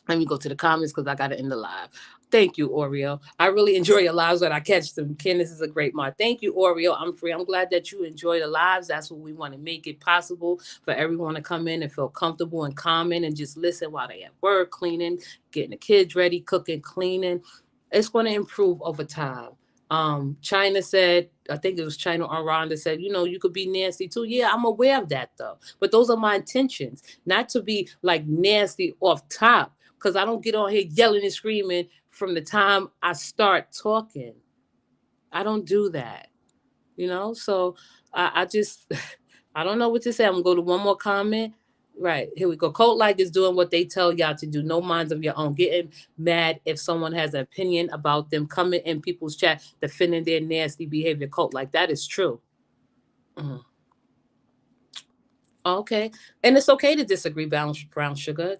Let me go to the comments because I got to end the live. Thank you, Oreo. I really enjoy your lives when I catch them. Candace is a great mod. Thank you, Oreo. I'm free. I'm glad that you enjoy the lives. That's what we want to make it possible for everyone to come in and feel comfortable and calm and just listen while they at work, cleaning, getting the kids ready, cooking, cleaning. It's going to improve over time. China said, I think it was China or Rhonda said, you could be nasty too. Yeah, I'm aware of that though. But those are my intentions, not to be like nasty off top, because I don't get on here yelling and screaming from the time I start talking. I don't do that, So I just, I don't know what to say. I'm going to go to one more comment. Right, here we go. Cult like is doing what they tell y'all to do. No minds of your own. Getting mad if someone has an opinion about them. Coming in people's chat defending their nasty behavior. Cult like, that is true. Mhm. Okay. And it's okay to disagree, Brown Sugar.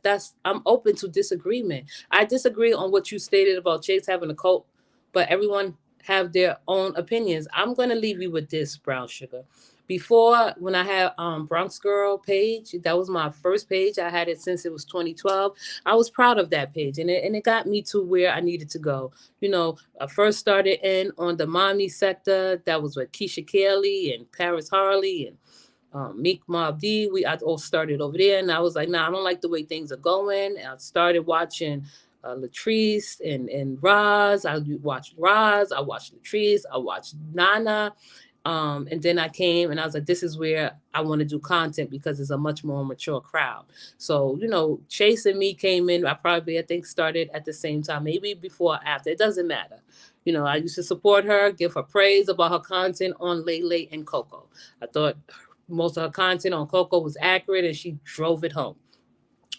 I'm open to disagreement. I disagree on what you stated about Chase having a cult, but everyone have their own opinions. I'm going to leave you with this, Brown Sugar. Before, when I had Bronx Girl page, that was my first page. I had it since it was 2012. I was proud of that page, and it got me to where I needed to go. I first started in on the mommy sector. That was with Keisha Kelly and Paris Harley and Meek Mob D. I all started over there, and I was like, nah, I don't like the way things are going. And I started watching Latrice and Roz. I watched Roz. I watched Latrice. I watched Nana. And then I came and I was like, this is where I want to do content because it's a much more mature crowd. So, Chase and me came in. I think, started at the same time, maybe before or after. It doesn't matter. I used to support her, give her praise about her content on Lele and Coco. I thought most of her content on Coco was accurate and she drove it home.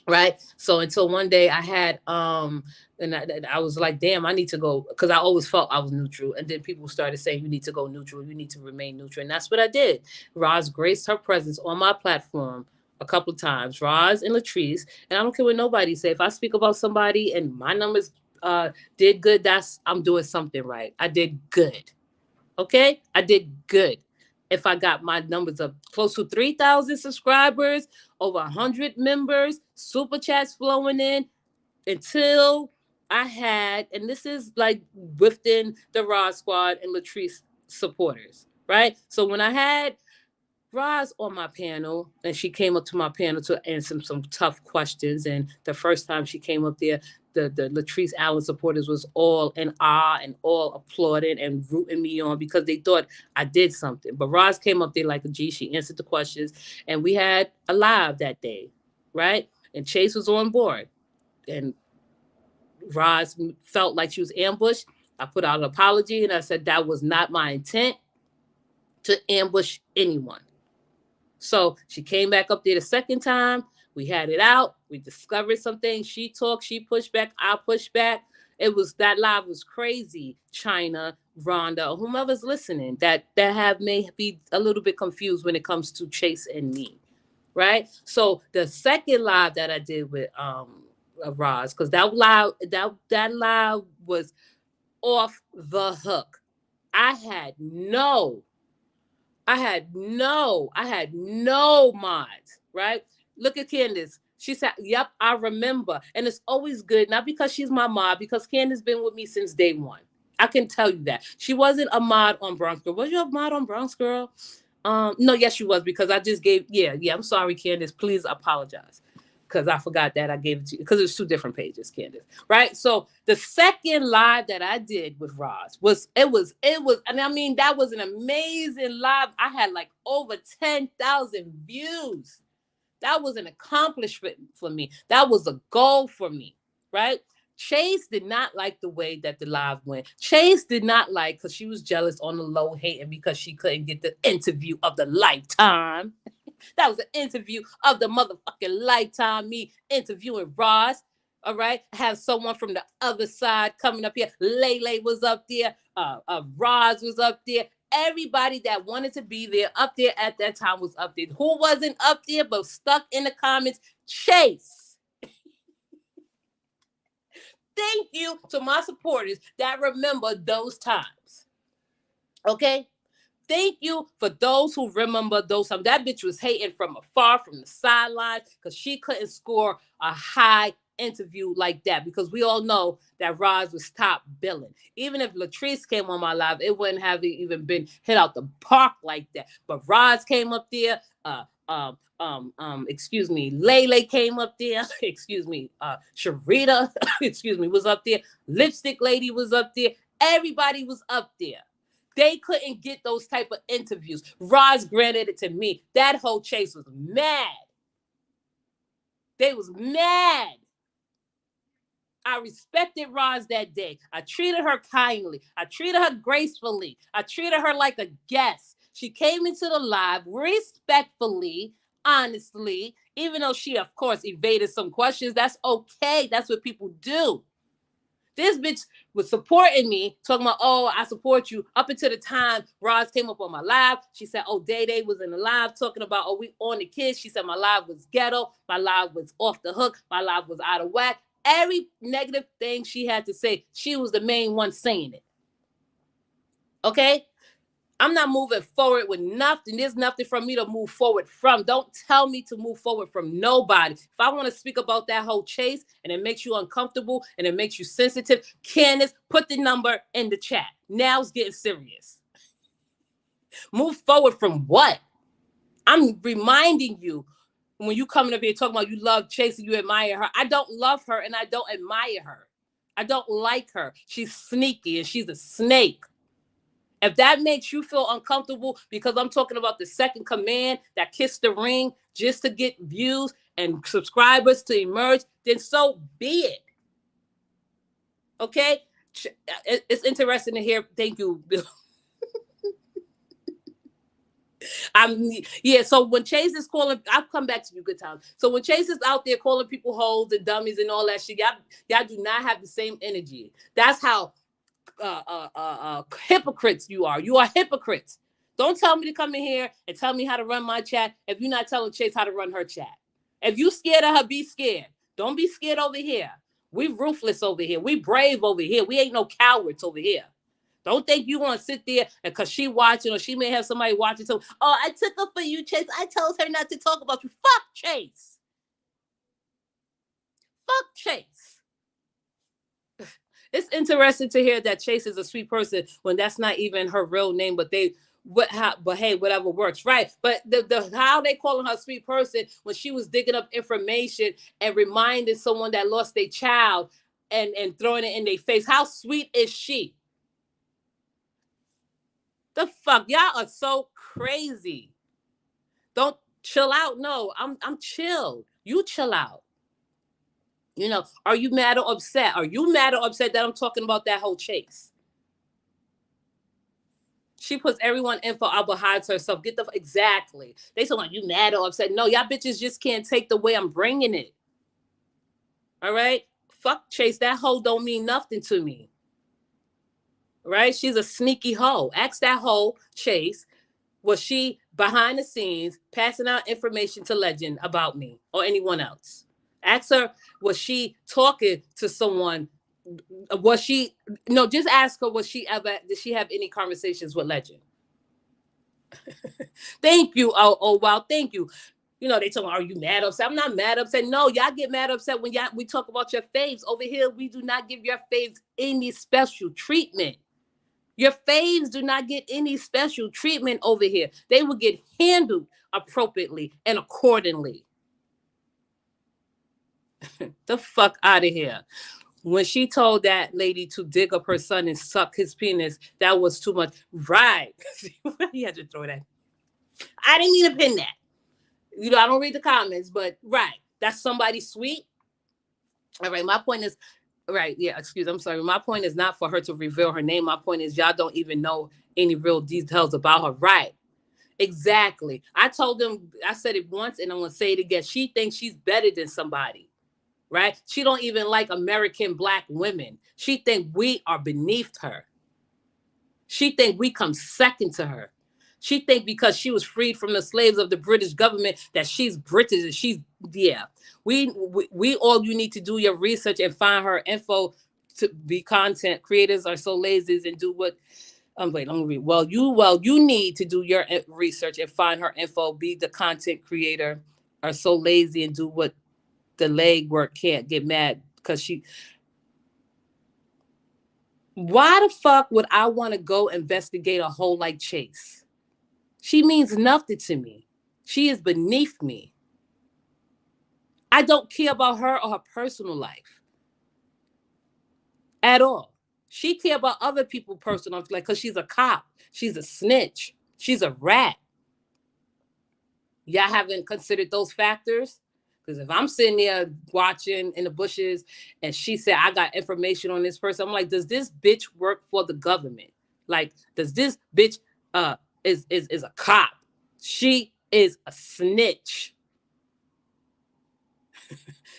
Right. So until one day I had and I was like, damn, I need to go, because I always felt I was neutral. And then people started saying, you need to go neutral, you need to remain neutral. And that's what I did. Roz graced her presence on my platform a couple of times, Roz and Latrice. And I don't care what nobody say. If I speak about somebody and my numbers did good, I'm doing something right. I did good. Okay, I did good. If I got my numbers up close to 3,000 subscribers, over 100 members, super chats flowing in, until I had, and this is like within the Rod Squad and Latrice supporters, right? So when I had Roz on my panel, and she came up to my panel to answer some tough questions. And the first time she came up there, the Latrice Allen supporters was all in awe and all applauding and rooting me on because they thought I did something. But Roz came up there like a G. She answered the questions, and we had a live that day, right? And Chase was on board, and Roz felt like she was ambushed. I put out an apology, and I said that was not my intent to ambush anyone. So she came back up there the second time. We had it out. We discovered something. She talked, she pushed back, I pushed back. That live was crazy. China, Rhonda, whomever's listening that may be a little bit confused when it comes to Chase and me. Right? So the second live that I did with Roz, because that live was off the hook. I had no mods, right? Look at Candace. She said, yep, I remember. And it's always good, not because she's my mod, because Candace been with me since day one. I can tell you that. She wasn't a mod on Bronx Girl. Was you a mod on Bronx Girl? No, yes, she was, because I just gave, yeah, I'm sorry, Candace. Please apologize. Because I forgot that I gave it to you, because it was two different pages, Candace. Right? So the second live that I did with Roz was, and I mean, that was an amazing live. I had like over 10,000 views. That was an accomplishment for me. That was a goal for me, right? Chase did not like the way that the live went. Chase did not like, because she was jealous on the low, hating because she couldn't get the interview of the lifetime. That was an interview of the motherfucking lifetime. Me interviewing Roz. All right. Have someone from the other side coming up here. Lele was up there. Roz was up there. Everybody that wanted to be there up there at that time was up there. Who wasn't up there but stuck in the comments? Chase. Thank you to my supporters that remember those times. Okay? Thank you for those who remember those times. That bitch was hating from afar, from the sidelines, because she couldn't score a high interview like that, because we all know that Roz was top billing. Even if Latrice came on my live, it wouldn't have even been hit out the park like that. But Roz came up there, excuse me, Lele came up there, excuse me, Sharita, excuse me, was up there, Lipstick Lady was up there, everybody was up there. They couldn't get those type of interviews. Roz granted it to me. That whole Chase was mad. They was mad. I respected Roz that day. I treated her kindly. I treated her gracefully. I treated her like a guest. She came into the live respectfully, honestly, even though she, of course, evaded some questions. That's okay. That's what people do. This bitch was supporting me, talking about, oh, I support you. Up until the time Roz came up on my live, she said, oh, Day Day was in the live talking about, oh, we on the kids. She said my live was ghetto. My live was off the hook. My live was out of whack. Every negative thing she had to say, she was the main one saying it. Okay? I'm not moving forward with nothing. There's nothing for me to move forward from. Don't tell me to move forward from nobody. If I want to speak about that whole Chase and it makes you uncomfortable and it makes you sensitive, Candace, put the number in the chat. Now it's getting serious. Move forward from what? I'm reminding you, when you coming up here talking about you love Chase and you admire her, I don't love her and I don't admire her. I don't like her. She's sneaky and she's a snake. If that makes you feel uncomfortable because I'm talking about the second command that kissed the ring just to get views and subscribers to emerge, then so be it. Okay? It's interesting to hear. Thank you, Bill. So when Chase is calling, I'll come back to you, good time. So when Chase is out there calling people hoes and dummies and all that shit, y'all do not have the same energy. That's how hypocrites you are. You are hypocrites. Don't tell me to come in here and tell me how to run my chat if you're not telling Chase how to run her chat. If you scared of her, be scared. Don't be scared over here. We ruthless over here. We brave over here. We ain't no cowards over here. Don't think you want to sit there because she watching or she may have somebody watching. So, oh, I took up for you, Chase. I told her not to talk about you. Fuck Chase. Fuck Chase. It's interesting to hear that Chase is a sweet person when that's not even her real name, but hey, whatever works, right? But the how they calling her sweet person when she was digging up information and reminding someone that lost their child and throwing it in their face. How sweet is she? The fuck, y'all are so crazy. Don't chill out. No, I'm chill. You chill out. You know, are you mad or upset? Are you mad or upset that I'm talking about that whole Chase? She puts everyone info out behind herself. Get the exactly. They say, like, you mad or upset? No, y'all bitches just can't take the way I'm bringing it. All right, fuck Chase. That hoe don't mean nothing to me. Right? She's a sneaky hoe. Ask that hoe Chase. Was she behind the scenes passing out information to Legend about me or anyone else? Ask her, was she talking to someone? Was she, no, just ask her, did she have any conversations with Legend? Thank you. Oh, wow. Thank you. You know, they talk, are you mad upset? I'm not mad upset. No, y'all get mad upset when we talk about your faves. Over here, we do not give your faves any special treatment. Your faves do not get any special treatment over here. They will get handled appropriately and accordingly. The fuck out of here. When she told that lady to dig up her son and suck his penis, that was too much. Right. You had to throw that. I didn't mean to pin that. You know, I don't read the comments, but right. That's somebody sweet. All right. My point is, right. Yeah. I'm sorry. My point is not for her to reveal her name. My point is y'all don't even know any real details about her. Right. Exactly. I told them, I said it once and I'm going to say it again. She thinks she's better than somebody. Right? She don't even like American Black women. She think we are beneath her. She think we come second to her. She think because she was freed from the slaves of the British government that she's British and she's, yeah. We all, you need to do your research and find her info to be content creators are so lazy and do what wait, let me read. Well, you need to do your research and find her info, be the content creator, are so lazy and do what the leg work can't. Get mad because why the fuck would I want to go investigate a hoe like Chase? She means nothing to me. She is beneath me. I don't care about her or her personal life at all. She care about other people's personal life, like, because she's a cop. She's a snitch. She's a rat. Y'all haven't considered those factors? Because if I'm sitting there watching in the bushes and she said, I got information on this person, I'm like, does this bitch work for the government? Like, does this bitch is a cop? She is a snitch.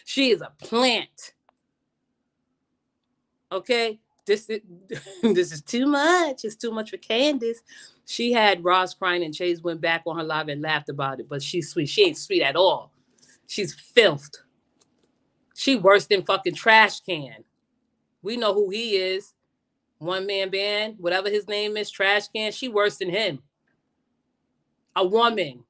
She is a plant. Okay? This is too much. It's too much for Candace. She had Ross crying and Chase went back on her live and laughed about it, but she's sweet. She ain't sweet at all. She's filth. She worse than fucking trash can. We know who he is. one man band, whatever his name is, Trash Can. She worse than him. A woman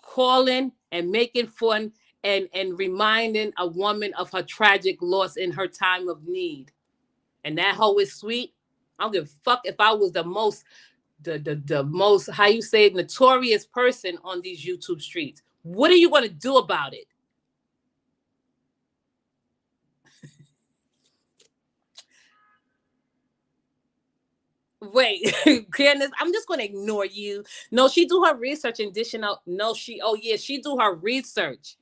calling and making fun and reminding a woman of her tragic loss in her time of need. And that hoe is sweet. I don't give a fuck if I was the most how you say, notorious person on these YouTube streets. What are you going to do about it? Wait, Candace, I'm just gonna ignore you. No, she do her research and dishing out. No, she do her research.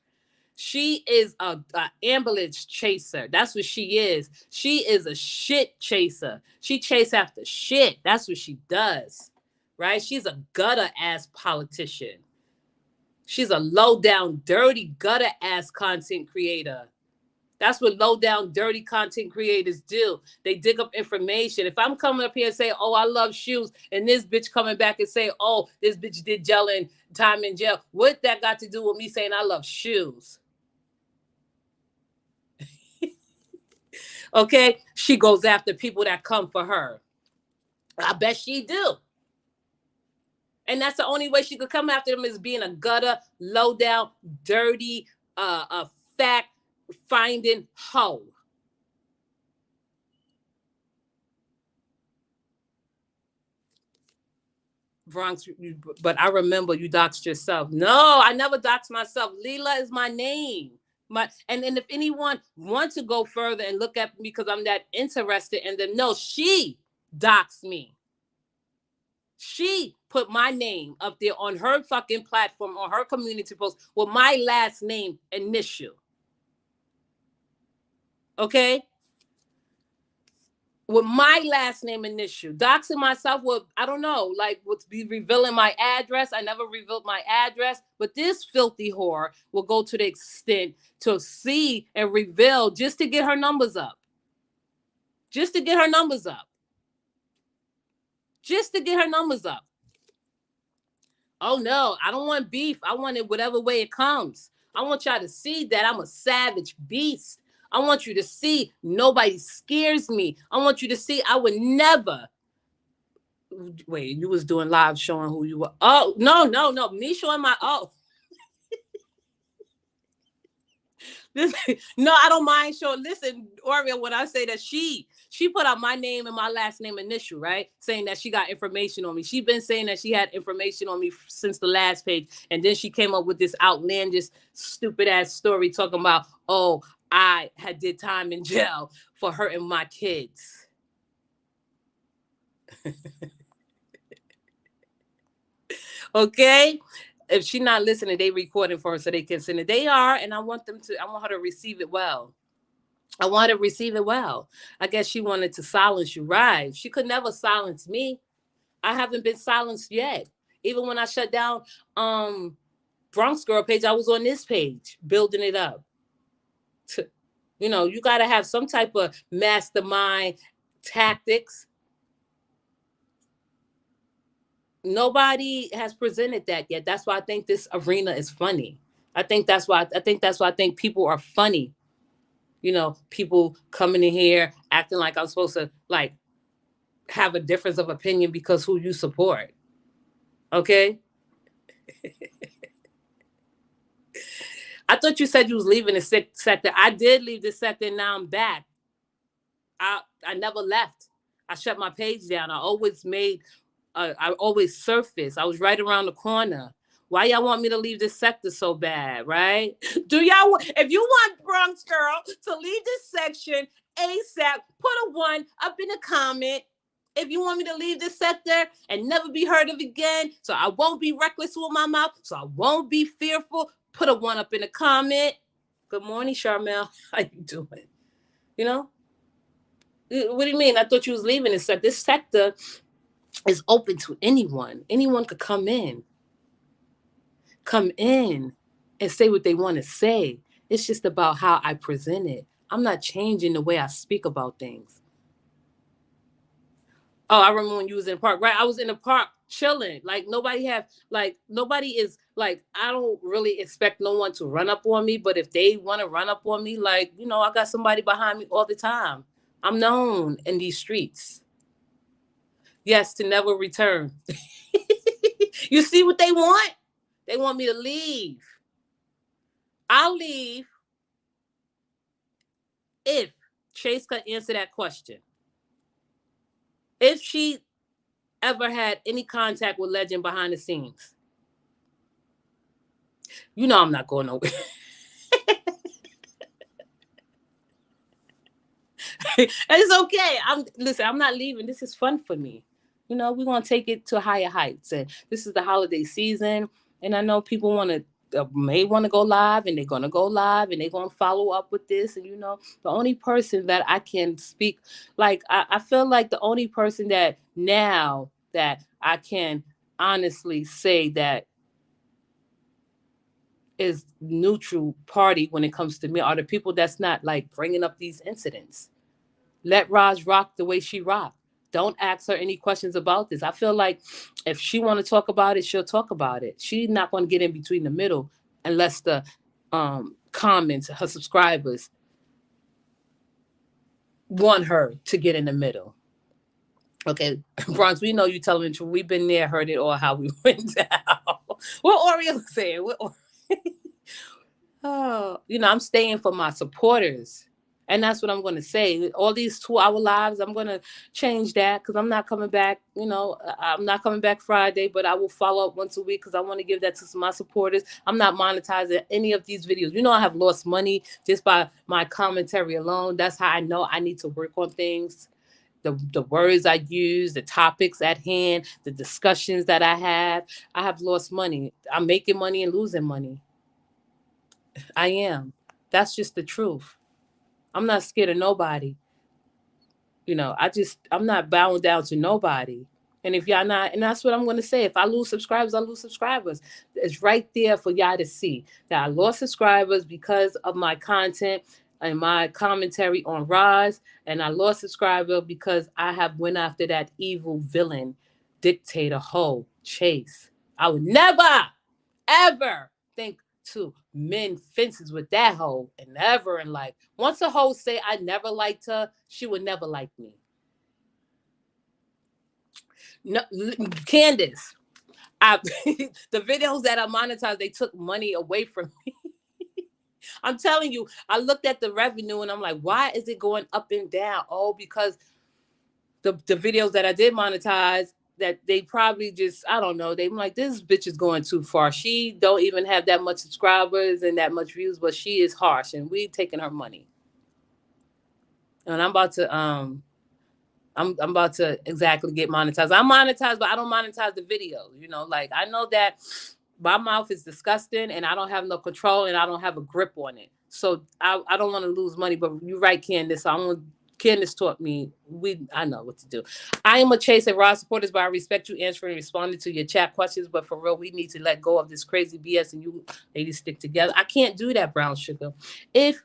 She is a ambulance chaser. That's what she is. She is a shit chaser. She chase after shit. That's what she does. Right? She's a gutter ass politician. She's a low down, dirty, gutter ass content creator. That's what low down, dirty content creators do. They dig up information. If I'm coming up here and say, "Oh, I love shoes," and this bitch coming back and say, "Oh, this bitch did jail and time in jail," what that got to do with me saying I love shoes? Okay, she goes after people that come for her. I bet she do. And that's the only way she could come after them is being a gutter, low down, dirty, a fact finding hoe. Bronx, but I remember you doxed yourself. No, I never doxed myself. Leela is my name. And if anyone wants to go further and look at me because I'm that interested, and then no, she doxed me. She put my name up there on her fucking platform, on her community post with my last name initial. Okay? With my last name initial. Doxing myself with, I don't know, like would be revealing my address. I never revealed my address, but this filthy whore will go to the extent to see and reveal just to get her numbers up. Just to get her numbers up. Just to get her numbers up. Oh no, I don't want beef. I want it whatever way it comes. I want y'all to see that I'm a savage beast. I want you to see nobody scares me. I want you to see I would never. Wait, you was doing live showing who you were. Oh, no. Me showing my no, I don't mind showing. Listen, Oriel, when I say that she put out my name and my last name initial, right? Saying that she got information on me. She been saying that she had information on me since the last page. And then she came up with this outlandish, stupid ass story talking about, oh, I had did time in jail for hurting my kids. Okay? If she's not listening, they recording for her so they can send it. They are, and I want her to receive it well. I want her to receive it well. I guess she wanted to silence you, right? She could never silence me. I haven't been silenced yet. Even when I shut down Bronx Girl page, I was on this page building it up. You know, you got to have some type of mastermind tactics. Nobody has presented that yet. That's why I think this arena is funny. I think that's why I think people are funny. You know, people coming in here acting like I'm supposed to like have a difference of opinion because who you support. Okay? I thought you said you was leaving the sector. I did leave the sector and now I'm back. I never left. I shut my page down. I always surfaced. I was right around the corner. Why y'all want me to leave this sector so bad, right? If you want Bronx Girl to leave this section ASAP, put a 1 up in the comment. If you want me to leave this sector and never be heard of again, so I won't be reckless with my mouth, so I won't be fearful, put a 1 up in the comment. Good morning, Charmel. How you doing? You know? What do you mean? I thought you was leaving this sector. This sector is open to anyone. Anyone could come in and say what they want to say. It's just about how I present it. I'm not changing the way I speak about things. Oh, I remember when you was in the park, right? I was in the park chilling. Like nobody is like, I don't really expect no one to run up on me, but if they want to run up on me, like, I got somebody behind me all the time. I'm known in these streets. Yes, to never return. You see what they want? They want me to leave. I'll leave if Chase can answer that question. If she ever had any contact with Legend behind the scenes, I'm not going nowhere. And it's okay. I'm not leaving. This is fun for me. We're gonna take it to higher heights. And this is the holiday season. And I know people may want to go live, and they're gonna go live, and they're gonna follow up with this. And the only person that I can speak, like, I feel like the only person that now that I can honestly say that is neutral party when it comes to me are the people that's not like bringing up these incidents. Let Roz rock the way she rocked. Don't ask her any questions about this. I feel like if she want to talk about it, she'll talk about it. She's not going to get in between the middle unless the comments, her subscribers, want her to get in the middle. Okay, Bronx, we know you telling the truth. We've been there, heard it all, how we went down. What Oriel saying? Oh, I'm staying for my supporters. And that's what I'm going to say. All these 2-hour lives, I'm going to change that because I'm not coming back. I'm not coming back Friday, but I will follow up once a week because I want to give that to my supporters. I'm not monetizing any of these videos. I have lost money just by my commentary alone. That's how I know I need to work on things. The words I use, the topics at hand, the discussions that I have lost money. I'm making money and losing money. I am. That's just the truth. I'm not scared of nobody. I'm not bowing down to nobody. And if y'all not, and that's what I'm going to say. If I lose subscribers, I lose subscribers. It's right there for y'all to see that I lost subscribers because of my content and my commentary on Roz. And I lost subscriber because I have went after that evil villain, dictator, hoe, Chase. I would never, ever think to mend fences with that hoe, and never in life. Once a hoe say I never liked her, she would never like me. No, Candace, the videos that I monetized, they took money away from me. I'm telling you, I looked at the revenue and I'm like, why is it going up and down? Oh, because the videos that I did monetize, that they probably just, I don't know, they like, this bitch is going too far. She don't even have that much subscribers and that much views, but she is harsh and we taking her money. And I'm about to exactly get monetized. I'm monetized, but I don't monetize the videos. Like, I know that my mouth is disgusting and I don't have no control and I don't have a grip on it. So I don't want to lose money, but you're right, Candace. Candace taught me, I know what to do. I am a Chase and Roz supporters, but I respect you answering and responding to your chat questions. But for real, we need to let go of this crazy BS and you ladies stick together. I can't do that, Brown Sugar. If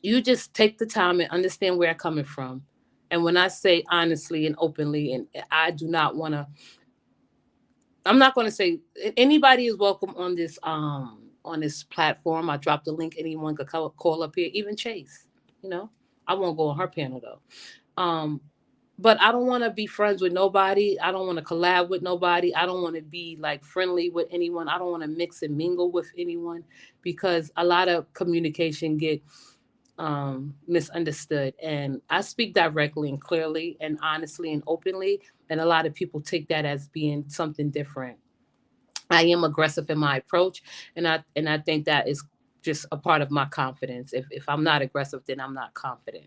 you just take the time and understand where I'm coming from. And when I say honestly and openly, and I do not want to, I'm not going to say anybody is welcome on this platform. I dropped the link. Anyone could call up here, even Chase. I won't go on her panel though. But I don't want to be friends with nobody. I don't want to collab with nobody. I don't want to be like friendly with anyone. I don't want to mix and mingle with anyone because a lot of communication get misunderstood. And I speak directly and clearly and honestly and openly. And a lot of people take that as being something different. I am aggressive in my approach, and I think that is just a part of my confidence. If I'm not aggressive, then I'm not confident.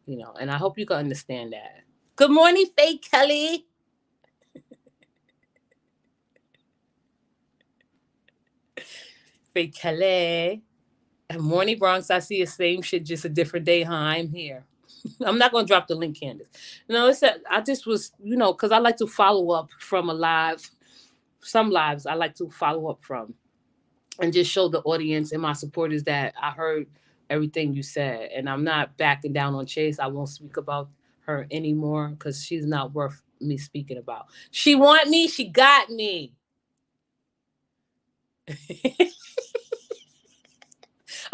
And I hope you can understand that. Good morning, Faye Kelly. Faye Kelly. And morning, Bronx. I see the same shit, just a different day. Hi, I'm here. I'm not going to drop the link, Candace. It's that I just was, because I like to follow up from a live. Some lives I like to follow up from and just show the audience and my supporters that I heard everything you said. And I'm not backing down on Chase. I won't speak about her anymore because she's not worth me speaking about. She want me, she got me.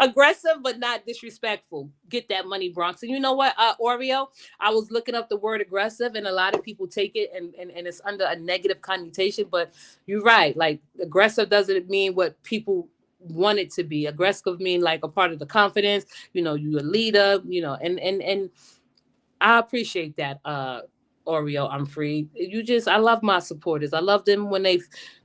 Aggressive but not disrespectful. Get that money, Bronx. And you know what, Oreo? I was looking up the word aggressive, and a lot of people take it and it's under a negative connotation. But you're right. Like aggressive doesn't mean what people want it to be. Aggressive mean like a part of the confidence. You know, you're a leader. You know, and I appreciate that, Oreo. I'm free. I love my supporters. I love them when they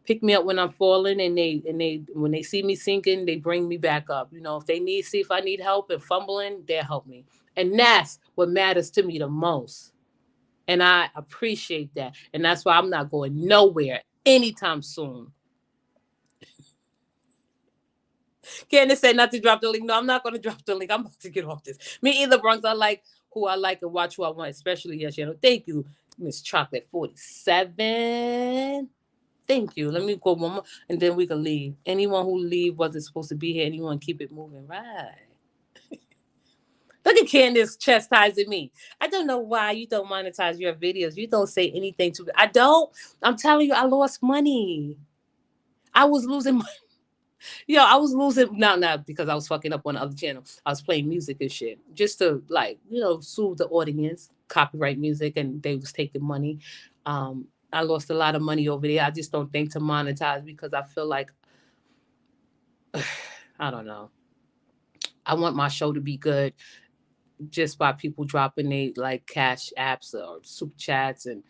pick me up when I'm falling, and they when they see me sinking, they bring me back up. You know, if they see if I need help and fumbling, they'll help me, and that's what matters to me the most. And I appreciate that, and that's why I'm not going nowhere anytime soon. Candace said not to drop the link. No, I'm not going to drop the link. I'm about to get off this. Me either, Bronx. I like who I like and watch who I want, especially yes, you know. Thank you, Miss Chocolate 47. Thank you. Let me go one more, and then we can leave. Anyone who leave wasn't supposed to be here. Anyone keep it moving, right? Look at Candace chastising me. I don't know why you don't monetize your videos. You don't say anything to me. I don't. I'm telling you, I lost money. I was losing. I was losing not because I was fucking up on the other channel. I was playing music and shit just to like soothe the audience, copyright music, and they was taking money. I lost a lot of money over there. I just don't think to monetize because I feel like I don't know. I want my show to be good just by people dropping they like cash apps or super chats and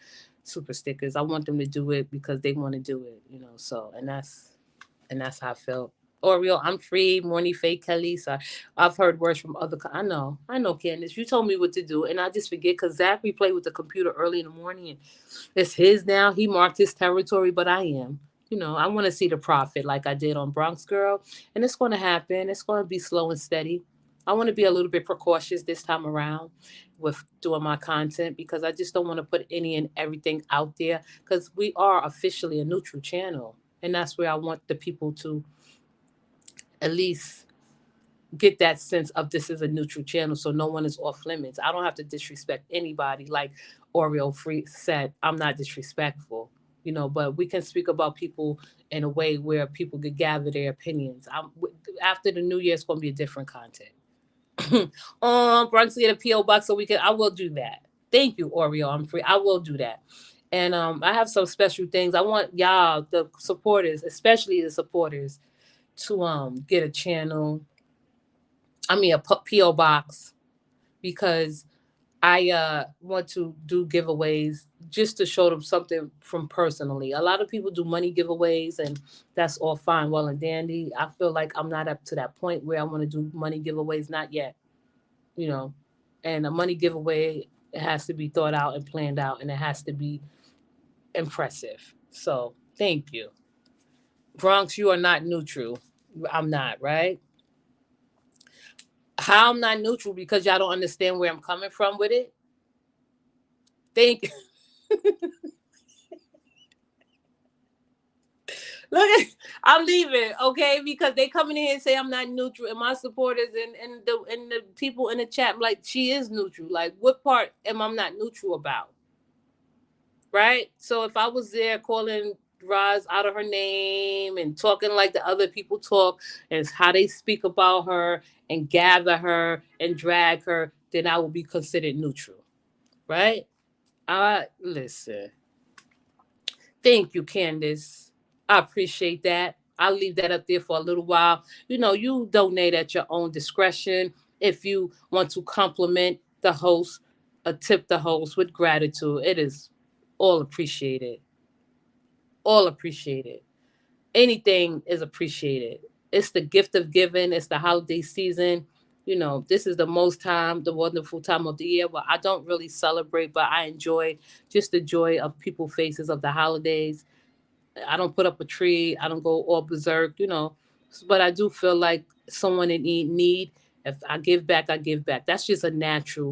super stickers. I want them to do it because they want to do it, So and that's how I felt. Oreo, I'm free. Morning, fake Kelly. So I've heard words from other. I know, Candace. You told me what to do, and I just forget because Zachary played with the computer early in the morning, and it's his now. He marked his territory, but I am. I want to see the profit like I did on Bronx Girl, and it's going to happen. It's going to be slow and steady. I want to be a little bit precautious this time around with doing my content because I just don't want to put any and everything out there because we are officially a neutral channel. And that's where I want the people to at least get that sense of this is a neutral channel so no one is off limits. I don't have to disrespect anybody like Oreo Free said. I'm not disrespectful, but we can speak about people in a way where people could gather their opinions. After the new year, it's going to be a different content. Bronx, get a PO box so I will do that. Thank you, Oreo. I'm free. I will do that. And I have some special things. I want y'all, the supporters, especially the supporters, to get a channel. I mean a PO box because I want to do giveaways just to show them something from personally. A lot of people do money giveaways, and that's all fine, well and dandy. I feel like I'm not up to that point where I want to do money giveaways. Not yet, you know. And a money giveaway, it has to be thought out and planned out, and it has to be impressive. So thank you. Bronx, you are not neutral. I'm not, right? How I'm not neutral because y'all don't understand where I'm coming from with it. Thank Look at I'm leaving, okay? Because they coming in here and say I'm not neutral, and my supporters and the people in the chat like she is neutral. Like what part am I not neutral about? Right? So if I was there calling Roz out of her name and talking like the other people talk and how they speak about her and gather her and drag her, then I will be considered neutral. Right? Listen. Thank you, Candace. I appreciate that. I'll leave that up there for a little while. You donate at your own discretion. If you want to compliment the host, tip the host with gratitude, it is all appreciated. All appreciated. Anything is appreciated. It's the gift of giving. It's the holiday season. This is the wonderful time of the year where I don't really celebrate, but I enjoy just the joy of people faces of the holidays. I don't put up a tree. I don't go all berserk, but I do feel like someone in need. If I give back, I give back. That's just a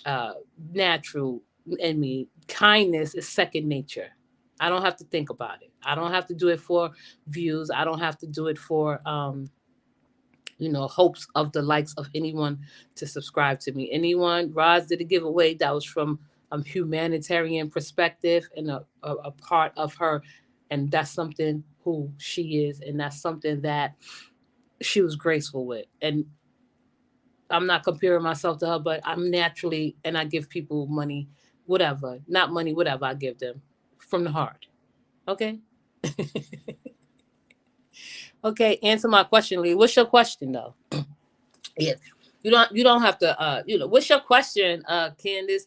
uh, natural in me. Kindness is second nature. I don't have to think about it. I don't have to do it for views. I don't have to do it for hopes of the likes of anyone to subscribe to me. Anyone, Roz did a giveaway that was from humanitarian perspective and a part of her, and that's something who she is, and that's something that she was graceful with. And I'm not comparing myself to her, but I'm naturally, and I give people money, whatever, not money, whatever I give them from the heart. Okay. Okay. Answer my question, Lee. What's your question though? Yeah. You don't have to what's your question, Candace?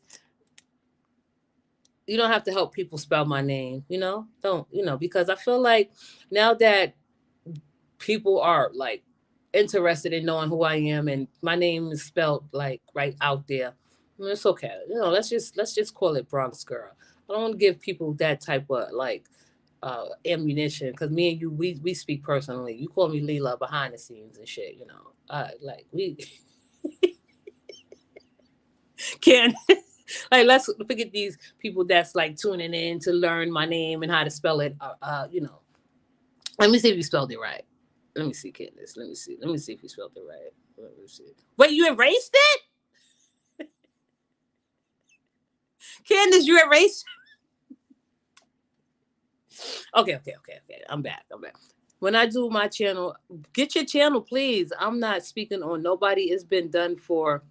You don't have to help people spell my name, Don't, because I feel like now that people are like interested in knowing who I am and my name is spelled like right out there. It's okay. Let's just call it Bronx Girl. I don't give people that type of like ammunition because me and you we speak personally. You call me Leela behind the scenes and shit. Like we can like let's forget these people that's like tuning in to learn my name and how to spell it. Let me see if you spelled it right. Let me see, Candace. Let me see. Let me see if you spelled it right. Let me see. Wait, you erased it? Candace, you erased. Okay. I'm back. When I do my channel, get your channel, please. I'm not speaking on nobody. It's been done for.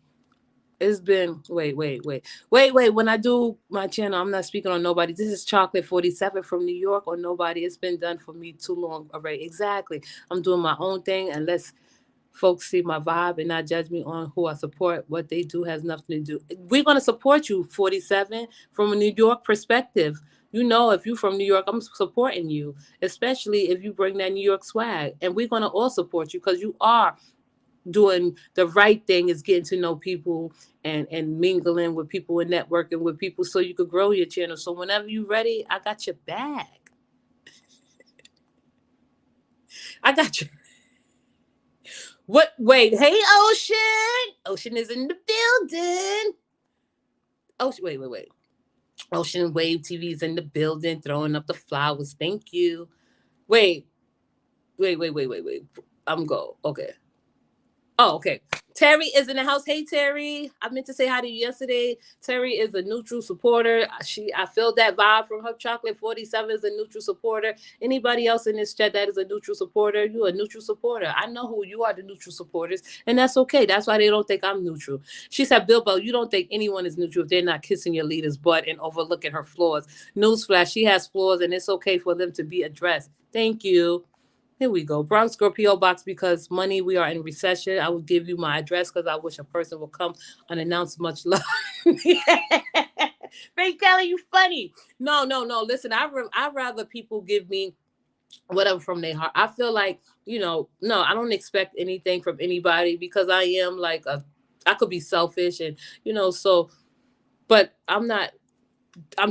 It's been wait. When I do my channel, I'm not speaking on nobody. This is Chocolate 47 from New York or nobody. It's been done for me too long already. Exactly. I'm doing my own thing, and let's folks see my vibe and not judge me on who I support. What they do has nothing to do. We're gonna support you, 47, from a New York perspective. If you're from New York, I'm supporting you, especially if you bring that New York swag. And we're gonna all support you because you are doing the right thing, is getting to know people and mingling with people and networking with people so you could grow your channel. So whenever you're ready, I got your back. I got you. What? Wait. Hey, Ocean. Ocean is in the building. Ocean. Wait. Ocean Wave TV is in the building, throwing up the flowers. Thank you. Wait. Wait. I'm go. Okay. Oh, okay. Terry is in the house. Hey, Terry. I meant to say hi to you yesterday. Terry is a neutral supporter. I feel that vibe from her. Chocolate 47 is a neutral supporter. Anybody else in this chat that is a neutral supporter, you a neutral supporter. I know who you are, the neutral supporters, and that's okay. That's why they don't think I'm neutral. She said, Bilbo, you don't think anyone is neutral if they're not kissing your leader's butt and overlooking her flaws. Newsflash, she has flaws, and it's okay for them to be addressed. Thank you. Here we go. Bronx Girl P.O. Box, because money, we are in recession. I will give you my address because I wish a person would come unannounced. Much love. Ray Kelly, you funny. No. Listen, I'd rather people give me whatever from their heart. I feel like, no, I don't expect anything from anybody because I am like I could be selfish and, so, but I'm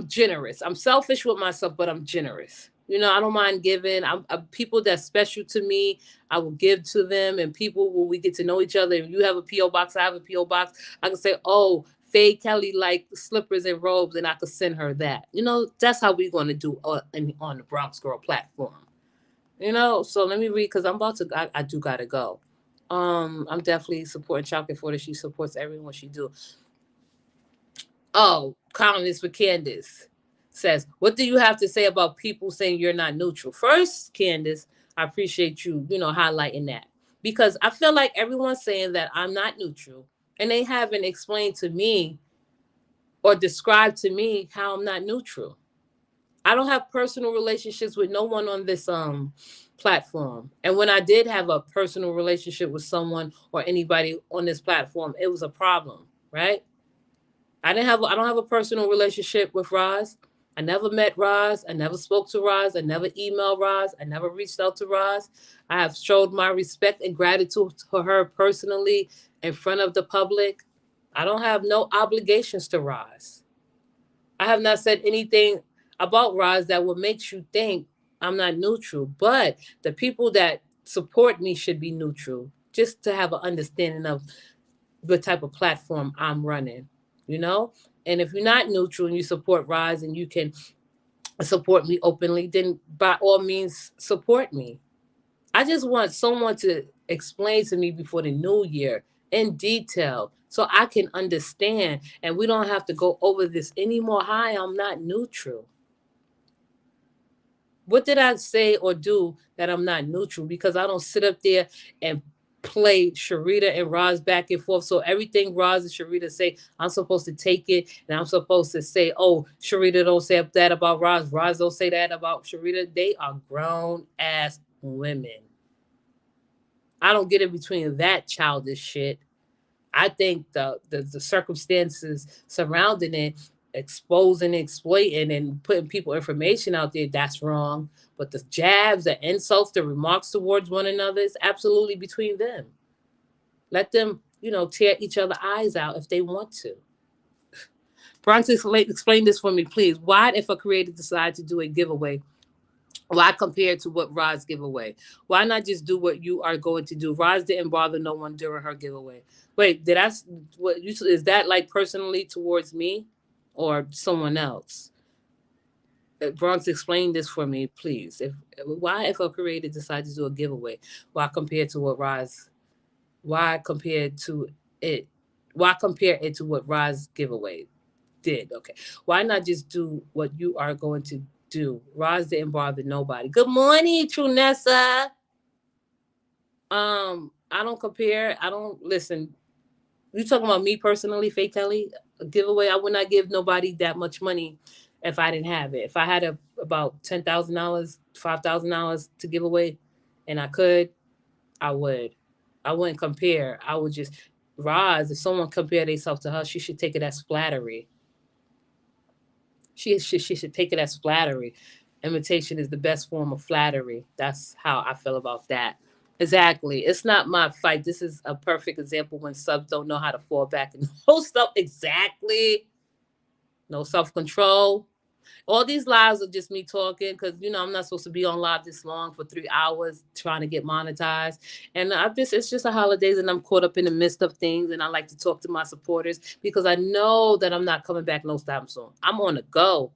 generous. I'm selfish with myself, but I'm generous. I don't mind giving. I'm people that's special to me. I will give to them, and people will we get to know each other. If you have a PO box, I have a PO box. I can say, "Oh, Faye Kelly like slippers and robes," and I could send her that. That's how we're gonna do on the Bronx Girl platform. So let me read because I'm about to. I do gotta go. I'm definitely supporting Chocolate for that. She supports everyone she do. Oh, columnist with Candace says, what do you have to say about people saying you're not neutral? First, Candace, I appreciate you, highlighting that. Because I feel like everyone's saying that I'm not neutral and they haven't explained to me or described to me how I'm not neutral. I don't have personal relationships with no one on this platform. And when I did have a personal relationship with someone or anybody on this platform, it was a problem, right? I don't have a personal relationship with Roz. I never met Roz. I never spoke to Roz. I never emailed Roz. I never reached out to Roz. I have showed my respect and gratitude to her personally in front of the public. I don't have no obligations to Roz. I have not said anything about Roz that would make you think I'm not neutral. But the people that support me should be neutral, just to have an understanding of the type of platform I'm running, you know? And if you're not neutral and you support Rise and you can support me openly, then by all means support me. I just want someone to explain to me before the new year in detail so I can understand and we don't have to go over this anymore. Hi, I'm not neutral. What did I say or do that I'm not neutral? Because I don't sit up there and play Sharita and Roz back and forth. So everything Roz and Sharita say, I'm supposed to take it and I'm supposed to say, oh, Sharita don't say that about Roz. Roz don't say that about Sharita. They are grown ass women. I don't get in between that childish shit. I think the circumstances surrounding it, exposing, exploiting, and putting people information out there, that's wrong. But the jabs, the insults, the remarks towards one another is absolutely between them. Let them, tear each other eyes out if they want to. Bronx, explain this for me, please. Why, if a creator decides to do a giveaway, why compare to what Roz give away? Why not just do what you are going to do? Roz didn't bother no one during her giveaway. Wait, what you is that like personally towards me or someone else? Bronx, explain this for me, please. If a creator decides to do a giveaway, why compare to what Roz? Why compare to it? Why compare it to what Roz giveaway did? Okay, why not just do what you are going to do? Roz didn't bother nobody. Good morning, Trunessa. I don't compare. I don't listen. You talking about me personally, Fake Telly? A giveaway? I would not give nobody that much money if I didn't have it. If I had about $10,000, $5,000 to give away, and I could, I would. I wouldn't compare. I would just Roz. If someone compare themselves to her, she should take it as flattery. She should take it as flattery. Imitation is the best form of flattery. That's how I feel about that. Exactly. It's not my fight. This is a perfect example when subs don't know how to fall back and host up. Exactly. No self control. All these lives are just me talking because I'm not supposed to be on live this long for 3 hours trying to get monetized. And it's just the holidays and I'm caught up in the midst of things and I like to talk to my supporters because I know that I'm not coming back no time soon. I'm on a go.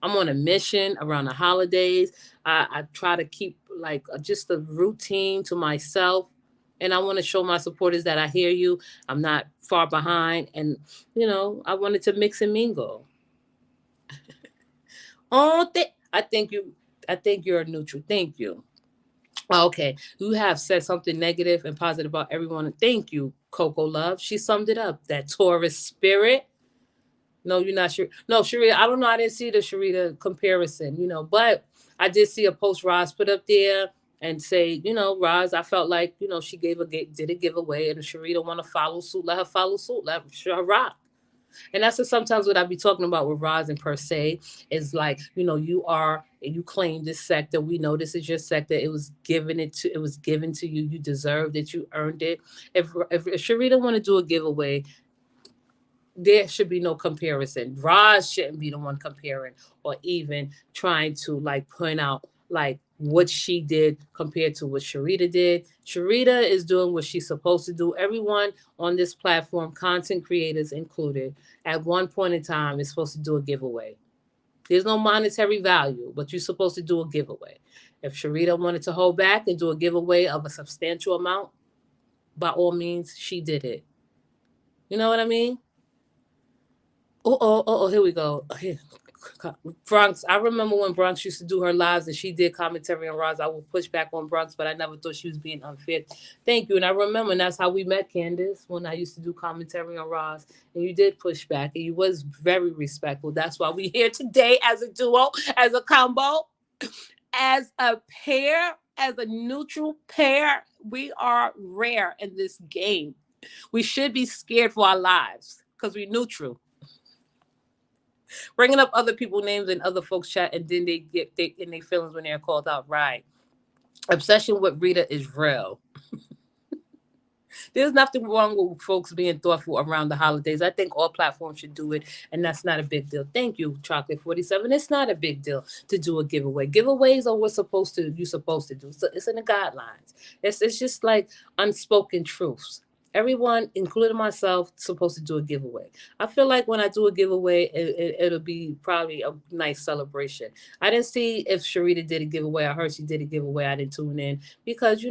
I'm on a mission around the holidays. I try to keep like just a routine to myself. And I want to show my supporters that I hear you. I'm not far behind. And, I wanted to mix and mingle. Oh, I think you. I think you're neutral. Thank you. Okay, you have said something negative and positive about everyone. Thank you, Coco Love. She summed it up. That Taurus spirit. No, you're not sure. No, Sharita. I don't know. I didn't see the Sharita comparison. But I did see a post Roz put up there and say, Roz. I felt like she did a giveaway, and Sharita want to follow suit. Let her follow suit. Let her rock. And that's just sometimes what I be talking about with Rosin per se is like, you claim this sector. We know this is your sector. It was given to you. You deserved it. You earned it. If Sharita want to do a giveaway, there should be no comparison. Roz shouldn't be the one comparing or even trying to like point out like what she did compared to what Sharita did. Sharita is doing what she's supposed to do. Everyone on this platform, content creators included, at one point in time is supposed to do a giveaway. There's no monetary value, but you're supposed to do a giveaway. If Sharita wanted to hold back and do a giveaway of a substantial amount, by all means, she did it. You know what I mean? Here we go. Here. Bronx. I remember when Bronx used to do her lives and she did commentary on Roz. I would push back on Bronx, but I never thought she was being unfair. Thank you. And I remember, and that's how we met, Candace, when I used to do commentary on Roz. And you did push back, and you was very respectful. That's why we here today as a duo, as a combo, as a pair, as a neutral pair. We are rare in this game. We should be scared for our lives because we're neutral. Bringing up other people's names and other folks chat, and then they get in their feelings when they're called out. Right. Obsession with Rita is real. There's nothing wrong with folks being thoughtful around the holidays. I think all platforms should do it, and that's not a big deal. Thank you, Chocolate 47. It's not a big deal to do a giveaway. Giveaways are what's you're supposed to do. So it's in the guidelines. It's just like unspoken truths. Everyone, including myself, supposed to do a giveaway. I feel like when I do a giveaway, it'll be probably a nice celebration. I didn't see if Sharita did a giveaway. I heard she did a giveaway. I didn't tune in because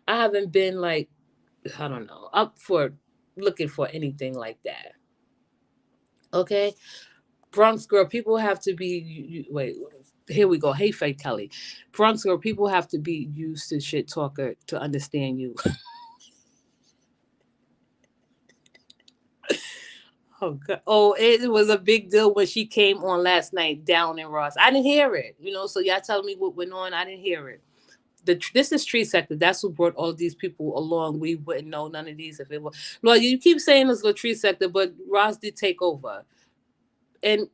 I haven't been like I don't know, up for looking for anything like that. Okay, Bronx girl, people have to be. Wait, here we go. Hey, Faith Kelly, Bronx girl, people have to be used to shit talker to understand you. Oh, God. Oh, it was a big deal when she came on last night down in Ross. I didn't hear it, So y'all telling me what went on. I didn't hear it. This is Tree Sector. That's what brought all these people along. We wouldn't know none of these if it was. Well, you keep saying it's Latrice Sector, but Ross did take over, and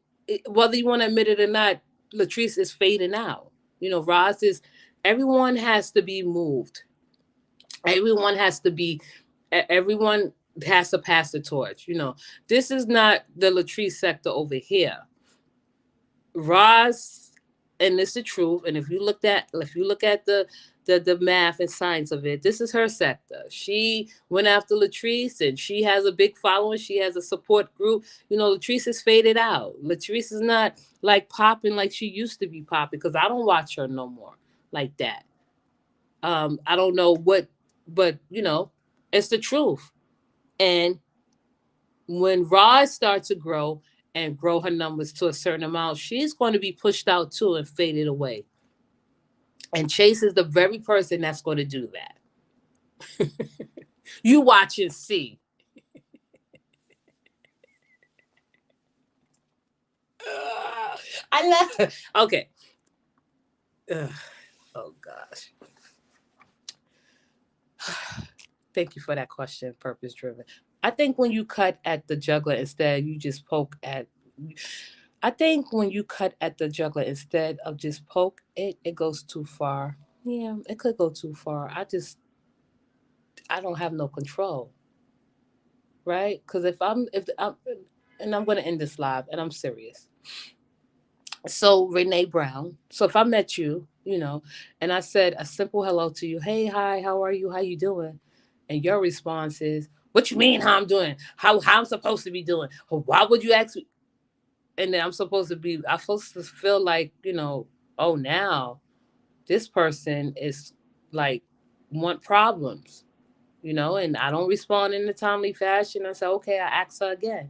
whether you want to admit it or not, Latrice is fading out. Ross is. Everyone has to be moved. Everyone has to be. Everyone has to pass the torch. This is not the Latrice Sector over here. Ross, and it's the truth. And if you look at the math and science of it, this is her sector. She went after Latrice, and she has a big following. She has a support group. Latrice is faded out. Latrice is not like popping like she used to be popping, because I don't watch her no more like that. I don't know what, but it's the truth. And when Roz starts to grow and grow her numbers to a certain amount, she's going to be pushed out too and faded away. And Chase is the very person that's going to do that. You watch and see. I love her. Okay. Ugh. Oh gosh. Thank you for that question, purpose driven. I think when you cut at the juggler instead, you just poke at. I think when you cut at the juggler instead of just poke it, it goes too far. Yeah, it could go too far. I don't have no control, right? Because if I'm, and I'm going to end this live, and I'm serious. So Renee Brown. So if I met you, and I said a simple hello to you, hey, hi, how are you? How you doing? And your response is, what you mean how I'm doing? How I'm supposed to be doing? Or why would you ask me? And then I'm supposed to feel like, oh, now this person is like want problems, and I don't respond in a timely fashion. I say, okay, I ask her again.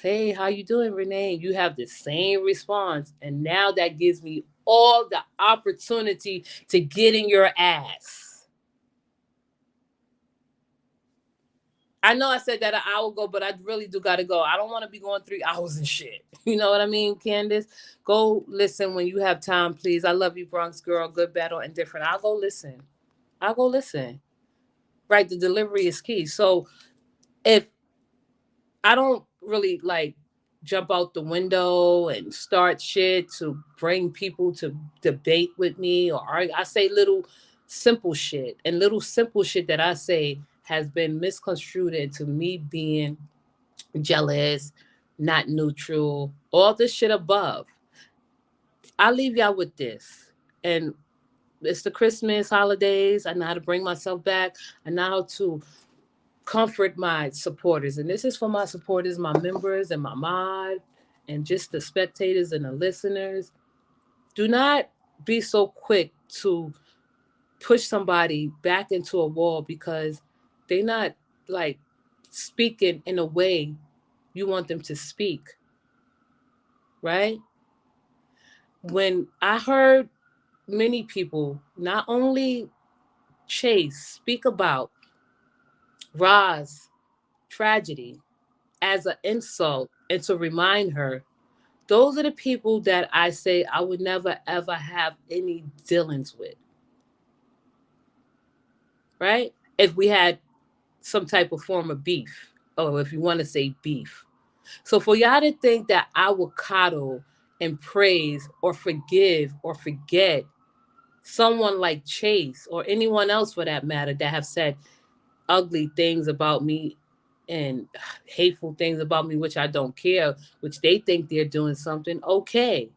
Hey, how you doing, Renee? You have the same response. And now that gives me all the opportunity to get in your ass. I know I said that an hour ago, but I really do gotta go. I don't want to be going 3 hours and shit. You know what I mean, Candace? Go listen when you have time, please. I love you, Bronx girl. Good, bad, or indifferent. I'll go listen. I'll go listen. Right, the delivery is key. So if I don't really like jump out the window and start shit to bring people to debate with me or argue. I say little simple shit, and little simple shit that I say has been misconstrued into me being jealous, not neutral, all this shit above. I'll leave y'all with this. And it's the Christmas holidays. I know how to bring myself back. I know how to comfort my supporters. And this is for my supporters, my members, and my mod, and just the spectators and the listeners. Do not be so quick to push somebody back into a wall because they're not like speaking in a way you want them to speak, right? When I heard many people, not only Chase, speak about Ra's tragedy as an insult and to remind her, those are the people that I say I would never ever have any dealings with, right? If we had some type of form of beef, or if you want to say beef. So for y'all to think that I will coddle and praise or forgive or forget someone like Chase or anyone else for that matter that have said ugly things about me and hateful things about me, which I don't care, which they think they're doing something, okay,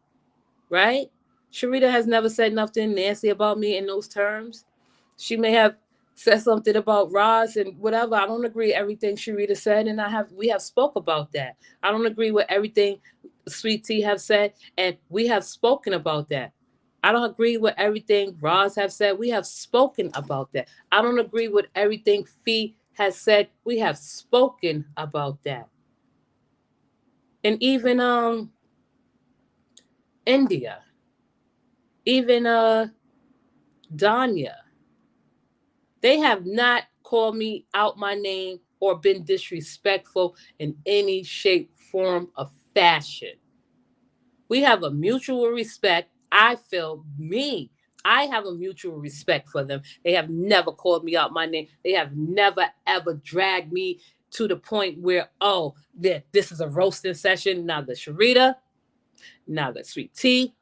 right? Sharita has never said nothing nasty about me in those terms. She may have said something about Roz and whatever. I don't agree with everything Sharita said, and we have spoke about that. I don't agree with everything Sweet Tea have said, and we have spoken about that. I don't agree with everything Roz have said. We have spoken about that. I don't agree with everything Fee has said, we have spoken about that. And even India, even Danya, they have not called me out my name or been disrespectful in any shape, form, or fashion. We have a mutual respect. I feel me. I have a mutual respect for them. They have never called me out my name. They have never ever dragged me to the point where, oh, this is a roasting session. Now the Sharita, now the Sweet Tea.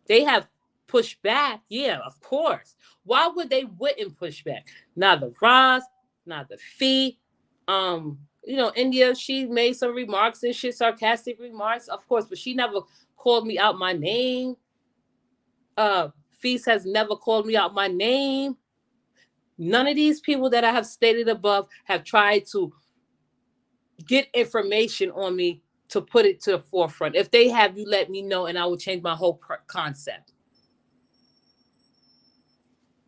They have pushed back. Yeah, of course. Why would they wouldn't push back? Now the Roz, now the Fee. India, she made some remarks and shit, sarcastic remarks, of course, but she never called me out my name. Feast has never called me out my name. None of these people that I have stated above have tried to get information on me to put it to the forefront. If they have, you let me know and I will change my whole concept.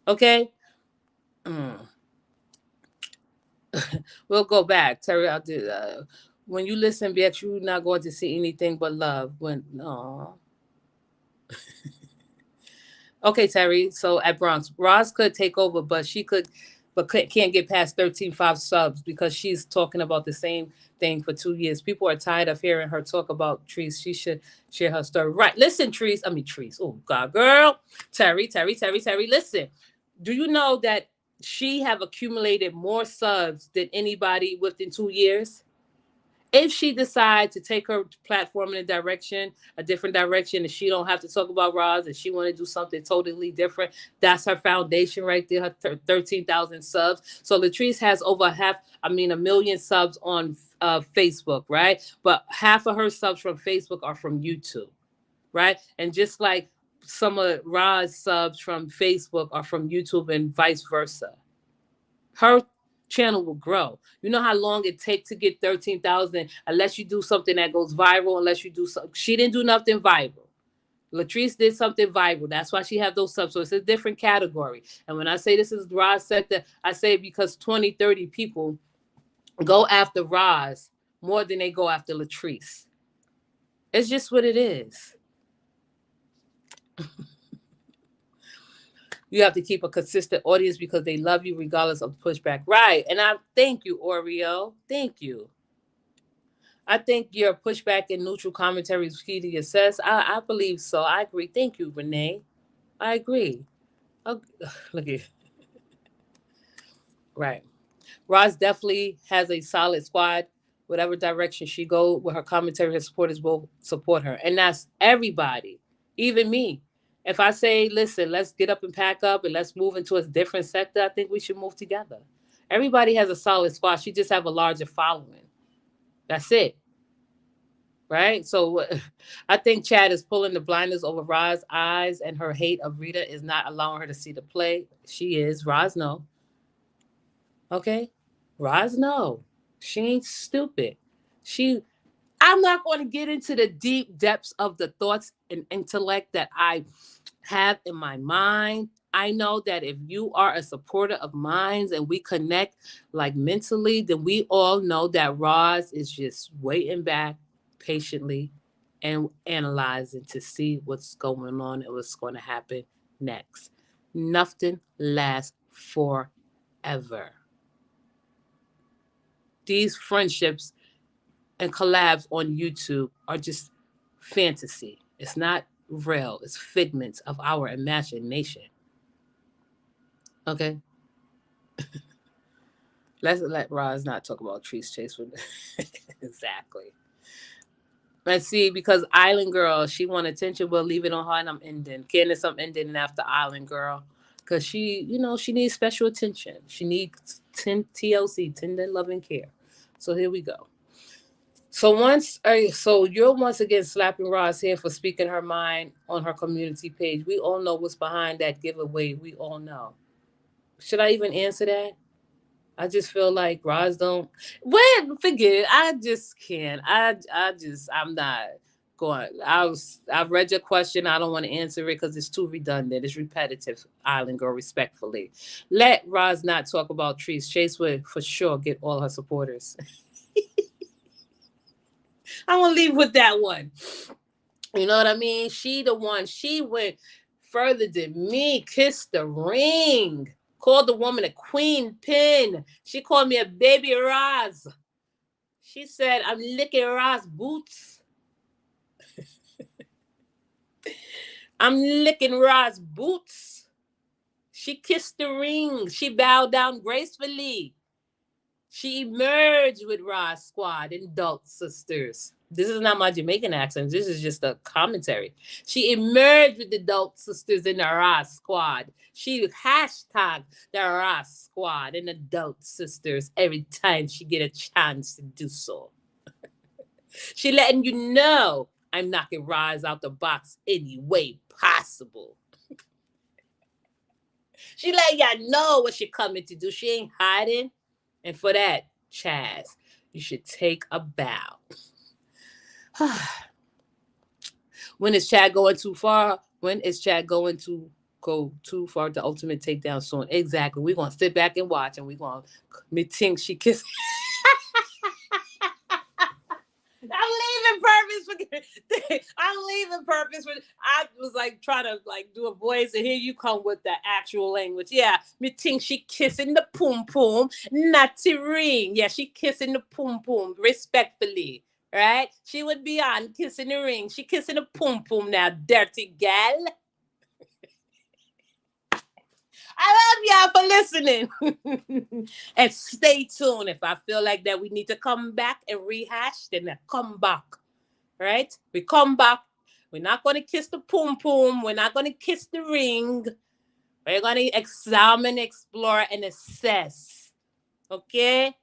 Okay? Mm. We'll go back. Terry, I'll do when you listen, BX, you're not going to see anything but love. When no. Okay, Terry. So at Bronx, Roz could take over, but can't get past 13.5 subs because she's talking about the same thing for 2 years. People are tired of hearing her talk about Trees. She should share her story. Right. Listen, Trees. I mean, Trees. Oh, God, girl. Terry. Listen. Do you know that she have accumulated more subs than anybody within 2 years? If she decides to take her platform in a different direction, and she don't have to talk about Roz, and she want to do something totally different, that's her foundation right there. Her 13,000 subs. So Latrice has over a million subs on Facebook, right? But half of her subs from Facebook are from YouTube, right? And just like some of Roz's subs from Facebook are from YouTube, and vice versa. Her channel will grow. You know how long it takes to get 13,000 unless you do something that goes viral, unless you do something. She didn't do nothing viral. Latrice did something viral. That's why she have those subs. So it's a different category. And when I say this is Roz sector, I say because 20, 30 people go after Roz more than they go after Latrice. It's just what it is. You have to keep a consistent audience because they love you regardless of pushback. Right. And I thank you, Oreo. Thank you. I think your pushback and neutral commentary is key to your success. I believe so. I agree. Thank you, Renee. I agree. Oh, look at right. Roz definitely has a solid squad. Whatever direction she go, with her commentary, her supporters will support her, and that's everybody, even me. If I say, listen, let's get up and pack up and let's move into a different sector, I think we should move together. Everybody has a solid squad. She just have a larger following. That's it. Right? So I think Chad is pulling the blinders over Roz's eyes, and her hate of Rita is not allowing her to see the play. She is. Roz, no. Okay? Roz, no. She ain't stupid. I'm not going to get into the deep depths of the thoughts and intellect that I have in my mind. I know that if you are a supporter of mine and we connect like mentally, then we all know that Roz is just waiting back patiently and analyzing to see what's going on and what's going to happen next. Nothing lasts forever. These friendships and collabs on YouTube are just fantasy. It's not real. It's figments of our imagination. Okay? Let's let Roz not talk about Trees Chase with exactly. Let's see, because Island Girl, she want attention, we'll leave it on her and I'm ending. Candace, I'm ending after Island Girl. Because she needs special attention. She needs TLC, tender love and care. So here we go. So you're once again slapping Roz here for speaking her mind on her community page. We all know what's behind that giveaway. We all know. Should I even answer that? I just feel like Roz don't. Well, forget it. I just can't. I'm not. Go on. I've read your question. I don't want to answer it because it's too redundant. It's repetitive. Island girl, respectfully. Let Roz not talk about trees. Chase would for sure get all her supporters. I'm gonna leave with that one. You know what I mean? She the one. She went further than me. Kissed the ring. Called the woman a queen pin. She called me a baby Roz. She said, I'm licking Roz boots. I'm licking Roz boots. She kissed the ring. She bowed down gracefully. She emerged with Roz Squad and Adult Sisters. This is not my Jamaican accent. This is just a commentary. She emerged with the Adult Sisters in the Roz Squad. She hashtag the Roz Squad and Adult Sisters every time she get a chance to do so. She letting you know I'm knocking Roz out the box any way possible. She let y'all know what she coming to do. She ain't hiding. And for that, Chaz, you should take a bow. When is Chad going too far? When is Chad going to go too far? The ultimate takedown soon. Exactly. We're gonna sit back and watch, and we're gonna me think she kissed. I'm leaving purpose for I'm leaving purpose for I was like trying to like do a voice and here you come with the actual language. Yeah, me think she kissing the poom poom, not the ring. Yeah, she kissing the poom poom respectfully. Right? She would be on kissing the ring. She kissing the poom poom now, dirty gal. I love y'all for listening. And stay tuned. If I feel like that we need to come back and rehash, then I come back. Right? We come back. We're not going to kiss the poom poom. We're not going to kiss the ring. We're going to examine, explore, and assess. Okay?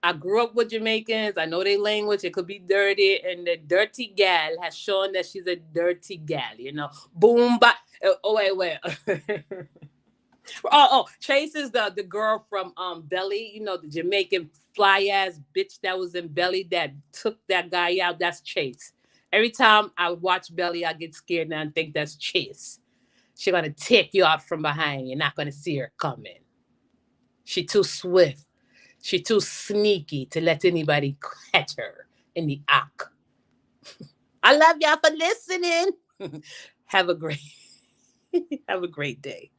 I grew up with Jamaicans. I know their language. It could be dirty. And the dirty gal has shown that she's a dirty gal, you know. Boom, ba. Oh, wait. Chase is the girl from Belly, you know, the Jamaican fly ass bitch that was in Belly that took that guy out. That's Chase. Every time I watch Belly, I get scared and I think that's Chase. She's gonna take you out from behind. You're not gonna see her coming. She too swift. She too sneaky to let anybody catch her in the act. I love y'all for listening. Have a great have a great day.